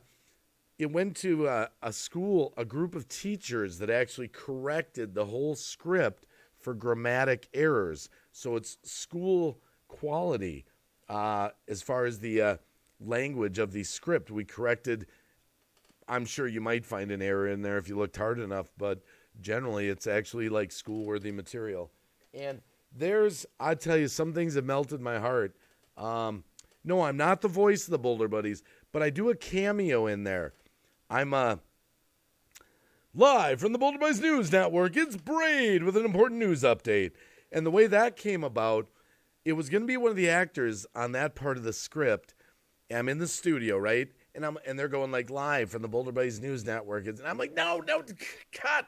a school, a group of teachers that actually corrected the whole script for grammatic errors. So it's school quality. As far as the language of the script, we corrected. I'm sure you might find an error in there if you looked hard enough, but generally it's actually like school-worthy material. And I tell you, some things have melted my heart. No, I'm not the voice of the Boulder Buddies, but I do a cameo in there. I'm live from the Boulder Buddies News Network. It's Braid with an important news update. And the way that came about, it was going to be one of the actors on that part of the script. I'm in the studio, right? And they're going like live from the Boulder Buddies News Network. And I'm like, no, cut.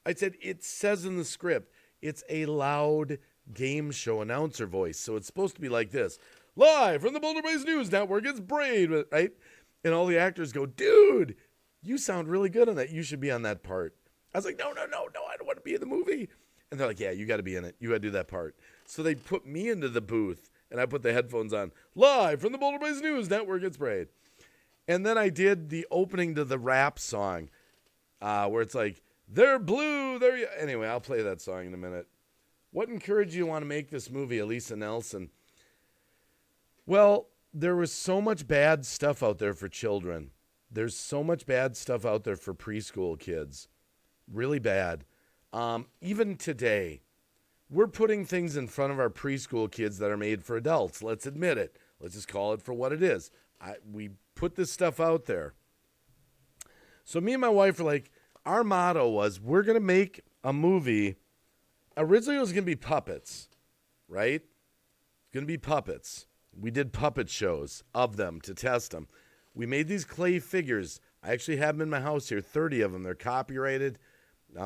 I said, it says in the script, it's a loud game show announcer voice. So it's supposed to be like this. Live from the Boulder Buddies News Network, it's Braid, right? And all the actors go, dude, you sound really good on that. You should be on that part. I was like, no, I don't want to be in the movie. And they're like, yeah, you got to be in it. You got to do that part. So they put me into the booth, and I put the headphones on. Live from the Boulder Buddies News Network, it's Braid. And then I did the opening to the rap song, where it's like, they're blue, Anyway, I'll play that song in a minute. What encouraged you to want to make this movie, Elisa Nelson? Well, there was so much bad stuff out there for children. There's so much bad stuff out there for preschool kids. Really bad. Even today, we're putting things in front of our preschool kids that are made for adults. Let's admit it. Let's just call it for what it is. We put this stuff out there. So me and my wife were like, our motto was, we're going to make a movie. Originally, it was going to be puppets, right? It's going to be puppets. We did puppet shows of them to test them. We made these clay figures. I actually have them in my house here, 30 of them. They're copyrighted.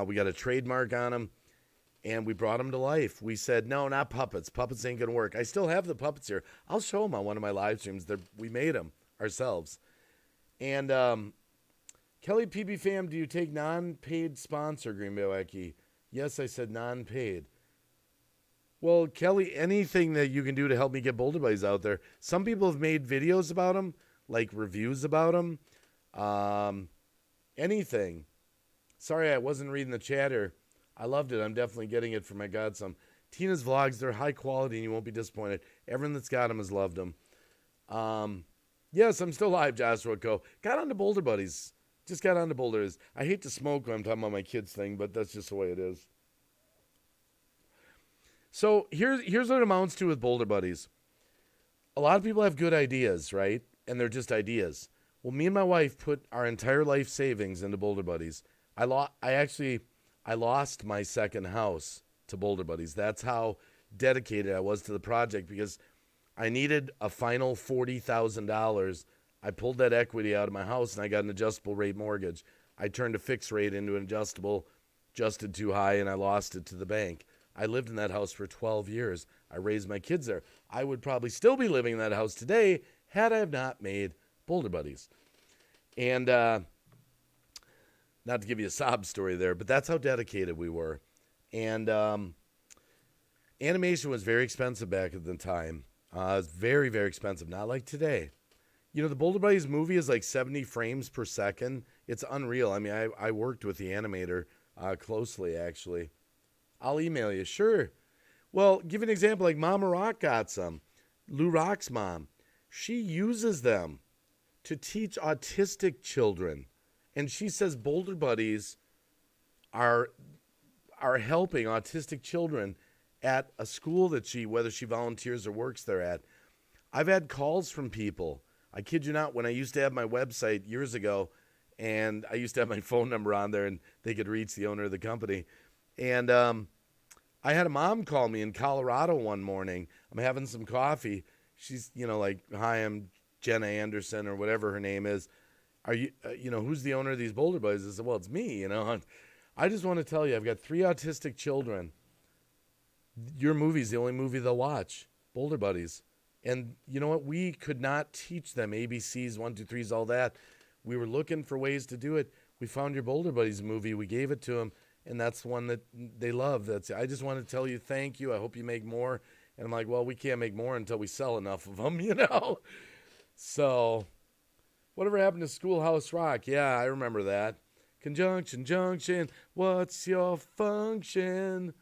We got a trademark on them, and we brought them to life. We said, no, not puppets. Puppets ain't going to work. I still have the puppets here. I'll show them on one of my live streams. We made them ourselves. And Kelly PB Fam, do you take non-paid sponsor, Green Bay Wacky? Yes, I said non-paid. Well, Kelly, anything that you can do to help me get Boulder Buddies out there. Some people have made videos about them, like reviews about them. Anything. Sorry, I wasn't reading the chatter. I loved it. I'm definitely getting it for my godson. Tina's vlogs, they're high quality and you won't be disappointed. Everyone that's got them has loved them. Yes, I'm still live, Joshua Co. Got on to Boulder Buddies. Just got on to Boulders. I hate to smoke when I'm talking about my kids thing, but that's just the way it is. So here's what it amounts to with Boulder Buddies. A lot of people have good ideas, right? And they're just ideas. Well, me and my wife put our entire life savings into Boulder Buddies. I lost my second house to Boulder Buddies. That's how dedicated I was to the project, because I needed a final $40,000. I pulled that equity out of my house and I got an adjustable rate mortgage. I turned a fixed rate into an adjustable, adjusted too high, and I lost it to the bank. I lived in that house for 12 years. I raised my kids there. I would probably still be living in that house today had I have not made Boulder Buddies. And not to give you a sob story there, but that's how dedicated we were. And animation was very expensive back at the time. It was very, very expensive. Not like today. You know, the Boulder Buddies movie is like 70 frames per second. It's unreal. I mean, I worked with the animator closely, actually. I'll email you. Sure. Well, give an example. Like Mama Rock got some. Lou Rock's mom. She uses them to teach autistic children. And she says Boulder Buddies are helping autistic children at a school that whether she volunteers or works there at. I've had calls from people. I kid you not, when I used to have my website years ago, and I used to have my phone number on there, and they could reach the owner of the company. And I had a mom call me in Colorado one morning. I'm having some coffee. She's, like, hi, I'm Jenna Anderson or whatever her name is. Are you, who's the owner of these Boulder Buddies? I said, well, it's me, I just want to tell you, I've got 3 autistic children. Your movie's the only movie they'll watch, Boulder Buddies. And you know what? We could not teach them ABCs, 1, 2, 3s, all that. We were looking for ways to do it. We found your Boulder Buddies movie. We gave it to them, and that's the one that they love. I just want to tell you thank you. I hope you make more. And I'm like, well, we can't make more until we sell enough of them, So, whatever happened to Schoolhouse Rock? Yeah, I remember that. Conjunction, junction, what's your function?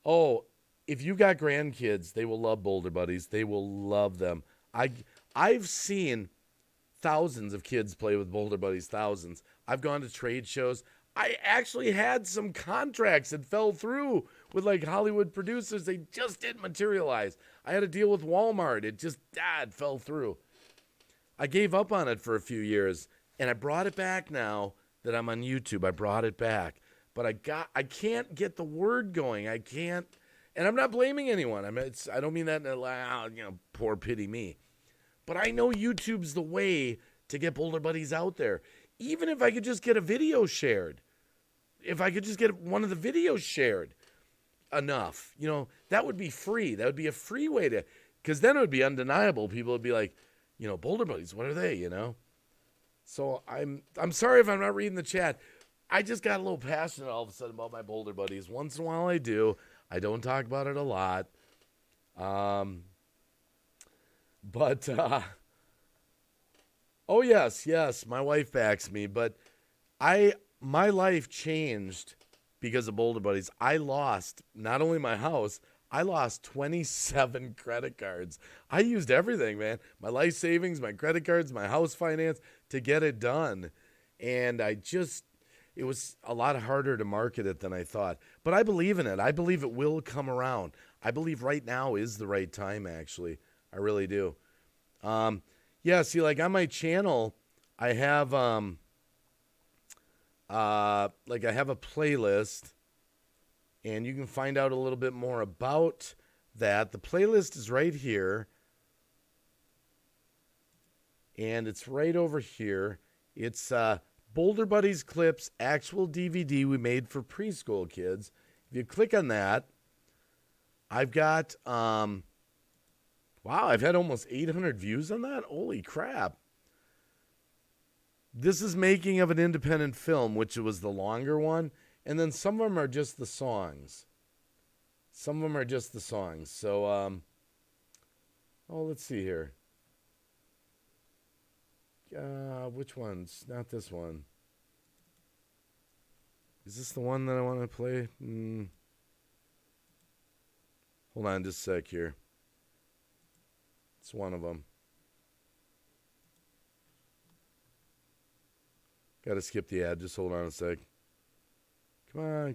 Oh, if you got grandkids, they will love Boulder Buddies. They will love them. I've seen thousands of kids play with Boulder Buddies, thousands. I've gone to trade shows. I actually had some contracts that fell through with like Hollywood producers. They just didn't materialize. I had a deal with Walmart. It just fell through. I gave up on it for a few years, and I brought it back now that I'm on YouTube. I brought it back. But I can't get the word going. I can't, and I'm not blaming anyone. I don't mean that poor pity me. But I know YouTube's the way to get Boulder Buddies out there. Even if I could just get a video shared. If I could just get one of the videos shared enough, that would be free. That would be a free way to, because then it would be undeniable. People would be like, Boulder Buddies, what are they, So I'm sorry if I'm not reading the chat. I just got a little passionate all of a sudden about my Boulder Buddies. Once in a while I do. I don't talk about it a lot. But, oh yes, my wife backs me. But my life changed because of Boulder Buddies. I lost not only my house, I lost 27 credit cards. I used everything, man. My life savings, my credit cards, my house finance to get it done. And it was a lot harder to market it than I thought. But I believe in it. I believe it will come around. I believe right now is the right time, actually. I really do. See, like on my channel, I have I have a playlist, and you can find out a little bit more about that. The playlist is right here, and it's right over here. It's Boulder Buddies Clips, actual DVD we made for preschool kids. If you click on that, I've got, wow, I've had almost 800 views on that. Holy crap. This is making of an independent film, which was the longer one. And then some of them are just the songs. So, let's see here. Which one's? Not this one. Is this the one that I want to play? Hold on just a sec here. It's one of them. Got to skip the ad. Just hold on a sec. Come on. I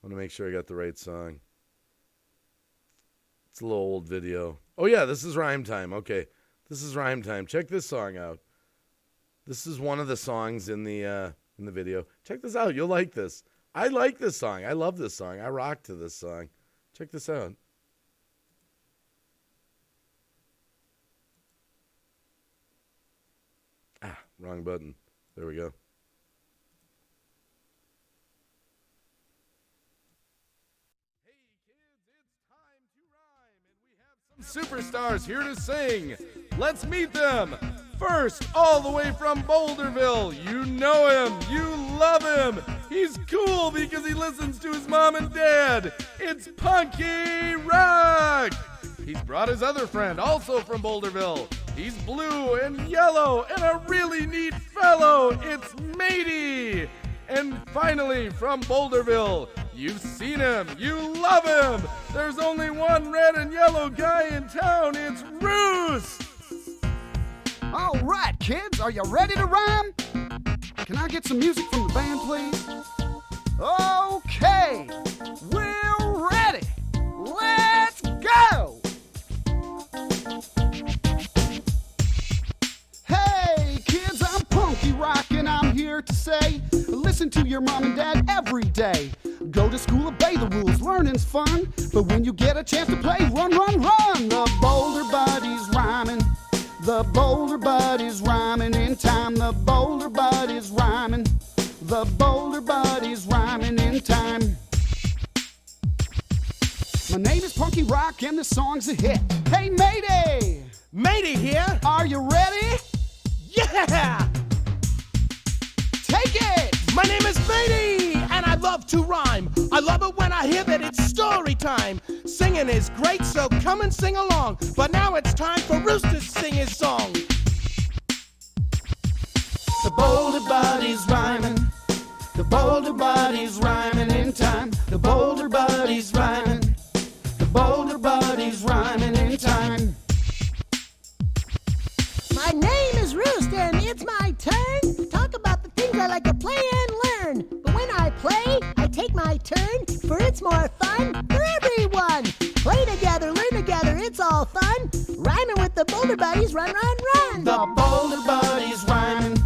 want to make sure I got the right song. It's a little old video. Oh, yeah, this is Rhyme Time. Okay, this is Rhyme Time. Check this song out. This is one of the songs in the video. Check this out. You'll like this. I like this song. I love this song. I rock to this song. Check this out. Wrong button. There we go. Superstars here to sing. Let's meet them. First, all the way from Boulderville, you know him, you love him. He's cool because he listens to his mom and dad. It's Punky Rock. He's brought his other friend, also from Boulderville, He's blue and yellow and a really neat fellow. It's Matey. And finally, from Boulderville, you've seen him. You love him. There's only one red and yellow guy in town. It's Roost. All right, kids, are you ready to rhyme? Can I get some music from the band, please? Okay, we're ready. Let's go! Hey, kids, I'm Punky Rock, and I'm here to say, listen to your mom and dad every day. Go to school, obey the rules, learning's fun. But when you get a chance to play, run, run, run. The Boulder Buddies rhyming. The Boulder Buddies rhyming in time. The Boulder Buddies rhyming. The Boulder Buddies rhyming in time. My name is Punky Rock and the song's a hit. Hey, Matey! Matey here. Are you ready? Yeah! Take it! My name is Matey, and I love to rhyme. I love it when I hear that it's story time. Singing is great, so come and sing along. But now it's time for Rooster to sing his song. The Boulder Buddies rhyming. The Boulder Buddies rhyming in time. The Boulder Buddies rhyming. The Boulder Buddies rhyming in time. My name is Roost, and it's my turn to talk about the things I like to play and learn. But when I play, I take my turn, for it's more fun for everyone. Play together, learn together, it's all fun. Rhyming with the Boulder Buddies, run, run, run. The Boulder Buddies rhyming.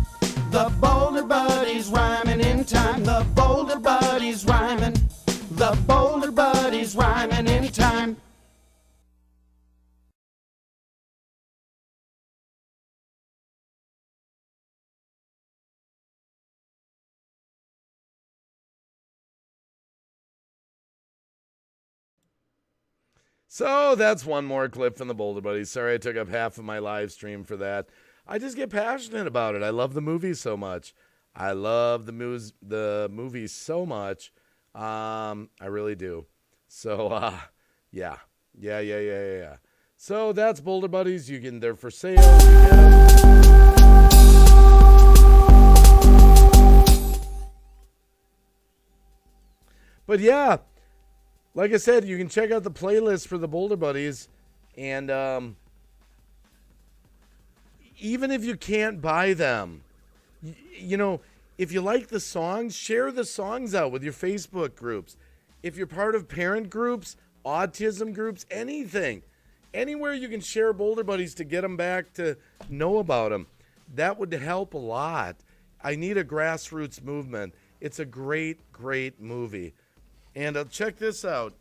The Boulder Buddies rhyming in time. The Boulder Buddies rhyming. The Boulder Buddies rhyming in time. So that's one more clip from the Boulder Buddies. Sorry I took up half of my live stream for that. I just get passionate about it. I love the movie so much. I love the movie so much. I really do. So, yeah. So that's Boulder Buddies. They're for sale. You get 'em. But yeah, like I said, you can check out the playlist for the Boulder Buddies. And even if you can't buy them, you know, if you like the songs, share the songs out with your Facebook groups. If you're part of parent groups, autism groups, anything, anywhere you can share Boulder Buddies to get them back to know about them, that would help a lot. I need a grassroots movement. It's a great, great movie. And check this out.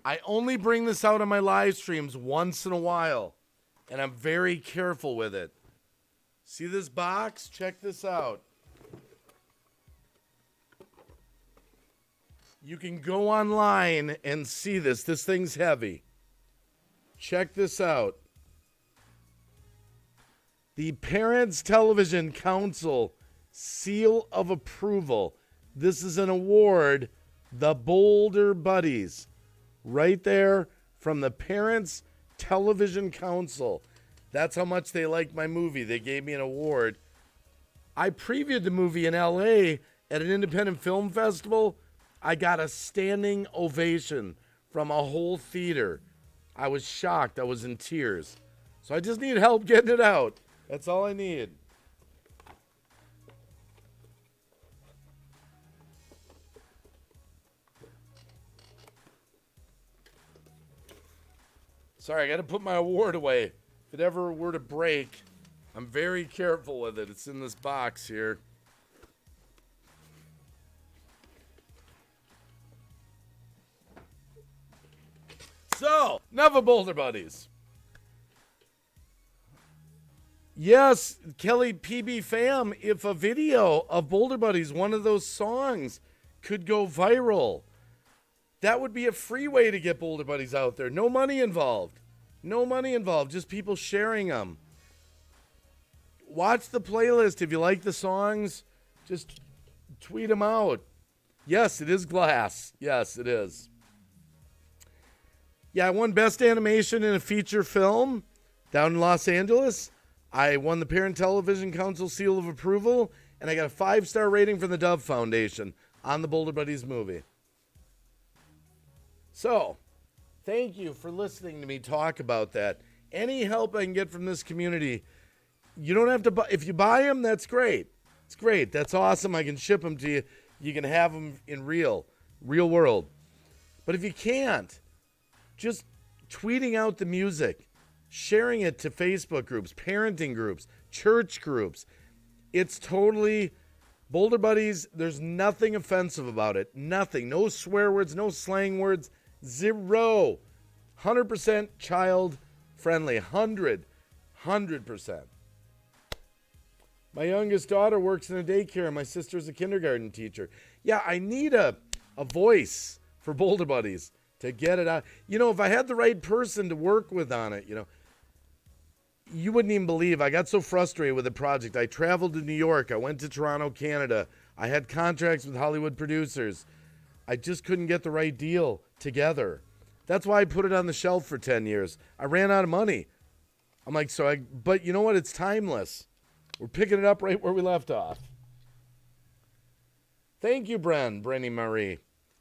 I only bring this out on my live streams once in a while, and I'm very careful with it. See this box? Check this out. You can go online and see this. This thing's heavy. Check this out. The Parents Television Council Seal of Approval. This is an award, the Boulder Buddies. Right there from the Parents Television Council. That's how much they liked my movie. They gave me an award. I previewed the movie in LA at an independent film festival. I got a standing ovation from a whole theater. I was shocked. I was in tears. So I just need help getting it out. That's all I need. Sorry, I got to put my award away. If it ever were to break, I'm very careful with it. It's in this box here. So, enough of Boulder Buddies. Yes, Kelly PB Fam, if a video of Boulder Buddies, one of those songs, could go viral, that would be a free way to get Boulder Buddies out there. No money involved. No money involved. Just people sharing them. Watch the playlist. If you like the songs, just tweet them out. Yes, it is glass. Yes, it is. Yeah, I won Best Animation in a Feature Film down in Los Angeles. I won the Parent Television Council Seal of Approval, and I got a 5-star rating from the Dove Foundation on the Boulder Buddies movie. So, thank you for listening to me talk about that. Any help I can get from this community, you don't have to buy. If you buy them, that's great. It's great. That's awesome. I can ship them to you. You can have them in real world. But if you can't, just tweeting out the music, sharing it to Facebook groups, parenting groups, church groups. It's totally Boulder Buddies. There's nothing offensive about it. Nothing. No swear words, no slang words. 0. 100% child friendly. 100%. My youngest daughter works in a daycare, and my sister's a kindergarten teacher. Yeah, I need a voice for Boulder Buddies to get it out. You know, if I had the right person to work with on it, you know, you wouldn't even believe. I got so frustrated with the project. I traveled to New York. I went to Toronto, Canada. I had contracts with Hollywood producers. I just couldn't get the right deal together. That's why I put it on the shelf for 10 years. I ran out of money. I'm like, but you know what? It's timeless. We're picking it up right where we left off. Thank you, Brenny Marie.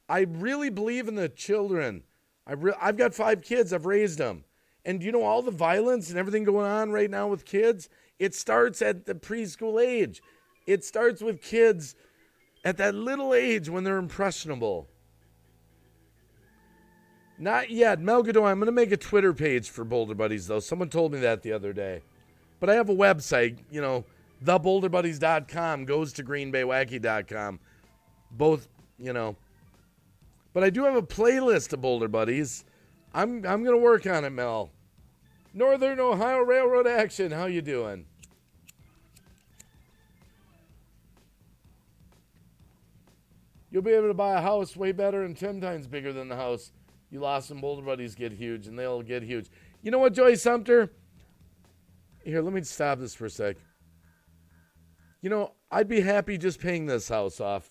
I really believe in the children. I've got 5 kids. I've raised them. And you know all the violence and everything going on right now with kids? It starts at the preschool age. It starts with kids at that little age when they're impressionable. Not yet. Mel Godot, I'm going to make a Twitter page for Boulder Buddies, though. Someone told me that the other day. But I have a website, you know, theboulderbuddies.com goes to greenbaywacky.com. Both, you know. But I do have a playlist of Boulder Buddies. I'm going to work on it, Mel. Northern Ohio Railroad Action, how you doing? You'll be able to buy a house way better and 10 times bigger than the house you lost in Boulder Buddies get huge, and they'll get huge. You know what, Joy Sumter? Here, let me stop this for a sec. You know, I'd be happy just paying this house off.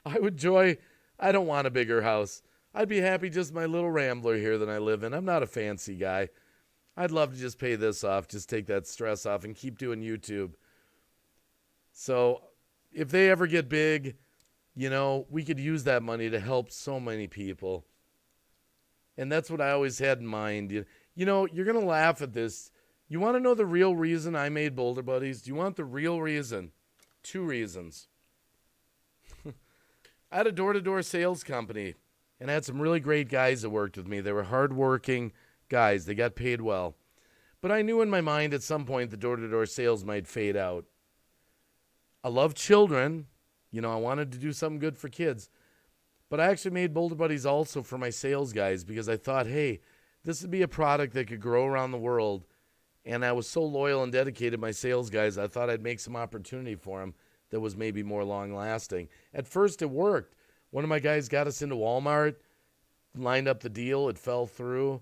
I would, Joy. I don't want a bigger house. I'd be happy just my little Rambler here that I live in. I'm not a fancy guy. I'd love to just pay this off, just take that stress off and keep doing YouTube. So if they ever get big, you know, we could use that money to help so many people. And that's what I always had in mind. You know, you're going to laugh at this. You want to know the real reason I made Boulder Buddies? Do you want the real reason? 2 reasons. I had a door-to-door sales company, and I had some really great guys that worked with me. They were hardworking guys. They got paid well. But I knew in my mind at some point the door-to-door sales might fade out. I love children. You know, I wanted to do something good for kids. But I actually made Boulder Buddies also for my sales guys because I thought, hey, this would be a product that could grow around the world. And I was so loyal and dedicated to my sales guys, I thought I'd make some opportunity for them that was maybe more long-lasting. At first, it worked. One of my guys got us into Walmart, lined up the deal. It fell through.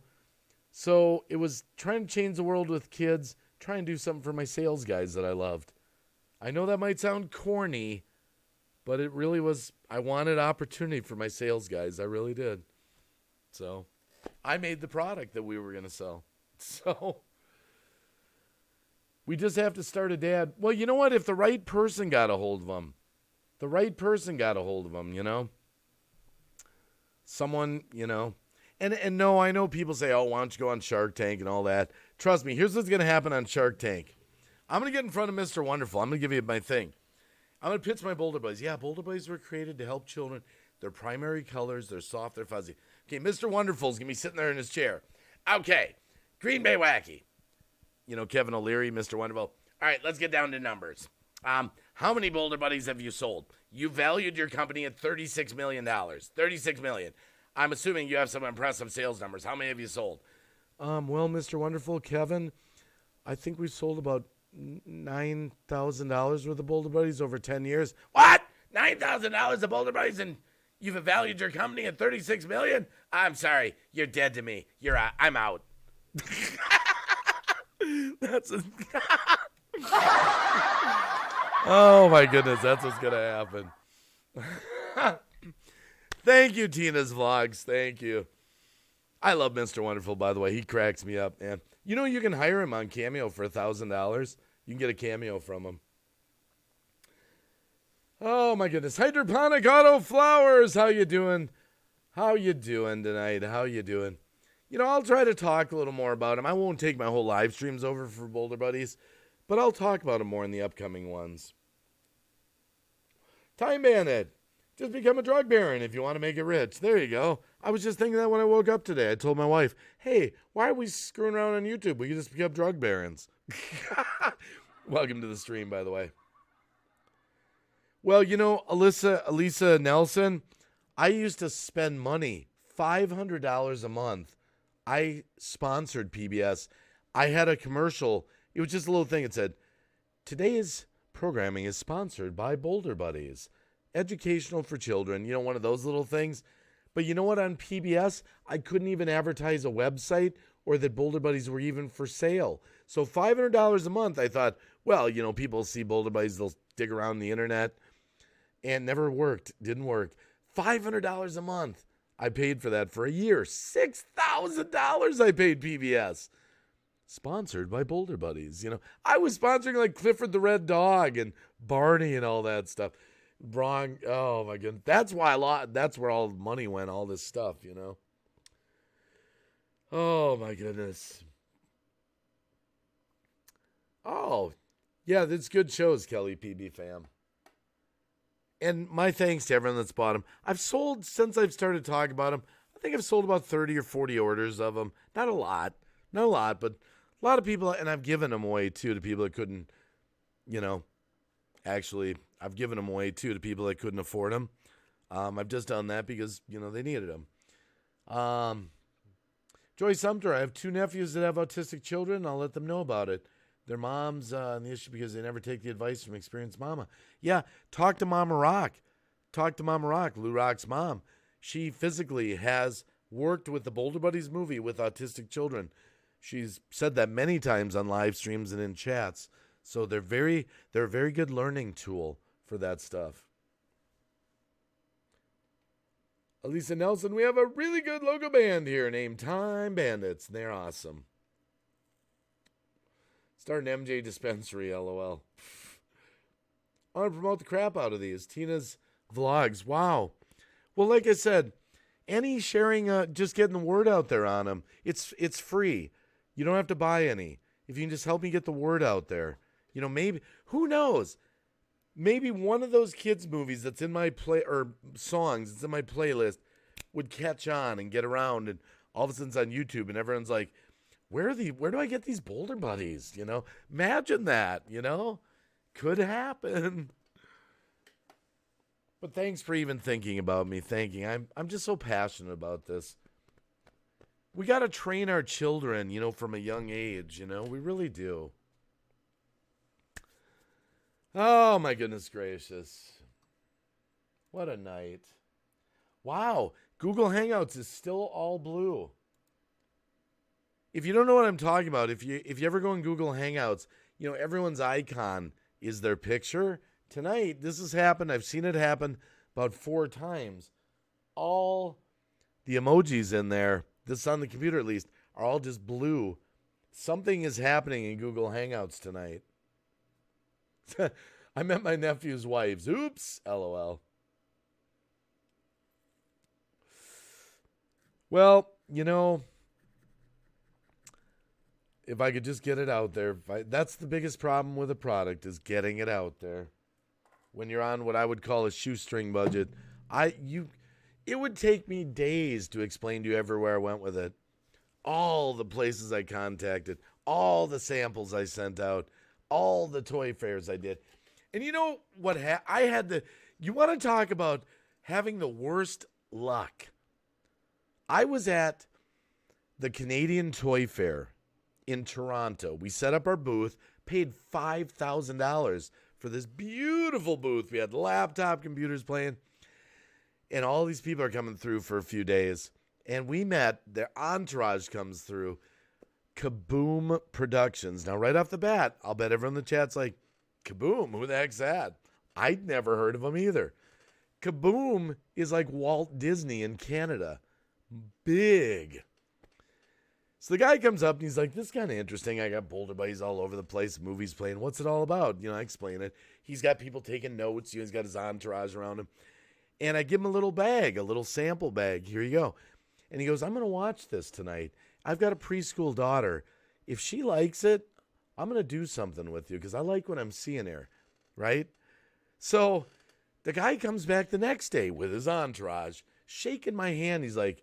So it was trying to change the world with kids, trying to do something for my sales guys that I loved. I know that might sound corny, but it really was. I wanted opportunity for my sales guys. I really did. So I made the product that we were going to sell. So we just have to start a dad. Well, you know what? If the right person got a hold of them, you know? Someone, you know. And no, I know people say, oh, why don't you go on Shark Tank and all that. Trust me, here's what's going to happen on Shark Tank. I'm going to get in front of Mr. Wonderful. I'm going to give you my thing. I'm going to pitch my Boulder Buddies. Yeah, Boulder Buddies were created to help children. Their primary colors, they're soft, they're fuzzy. Okay, Mr. Wonderful's going to be sitting there in his chair. Okay, Green Bay Wacky. You know, Kevin O'Leary, Mr. Wonderful. All right, let's get down to numbers. How many Boulder Buddies have you sold? You valued your company at $36 million. $36 million. I'm assuming you have some impressive sales numbers. How many have you sold? Well, Mr. Wonderful, Kevin, I think we've sold about $9,000 worth of Boulder Buddies over 10 years. What? $9,000 of Boulder Buddies and you've valued your company at $36 million? I'm sorry. You're dead to me. You're out. I'm out. Oh my goodness, that's what's gonna happen. Thank you, Tina's Vlogs. Thank you. I love Mr. Wonderful, by the way. He cracks me up, man. You know, you can hire him on Cameo for $1,000. You can get a cameo from him. Oh, my goodness. Hydroponic Auto Flowers. How you doing? How you doing tonight? How you doing? You know, I'll try to talk a little more about them. I won't take my whole live streams over for Boulder Buddies, but I'll talk about them more in the upcoming ones. Time Bandit. Just become a drug baron if you want to make it rich. There you go. I was just thinking that when I woke up today. I told my wife, hey, why are we screwing around on YouTube? We can just become drug barons. Welcome to the stream, by the way. Well, you know, Elisa Nelson, I used to spend money, $500 a month. I sponsored PBS. I had a commercial. It was just a little thing. It said, today's programming is sponsored by Boulder Buddies. Educational for children. You know, one of those little things. But you know what? On PBS, I couldn't even advertise a website or that Boulder Buddies were even for sale. So $500 a month, I thought, well, you know, people see Boulder Buddies, they'll dig around the internet. And never worked. Didn't work. $500 a month. I paid for that for a year. $6,000 I paid PBS. Sponsored by Boulder Buddies. You know, I was sponsoring like Clifford the Red Dog and Barney and all that stuff. Wrong. Oh my goodness. That's why that's where all the money went, all this stuff, you know. Oh my goodness. Oh, yeah, that's good shows, Kelly PB fam. And my thanks to everyone that's bought them. I've sold, since I've started talking about them, I think I've sold about 30 or 40 orders of them. Not a lot, but a lot of people, and I've given them away too to people that couldn't, you know, actually, I've given them away too to people that couldn't afford them. I've just done that because, you know, they needed them. Joy Sumter, I have 2 nephews that have autistic children. I'll let them know about it. Their moms on the issue because they never take the advice from experienced mama. Yeah, talk to Mama Rock. Talk to Mama Rock, Lou Rock's mom. She physically has worked with the Boulder Buddies movie with autistic children. She's said that many times on live streams and in chats. So they're a very good learning tool for that stuff. Elisa Nelson, we have a really good local band here named Time Bandits. And they're awesome. Start an MJ dispensary, LOL. I want to promote the crap out of these. Tina's vlogs. Wow. Well, like I said, any sharing, just getting the word out there on them. It's free. You don't have to buy any. If you can just help me get the word out there. You know, maybe, who knows? Maybe one of those kids' movies that's in my songs that's in my playlist would catch on and get around, and all of a sudden it's on YouTube, and everyone's like, where do I get these Boulder Buddies? You know, imagine that, you know, could happen. But thanks for even thinking about me. I'm just so passionate about this. We got to train our children, you know, from a young age, you know, we really do. Oh my goodness gracious. What a night. Wow. Google Hangouts is still all blue. If you don't know what I'm talking about, if you ever go in Google Hangouts, you know, everyone's icon is their picture. Tonight, this has happened. I've seen it happen about 4 times. All the emojis in there, this is on the computer at least, are all just blue. Something is happening in Google Hangouts tonight. I met my nephew's wives. Oops, LOL. Well, you know, if I could just get it out there, that's the biggest problem with a product is getting it out there. When you're on what I would call a shoestring budget, it would take me days to explain to you everywhere I went with it. All the places I contacted, all the samples I sent out, all the toy fairs I did. And you know what? You want to talk about having the worst luck? I was at the Canadian Toy Fair in Toronto. We set up our booth, paid $5,000 for this beautiful booth. We had laptop computers playing, and all these people are coming through for a few days. And we met, their entourage comes through, Kaboom Productions. Now, right off the bat, I'll bet everyone in the chat's like, Kaboom, who the heck's that? I'd never heard of them either. Kaboom is like Walt Disney in Canada. Big. So the guy comes up and he's like, this is kind of interesting. I got Boulder buddies all over the place, movies playing. What's it all about? You know, I explain it. He's got people taking notes. He's got his entourage around him. And I give him a little bag, a little sample bag. Here you go. And he goes, I'm going to watch this tonight. I've got a preschool daughter. If she likes it, I'm going to do something with you because I like what I'm seeing here, right? So the guy comes back the next day with his entourage, shaking my hand. He's like,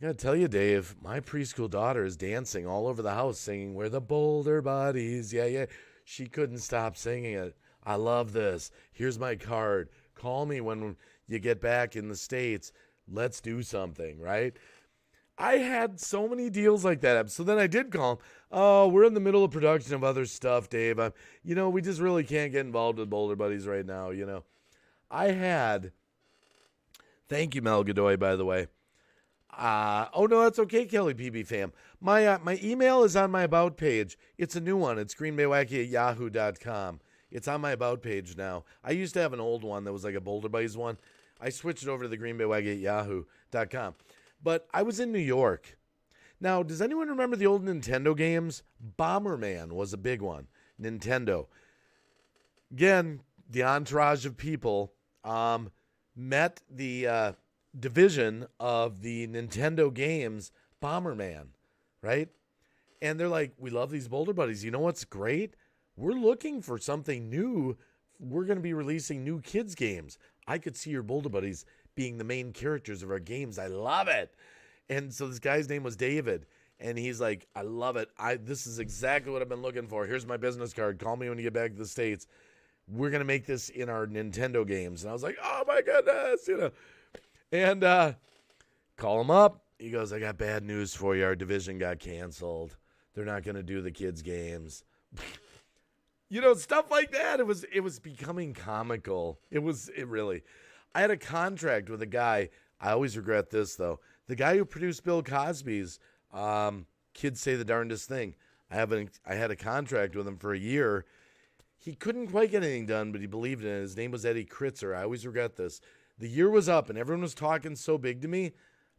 I gotta tell you, Dave, my preschool daughter is dancing all over the house singing, we're the Boulder Buddies. Yeah, yeah. She couldn't stop singing it. I love this. Here's my card. Call me when you get back in the States. Let's do something, right? I had so many deals like that. So then I did call him. Oh, we're in the middle of production of other stuff, Dave. We just really can't get involved with Boulder Buddies right now, Thank you, Mel Godoy, by the way. Oh, no, that's okay, Kelly PB fam. My email is on my About page. It's a new one. It's greenbaywacky@yahoo.com. It's on my About page now. I used to have an old one that was like a Boulder Buddies one. I switched it over to the greenbaywacky@yahoo.com. But I was in New York. Now, does anyone remember the old Nintendo games? Bomberman was a big one. Nintendo. Again, the entourage of people met the division of the Nintendo games, Bomberman, right? And they're like, we love these Boulder Buddies. You know what's great? We're looking for something new. We're going to be releasing new kids games. I could see your Boulder Buddies being the main characters of our games. I love it. And so this guy's name was David. And he's like, I love it. This is exactly what I've been looking for. Here's my business card. Call me when you get back to the States. We're going to make this in our Nintendo games. And I was like, oh my goodness, And call him up. He goes, I got bad news for you. Our division got canceled. They're not going to do the kids' games. Stuff like that. It was becoming comical. It really. I had a contract with a guy. I always regret this, though. The guy who produced Bill Cosby's Kids Say the Darndest Thing. I had a contract with him for a year. He couldn't quite get anything done, but he believed in it. His name was Eddie Kritzer. I always regret this. The year was up, and everyone was talking so big to me,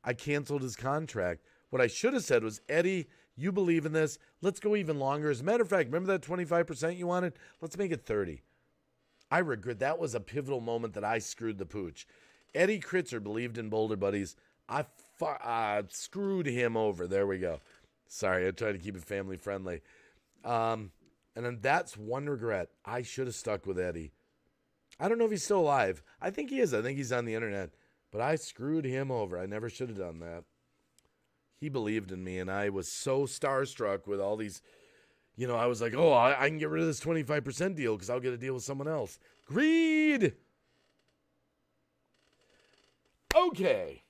I canceled his contract. What I should have said was, Eddie, you believe in this. Let's go even longer. As a matter of fact, remember that 25% you wanted? Let's make it 30. I regret that was a pivotal moment that I screwed the pooch. Eddie Kritzer believed in Boulder Buddies. I screwed him over. There we go. Sorry, I tried to keep it family friendly. And then that's one regret. I should have stuck with Eddie. I don't know if he's still alive. I think he is. I think he's on the internet. But I screwed him over. I never should have done that. He believed in me, and I was so starstruck with all these. I was like, oh, I can get rid of this 25% deal because I'll get a deal with someone else. Greed! Okay.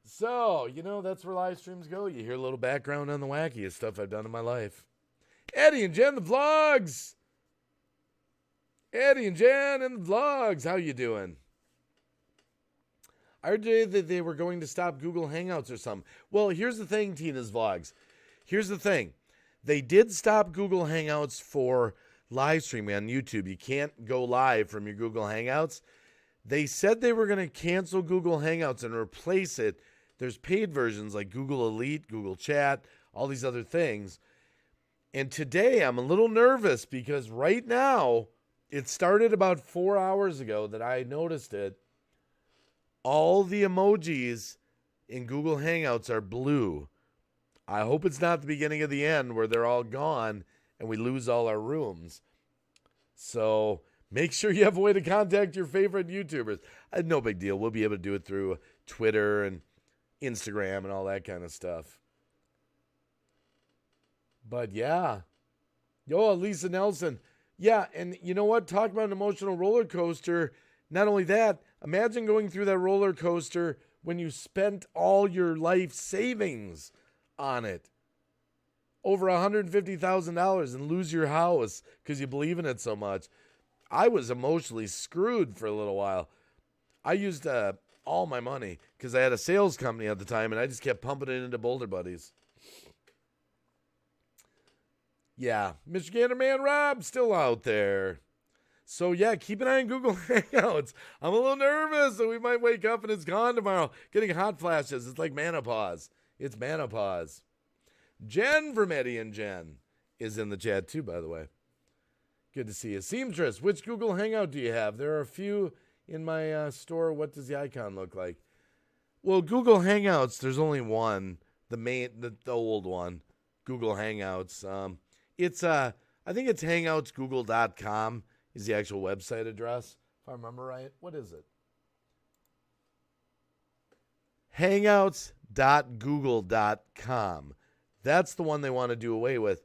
So, that's where live streams go. You hear a little background on the wackiest stuff I've done in my life. Eddie and Jen, the vlogs. Eddie and Jen and the vlogs. How you doing? I heard today that they were going to stop Google Hangouts or something. Well, here's the thing, Tina's vlogs. Here's the thing. They did stop Google Hangouts for live streaming on YouTube. You can't go live from your Google Hangouts. They said they were going to cancel Google Hangouts and replace it. There's paid versions like Google Elite, Google Chat, all these other things. And today I'm a little nervous because right now, it started about 4 hours ago that I noticed it. All the emojis in Google Hangouts are blue. I hope it's not the beginning of the end where they're all gone and we lose all our rooms. So make sure you have a way to contact your favorite YouTubers. No big deal. We'll be able to do it through Twitter and Instagram and all that kind of stuff. But yeah. Yo, Lisa Nelson. Yeah, and you know what? Talk about an emotional roller coaster. Not only that, imagine going through that roller coaster when you spent all your life savings on it. Over $150,000 and lose your house because you believe in it so much. I was emotionally screwed for a little while. I used all my money because I had a sales company at the time and I just kept pumping it into Boulder Buddies. Yeah, Michigander Man Rob still out there. So yeah, keep an eye on Google Hangouts. I'm a little nervous that we might wake up and it's gone tomorrow. Getting hot flashes. It's like menopause. It's menopause. Jen from Eddie and Jen is in the chat too, by the way. Good to see you. Seamstress, which Google Hangout do you have? There are a few in my store. What does the icon look like? Well, Google Hangouts, there's only one, the old one, Google Hangouts. I think it's hangoutsgoogle.com is the actual website address, if I remember right. What is it? Hangouts.google.com. That's the one they want to do away with.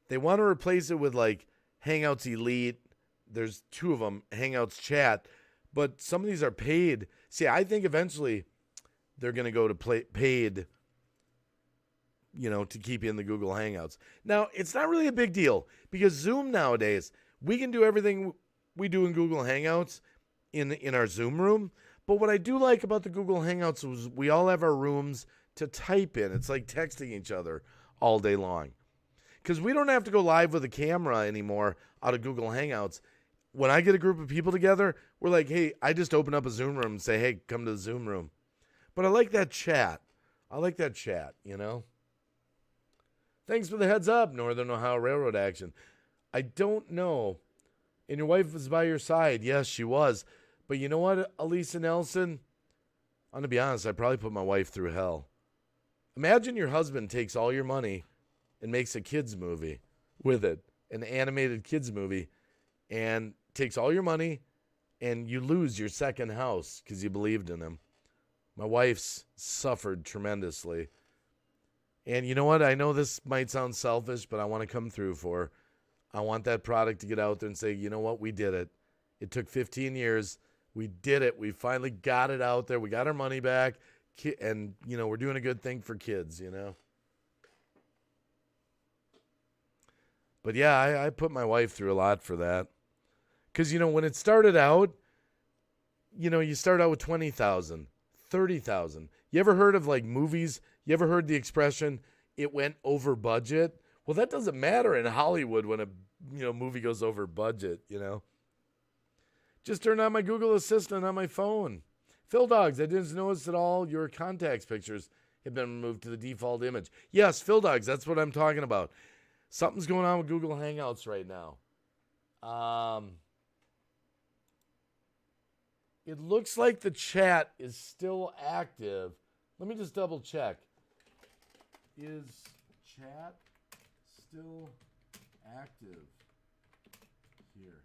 They want to replace it with like Hangouts Elite. There's two of them, Hangouts Chat. But some of these are paid. See, I think eventually they're going to go to paid, to keep you in the Google Hangouts. Now, it's not really a big deal because Zoom nowadays, we can do everything we do in Google Hangouts in our Zoom room. But what I do like about the Google Hangouts is we all have our rooms to type in. It's like texting each other all day long. Because we don't have to go live with a camera anymore out of Google Hangouts. When I get a group of people together, we're like, hey, I just open up a Zoom room and say, hey, come to the Zoom room. But I like that chat. Thanks for the heads up, Northern Ohio Railroad action. I don't know. And your wife was by your side. Yes, she was. But you know what, Elisa Nelson? I'm going to be honest, I probably put my wife through hell. Imagine your husband takes all your money and makes a kids movie with it, an animated kids movie, and takes all your money and you lose your second house because you believed in him. My wife's suffered tremendously. And you know what? I know this might sound selfish, but I want to come through for her. I want that product to get out there and say, you know what? We did it. It took 15 years. We did it. We finally got it out there. We got our money back. And, we're doing a good thing for kids, But yeah, I put my wife through a lot for that. Because, when it started out, you start out with 20,000, 30,000. You ever heard of like movies? You ever heard the expression, it went over budget? Well, that doesn't matter in Hollywood when a movie goes over budget, Just turned on my Google Assistant on my phone. Phil Dogs, I didn't notice that all your contacts pictures have been removed to the default image. Yes, Phil Dogs, that's what I'm talking about. Something's going on with Google Hangouts right now. It looks like the chat is still active. Let me just double check. Is chat still active here?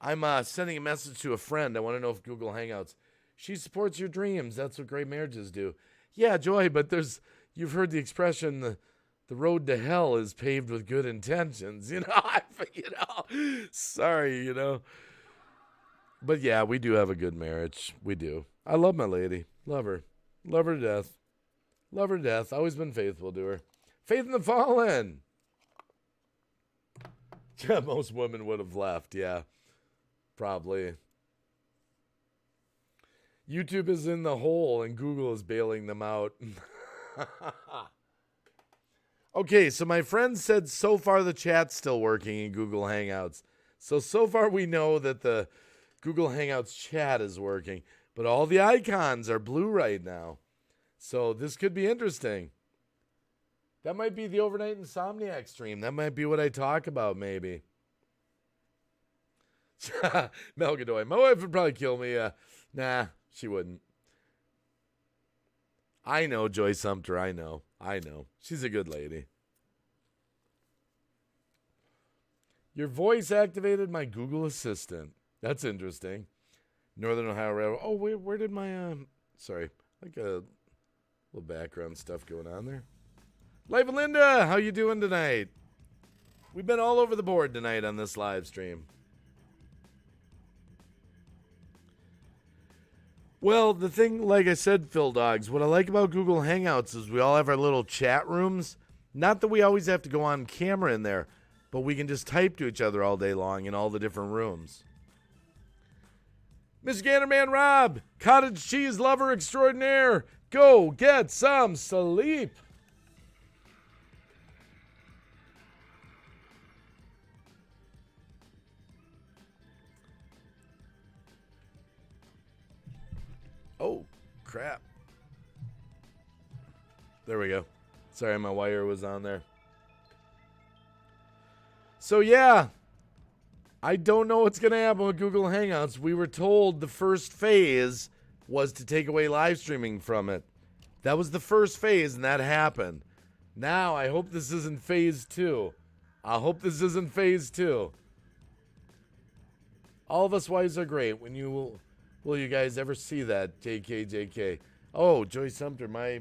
I'm sending a message to a friend. I want to know if Google Hangouts. She supports your dreams. That's what great marriages do. Yeah, Joy, but you've heard the expression, the road to hell is paved with good intentions. Sorry, But yeah, we do have a good marriage. We do. I love my lady. Love her. Love her to death. Love her to death. Always been faithful to her. Faith in the fallen. Yeah, most women would have left. Yeah, probably. YouTube is in the hole and Google is bailing them out. Okay, so my friend said so far the chat's still working in Google Hangouts. So far we know that the Google Hangouts chat is working, but all the icons are blue right now. So this could be interesting. That might be the Overnight Insomniac stream. That might be what I talk about, maybe. Melgadoy. My wife would probably kill me. Nah, she wouldn't. I know Joy Sumter. I know. She's a good lady. Your voice activated my Google Assistant. That's interesting. Northern Ohio Railroad. Oh, where did my, sorry, like a little background stuff going on there. Life of Linda, how you doing tonight? We've been all over the board tonight on this live stream. Well, the thing, like I said, Phil Dogs, what I like about Google Hangouts is we all have our little chat rooms. Not that we always have to go on camera in there, but we can just type to each other all day long in all the different rooms. Miss Ganderman Rob, cottage cheese lover extraordinaire, go get some sleep. Oh, crap. There we go. Sorry, my wire was on there. So, yeah. I don't know what's going to happen with Google Hangouts. We were told the first phase was to take away live streaming from it. That was the first phase, and that happened. Now, I hope this isn't phase 2. I hope this isn't phase 2. All of us wives are great. When you will you guys ever see that? JK. Oh, Joy Sumter, my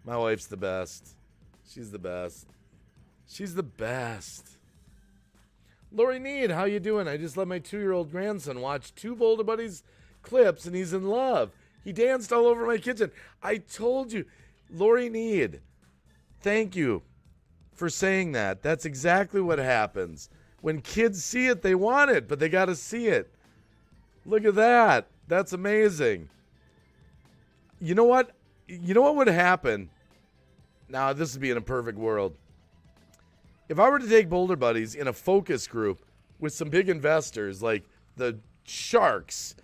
wife's the best. She's the best. She's the best. Lori Need, how you doing? I just let my 2-year-old grandson watch 2 Boulder Buddies clips, and he's in love. He danced all over my kitchen. I told you. Lori Need, thank you for saying that. That's exactly what happens. When kids see it, they want it, but they got to see it. Look at that. That's amazing. You know what? You know what would happen? Now, this would be in a perfect world. If I were to take Boulder Buddies in a focus group with some big investors like the Sharks,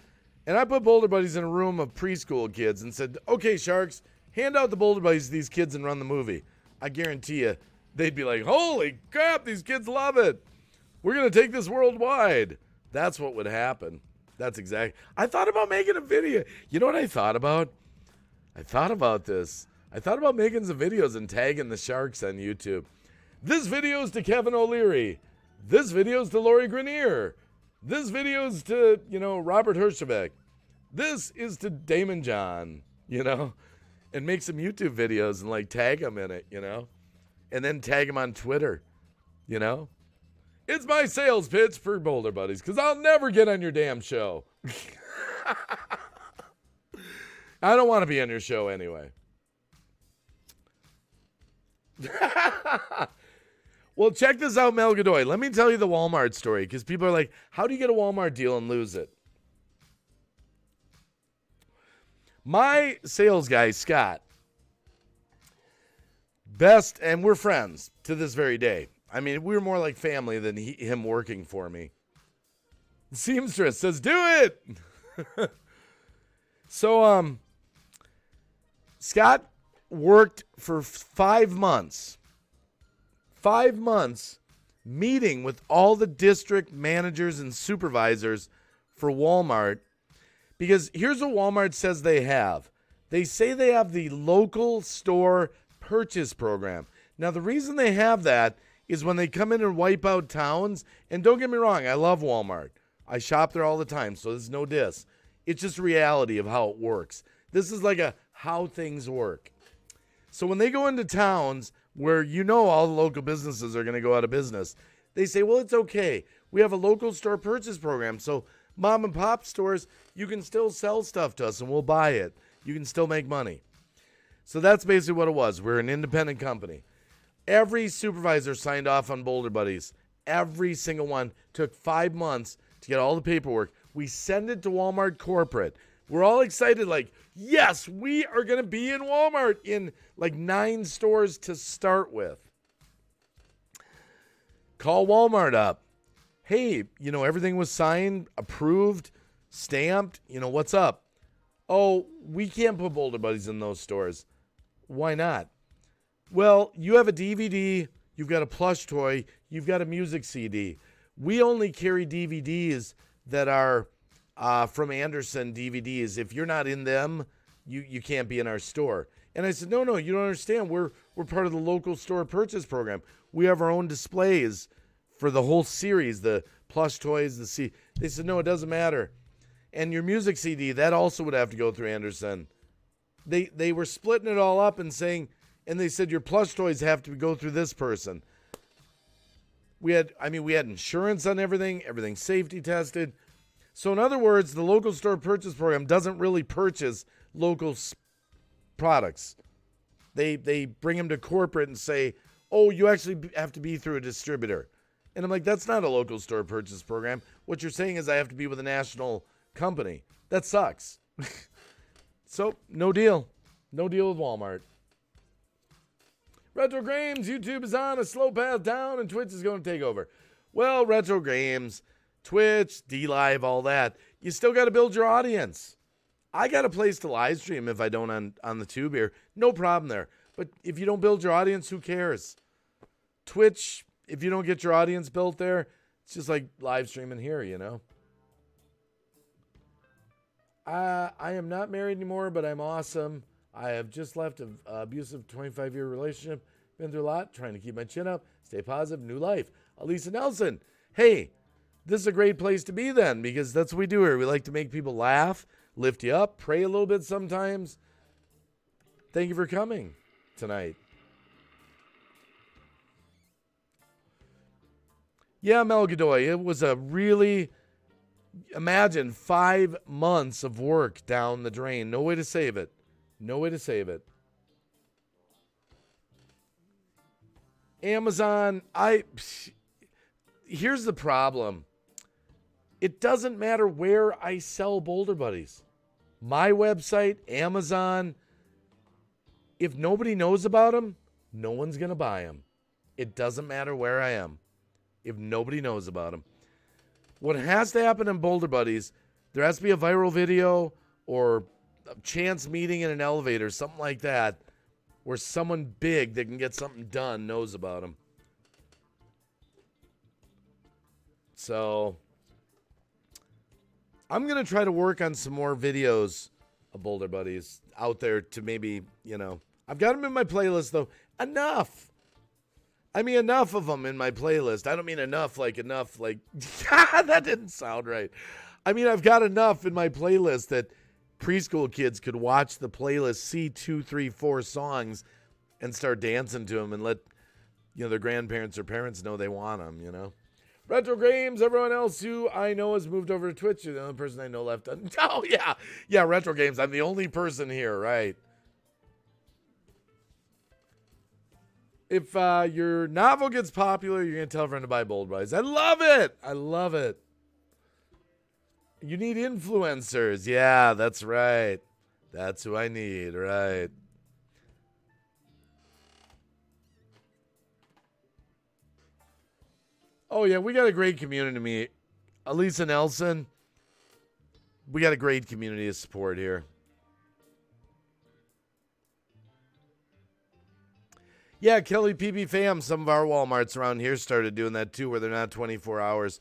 and I put Boulder Buddies in a room of preschool kids and said, okay, Sharks, hand out the Boulder Buddies to these kids and run the movie. I guarantee you, they'd be like, holy crap, these kids love it. We're going to take this worldwide. That's what would happen. That's exactly. I thought about making a video. You know what I thought about? I thought about this. I thought about making some videos and tagging the Sharks on YouTube. This video's to Kevin O'Leary. This video's to Lori Grenier. This video's to, Robert Hershevek. This is to Damon John, and make some YouTube videos and tag them in it, and then tag them on Twitter, It's my sales pitch for Boulder Buddies because I'll never get on your damn show. I don't want to be on your show anyway. Well, check this out, Mel Godoy. Let me tell you the Walmart story because people are like, how do you get a Walmart deal and lose it? My sales guy, Scott, best, and we're friends to this very day. I mean, we're more like family than him working for me. The seamstress says, do it! So, Scott worked for 5 months. 5 months meeting with all the district managers and supervisors for Walmart. Because here's what Walmart says they have. They say they have the local store purchase program. Now, the reason they have that is when they come in and wipe out towns, and don't get me wrong, I love Walmart. I shop there all the time, so there's no diss. It's just reality of how it works. This is like a how things work. So when they go into towns where all the local businesses are going to go out of business, they say, well, it's okay. We have a local store purchase program, so mom and pop stores, you can still sell stuff to us and we'll buy it. You can still make money. So that's basically what it was. We're an independent company. Every supervisor signed off on Boulder Buddies. Every single one. Took 5 months to get all the paperwork. We send it to Walmart corporate. We're all excited yes, we are going to be in Walmart in 9 stores to start with. Call Walmart up. Hey, everything was signed, approved, stamped. What's up? Oh, we can't put Boulder Buddies in those stores. Why not? Well, you have a DVD, you've got a plush toy, you've got a music CD. We only carry DVDs that are from Anderson DVDs. If you're not in them, you can't be in our store. And I said, no, you don't understand. We're part of the local store purchase program. We have our own displays for the whole series, the plush toys, the CD. They said, no, it doesn't matter. And your music CD, that also would have to go through Anderson. They were splitting it all up and saying, and they said, your plush toys have to go through this person. We had insurance on everything safety tested. So in other words, the local store purchase program doesn't really purchase local products. They bring them to corporate and say, oh, you actually have to be through a distributor. And I'm like, that's not a local store purchase program. What you're saying is I have to be with a national company. That sucks. So no deal. No deal with Walmart. Retro Games, YouTube is on a slow path down and Twitch is going to take over. Well, Retro Games, Twitch, D-Live, all that. You still got to build your audience. I got a place to live stream if I don't on the tube here. No problem there. But if you don't build your audience, who cares? Twitch, if you don't get your audience built there, it's just like live streaming here, you know? I am not married anymore, but I'm awesome. I have just left an abusive 25-year relationship. Been through a lot, trying to keep my chin up, stay positive, new life. Elisa Nelson, hey, this is a great place to be then, because that's what we do here. We like to make people laugh, lift you up, pray a little bit sometimes. Thank you for coming tonight. Yeah, Mel Godoy, it was a really, imagine 5 months of work down the drain. No way to save it. No way to save it. Amazon, here's the problem. It doesn't matter where I sell Boulder Buddies. My website, Amazon, if nobody knows about them, no one's going to buy them. It doesn't matter where I am if nobody knows about them. What has to happen in Boulder Buddies, there has to be a viral video or a chance meeting in an elevator, something like that, where someone big that can get something done knows about them. So I'm going to try to work on some more videos of Boulder Buddies out there to maybe, you know, I've got them in my playlist though. Enough. I mean, enough of them in my playlist. I don't mean enough like, that didn't sound right. I mean, I've got enough in my playlist that preschool kids could watch the playlist, see 2, 3, 4 songs, and start dancing to them and let, you know, their grandparents or parents know they want them, you know. Retro Games, everyone else who I know has moved over to Twitch. You're the only person I know left. Oh, yeah. Yeah, Retro Games. I'm the only person here, right? If your novel gets popular, you're going to tell a friend to buy Boulder Buddies. I love it. I love it. You need influencers. Yeah, that's right. That's who I need, right? Oh, yeah, we got a great community. Elisa Nelson, we got a great community of support here. Yeah, Kelly PB Fam, some of our Walmarts around here started doing that too, where they're not 24 hours.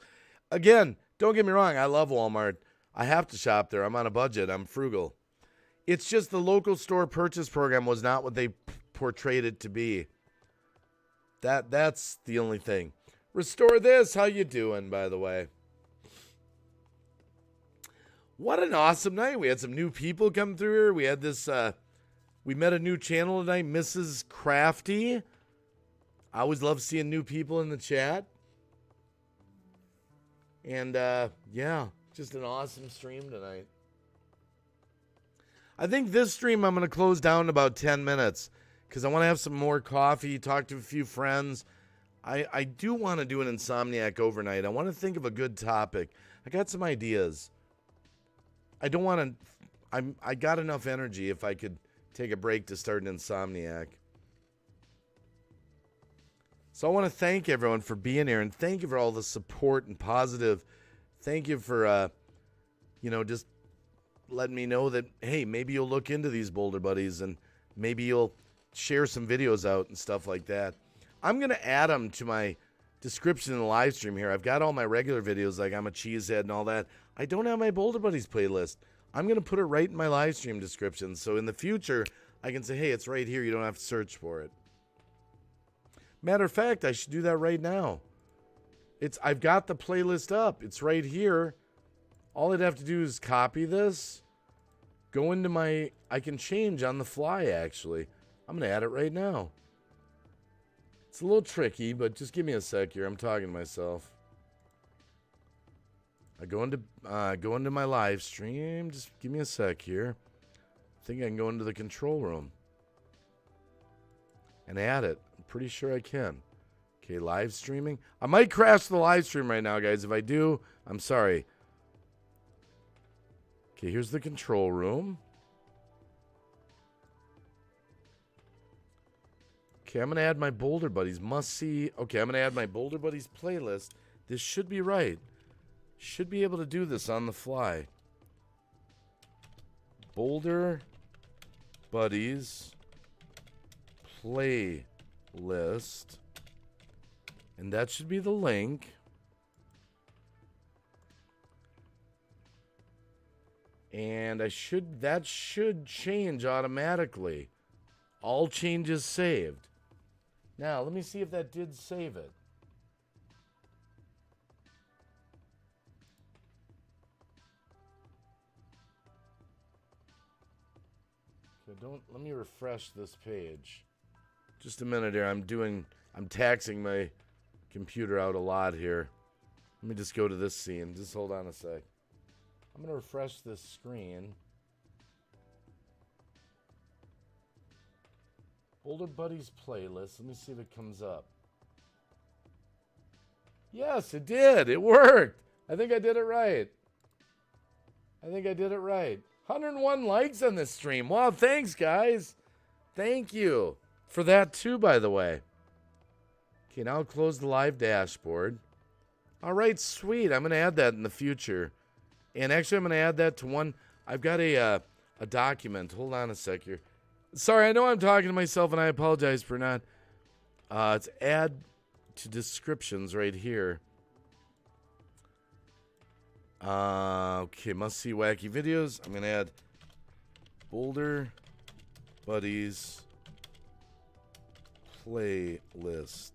Again, don't get me wrong, I love Walmart. I have to shop there. I'm on a budget. I'm frugal. It's just the local store purchase program was not what they portrayed it to be. That's the only thing. Restore This, how you doing, by the way? What an awesome night. We had some new people come through here. We had this, we met a new channel tonight, Mrs. Crafty. I always love seeing new people in the chat. And, yeah, just an awesome stream tonight. I think this stream I'm going to close down in about 10 minutes because I want to have some more coffee, talk to a few friends. I do want to do an Insomniac overnight. I want to think of a good topic. I got some ideas. I don't want to... I got enough energy if I could take a break to start an Insomniac. So I want to thank everyone for being here and thank you for all the support and positive. Thank you for, just letting me know that, hey, maybe you'll look into these Boulder Buddies and maybe you'll share some videos out and stuff like that. I'm going to add them to my description in the live stream here. I've got all my regular videos like I'm a cheesehead and all that. I don't have my Boulder Buddies playlist. I'm going to put it right in my live stream description. So in the future, I can say, hey, it's right here. You don't have to search for it. Matter of fact, I should do that right now. I've got the playlist up. It's right here. All I'd have to do is copy this. Go into I can change on the fly, actually. I'm going to add it right now. It's a little tricky, but just give me a sec here. I'm talking to myself. I go into my live stream. Just give me a sec here. I think I can go into the control room and add it. I'm pretty sure I can. Okay, live streaming. I might crash the live stream right now, guys. If I do, I'm sorry. Okay, here's the control room. Okay, I'm going to add my Boulder Buddies. Must see. Okay, I'm going to add my Boulder Buddies playlist. This should be right. Should be able to do this on the fly. Boulder Buddies playlist. And that should be the link. And that should change automatically. All changes saved. Now, let me see if that did save it. Let me refresh this page. Just a minute here. I'm taxing my computer out a lot here. Let me just go to this scene. Just hold on a sec. I'm going to refresh this screen. Boulder Buddies playlist. Let me see if it comes up. Yes, it did. It worked. I think I did it right. 101 likes on this stream. Wow, thanks, guys. Thank you for that, too, by the way. Okay, now I'll close the live dashboard. All right, sweet. I'm going to add that in the future. And actually, I'm going to add that to one. I've got a document. Hold on a sec here. Sorry, I know I'm talking to myself, and I apologize for not. It's add to descriptions right here. Okay, must see wacky videos. I'm going to add Boulder Buddies playlist.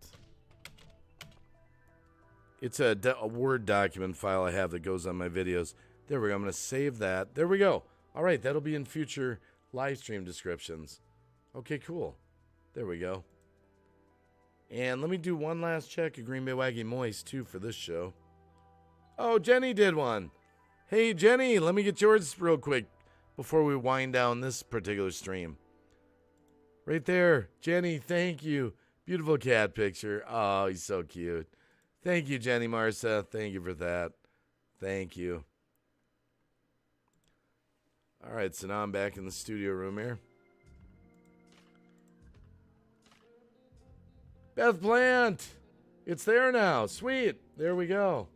It's a Word document file I have that goes on my videos. There we go. I'm going to save that. There we go. All right, that'll be in future live stream descriptions. Okay, cool. There we go. And let me do one last check of Green Bay Wacky Moist, too, for this show. Oh, Jenny did one. Hey, Jenny, let me get yours real quick before we wind down this particular stream. Right there. Jenny, thank you. Beautiful cat picture. Oh, he's so cute. Thank you, Jenny Marsa. Thank you for that. Thank you. All right, so now I'm back in the studio room here. Beth Plant. It's there now. Sweet. There we go.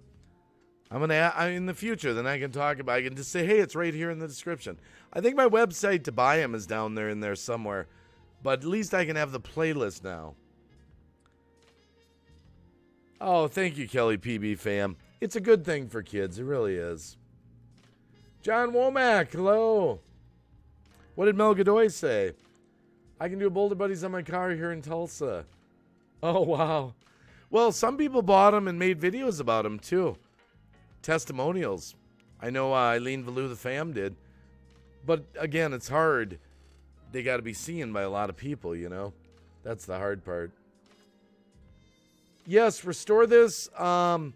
I'm going to, in the future, then I can talk about, I can just say, hey, it's right here in the description. I think my website to buy them is down there in there somewhere. But at least I can have the playlist now. Oh, thank you, Kelly PB fam. It's a good thing for kids. It really is. John Womack, hello. What did Mel Godoy say? I can do a Boulder Buddies on my car here in Tulsa. Oh, wow. Well, some people bought them and made videos about them, too. Testimonials. I know Eileen Valou, the fam, did. But, again, it's hard. They got to be seen by a lot of people, you know. That's the hard part. Yes, Restore This. I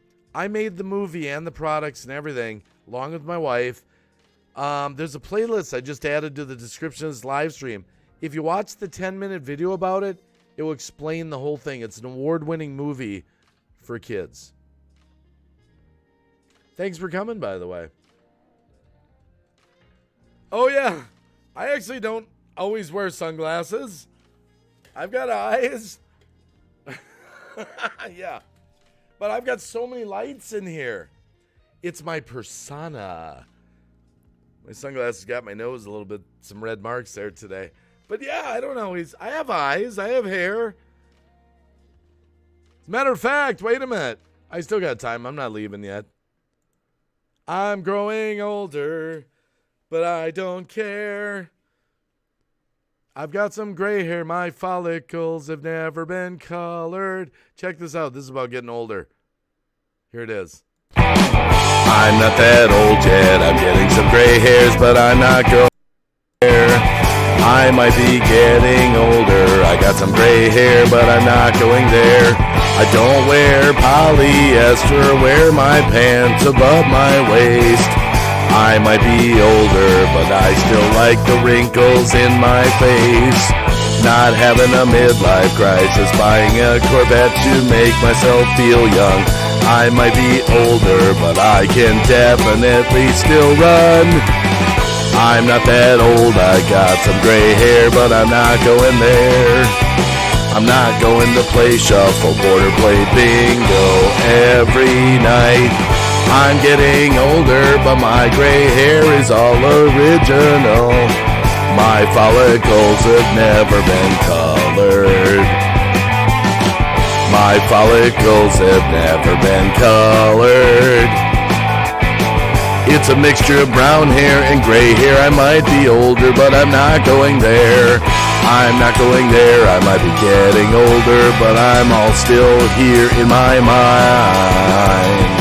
made the movie and the products and everything, along with my wife. There's a playlist I just added to the description of this live stream. If you watch the 10-minute video about it, it will explain the whole thing. It's an award-winning movie for kids. Thanks for coming, by the way. Oh, yeah. I actually don't always wear sunglasses. I've got eyes. Yeah. But I've got so many lights in here. It's my persona. My sunglasses got my nose a little bit, some red marks there today. But yeah, I don't always, I have eyes, I have hair. As a matter of fact, wait a minute. I still got time. I'm not leaving yet. I'm growing older, but I don't care. I've got some gray hair. My follicles have never been colored. Check this out. This is about getting older. Here it is. I'm not that old yet. I'm getting some gray hairs, but I'm not going there. I might be getting older. I got some gray hair, but I'm not going there. I don't wear polyester. Wear my pants above my waist. I might be older, but I still like the wrinkles in my face. Not having a midlife crisis, buying a Corvette to make myself feel young. I might be older, but I can definitely still run. I'm not that old, I got some gray hair, but I'm not going there. I'm not going to play shuffleboard or play bingo every night. I'm getting older, but my gray hair is all original. My follicles have never been colored. colored. My follicles have never been colored. It's a mixture of brown hair and gray hair. I might be older, but I'm not going there. I'm not going there. I might be getting older, but I'm all still here in my mind.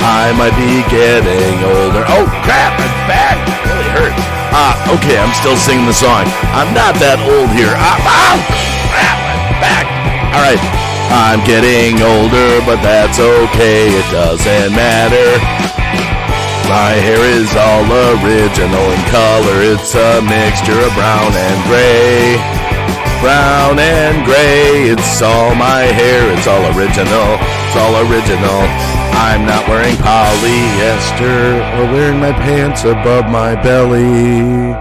I might be getting older. Oh crap, my back really hurt. Okay, I'm still singing the song. I'm not that old here. Crap, my back. All right, I'm getting older, but that's okay. It doesn't matter. My hair is all original in color. It's a mixture of brown and gray. Brown and gray, it's all my hair, it's all original, it's all original. I'm not wearing polyester or wearing my pants above my belly.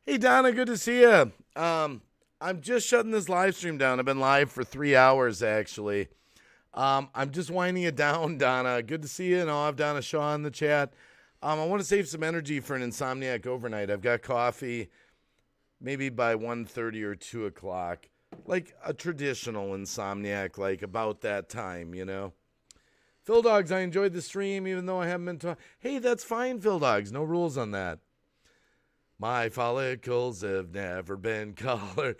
Hey Donna, good to see you. I'm just shutting this live stream down. I've been live for 3 hours, actually. I'm just winding it down, Donna. Good to see you. And I'll have Donna Shaw in the chat. I want to save some energy for an insomniac overnight. I've got coffee maybe by 1:30 or 2 o'clock. Like a traditional insomniac, like about that time, you know. Phil Dogs, I enjoyed the stream even though I haven't been talking. Hey, that's fine, Phil Dogs. No rules on that. My follicles have never been colored.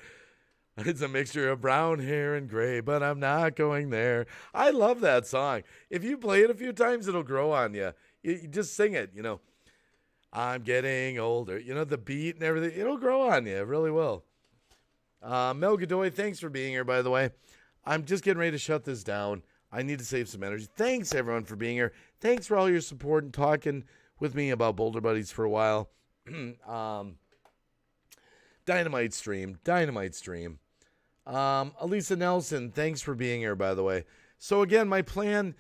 It's a mixture of brown hair and gray, but I'm not going there. I love that song. If you play it a few times, it'll grow on you. You just sing it, you know. I'm getting older. You know, the beat and everything. It'll grow on you. It really will. Mel Godoy, thanks for being here, by the way. I'm just getting ready to shut this down. I need to save some energy. Thanks, everyone, for being here. Thanks for all your support and talking with me about Boulder Buddies for a while. Dynamite stream. Elisa Nelson, thanks for being here, by the way. So again, my plan,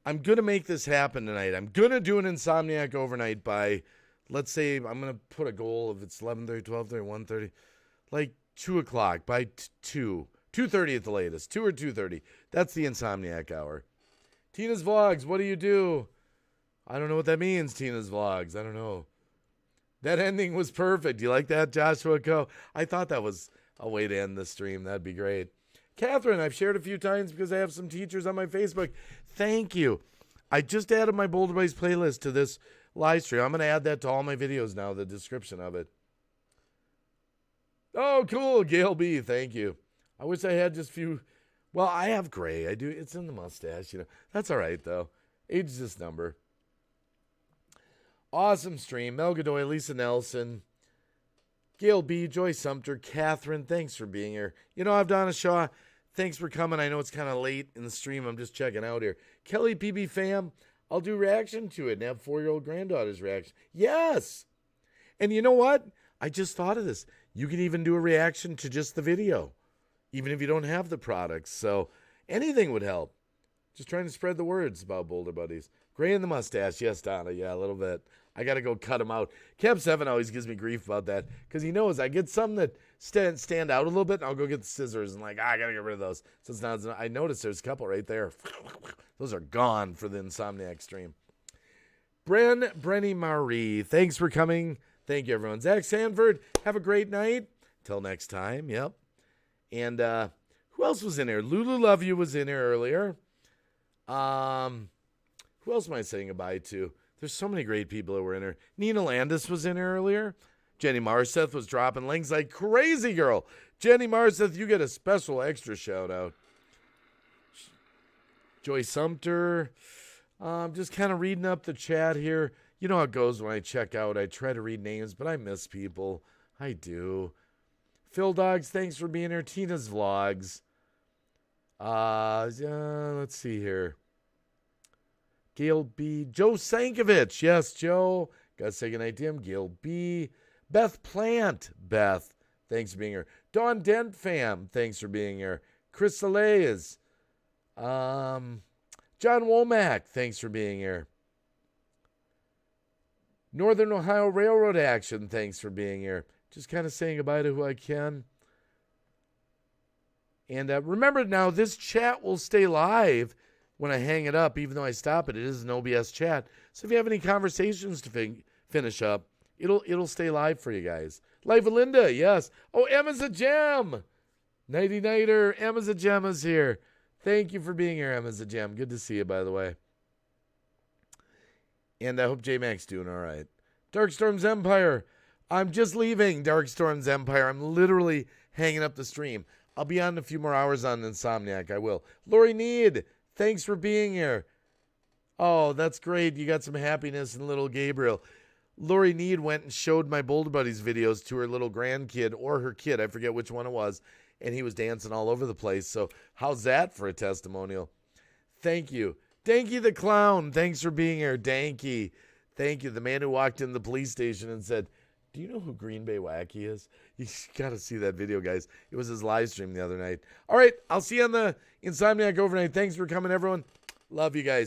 I'm going to make this happen tonight. I'm going to do an Insomniac overnight by, let's say, I'm going to put a goal of it's 11:30, 12:30, 1:30, like 2 o'clock by 2:30 at the latest, 2 or 2:30. That's the Insomniac hour. Tina's Vlogs, what do? I don't know what that means, Tina's Vlogs. I don't know. That ending was perfect. You like that, Joshua Co? I thought that was a way to end the stream. That'd be great. Catherine, I've shared a few times because I have some teachers on my Facebook. Thank you. I just added my Boulder Buddies playlist to this live stream. I'm going to add that to all my videos now, the description of it. Oh, cool. Gail B, thank you. I wish I had just a few. Well, I have gray. I do. It's in the mustache, you know. That's all right, though. Age is just number. Awesome stream. Mel Godoy, Lisa Nelson, Gail B, Joy Sumter, Catherine, thanks for being here. You know, I've Donna Shaw. Thanks for coming. I know it's kind of late in the stream. I'm just checking out here. Kelly PB Fam, I'll do reaction to it and have 4-year-old granddaughter's reaction. Yes. And you know what? I just thought of this. You can even do a reaction to just the video, even if you don't have the products. So anything would help. Just trying to spread the words about Boulder Buddies. Gray in the mustache. Yes, Donna. Yeah, a little bit. I got to go cut him out. Kev7 always gives me grief about that because he knows I get some that stand out a little bit, and I'll go get the scissors and I got to get rid of those. So it's not. I noticed there's a couple right there. Those are gone for the Insomniac stream. Brenny Marie, thanks for coming. Thank you, everyone. Zach Sanford, have a great night. Till next time. Yep. And who else was in here? Lulu Love You was in here earlier. Who else am I saying goodbye to? There's so many great people that were in here. Nina Landis was in here earlier. Jenny Marseth was dropping links like crazy, girl. Jenny Marseth, you get a special extra shout out. Joy Sumter. Just kind of reading up the chat here. You know how it goes when I check out. I try to read names, but I miss people. I do. Phil Dogs, thanks for being here. Tina's Vlogs. Let's see here. Gail B. Joe Sankovich. Yes, Joe. Got to say goodnight to him. Gail B. Beth Plant. Beth, thanks for being here. Dawn Dent Fam, thanks for being here. Chris Salays. John Womack, thanks for being here. Northern Ohio Railroad Action, thanks for being here. Just kind of saying goodbye to who I can. And remember now, this chat will stay live when I hang it up, even though I stop it. It is an OBS chat. So if you have any conversations to finish up, it'll stay live for you guys. Live with Linda, yes. Oh, Emma's a gem. Nighty nighter, Emma's a gem is here. Thank you for being here, Emma's a gem. Good to see you, by the way. And I hope J-Mac's doing all right. Darkstorm's Empire. I'm just leaving Darkstorm's Empire. I'm literally hanging up the stream. I'll be on a few more hours on Insomniac. I will. Lori Need, thanks for being here. Oh, that's great. You got some happiness in little Gabriel. Lori Need went and showed my Boulder Buddies videos to her little grandkid or her kid. I forget which one it was. And he was dancing all over the place. So how's that for a testimonial? Thank you. Danky the Clown, thanks for being here. Danky, thank you. The man who walked in the police station and said, do you know who Green Bay Wacky is? You got to see that video, guys. It was his live stream the other night. All right, I'll see you on the Insomniac overnight. Thanks for coming, everyone. Love you guys.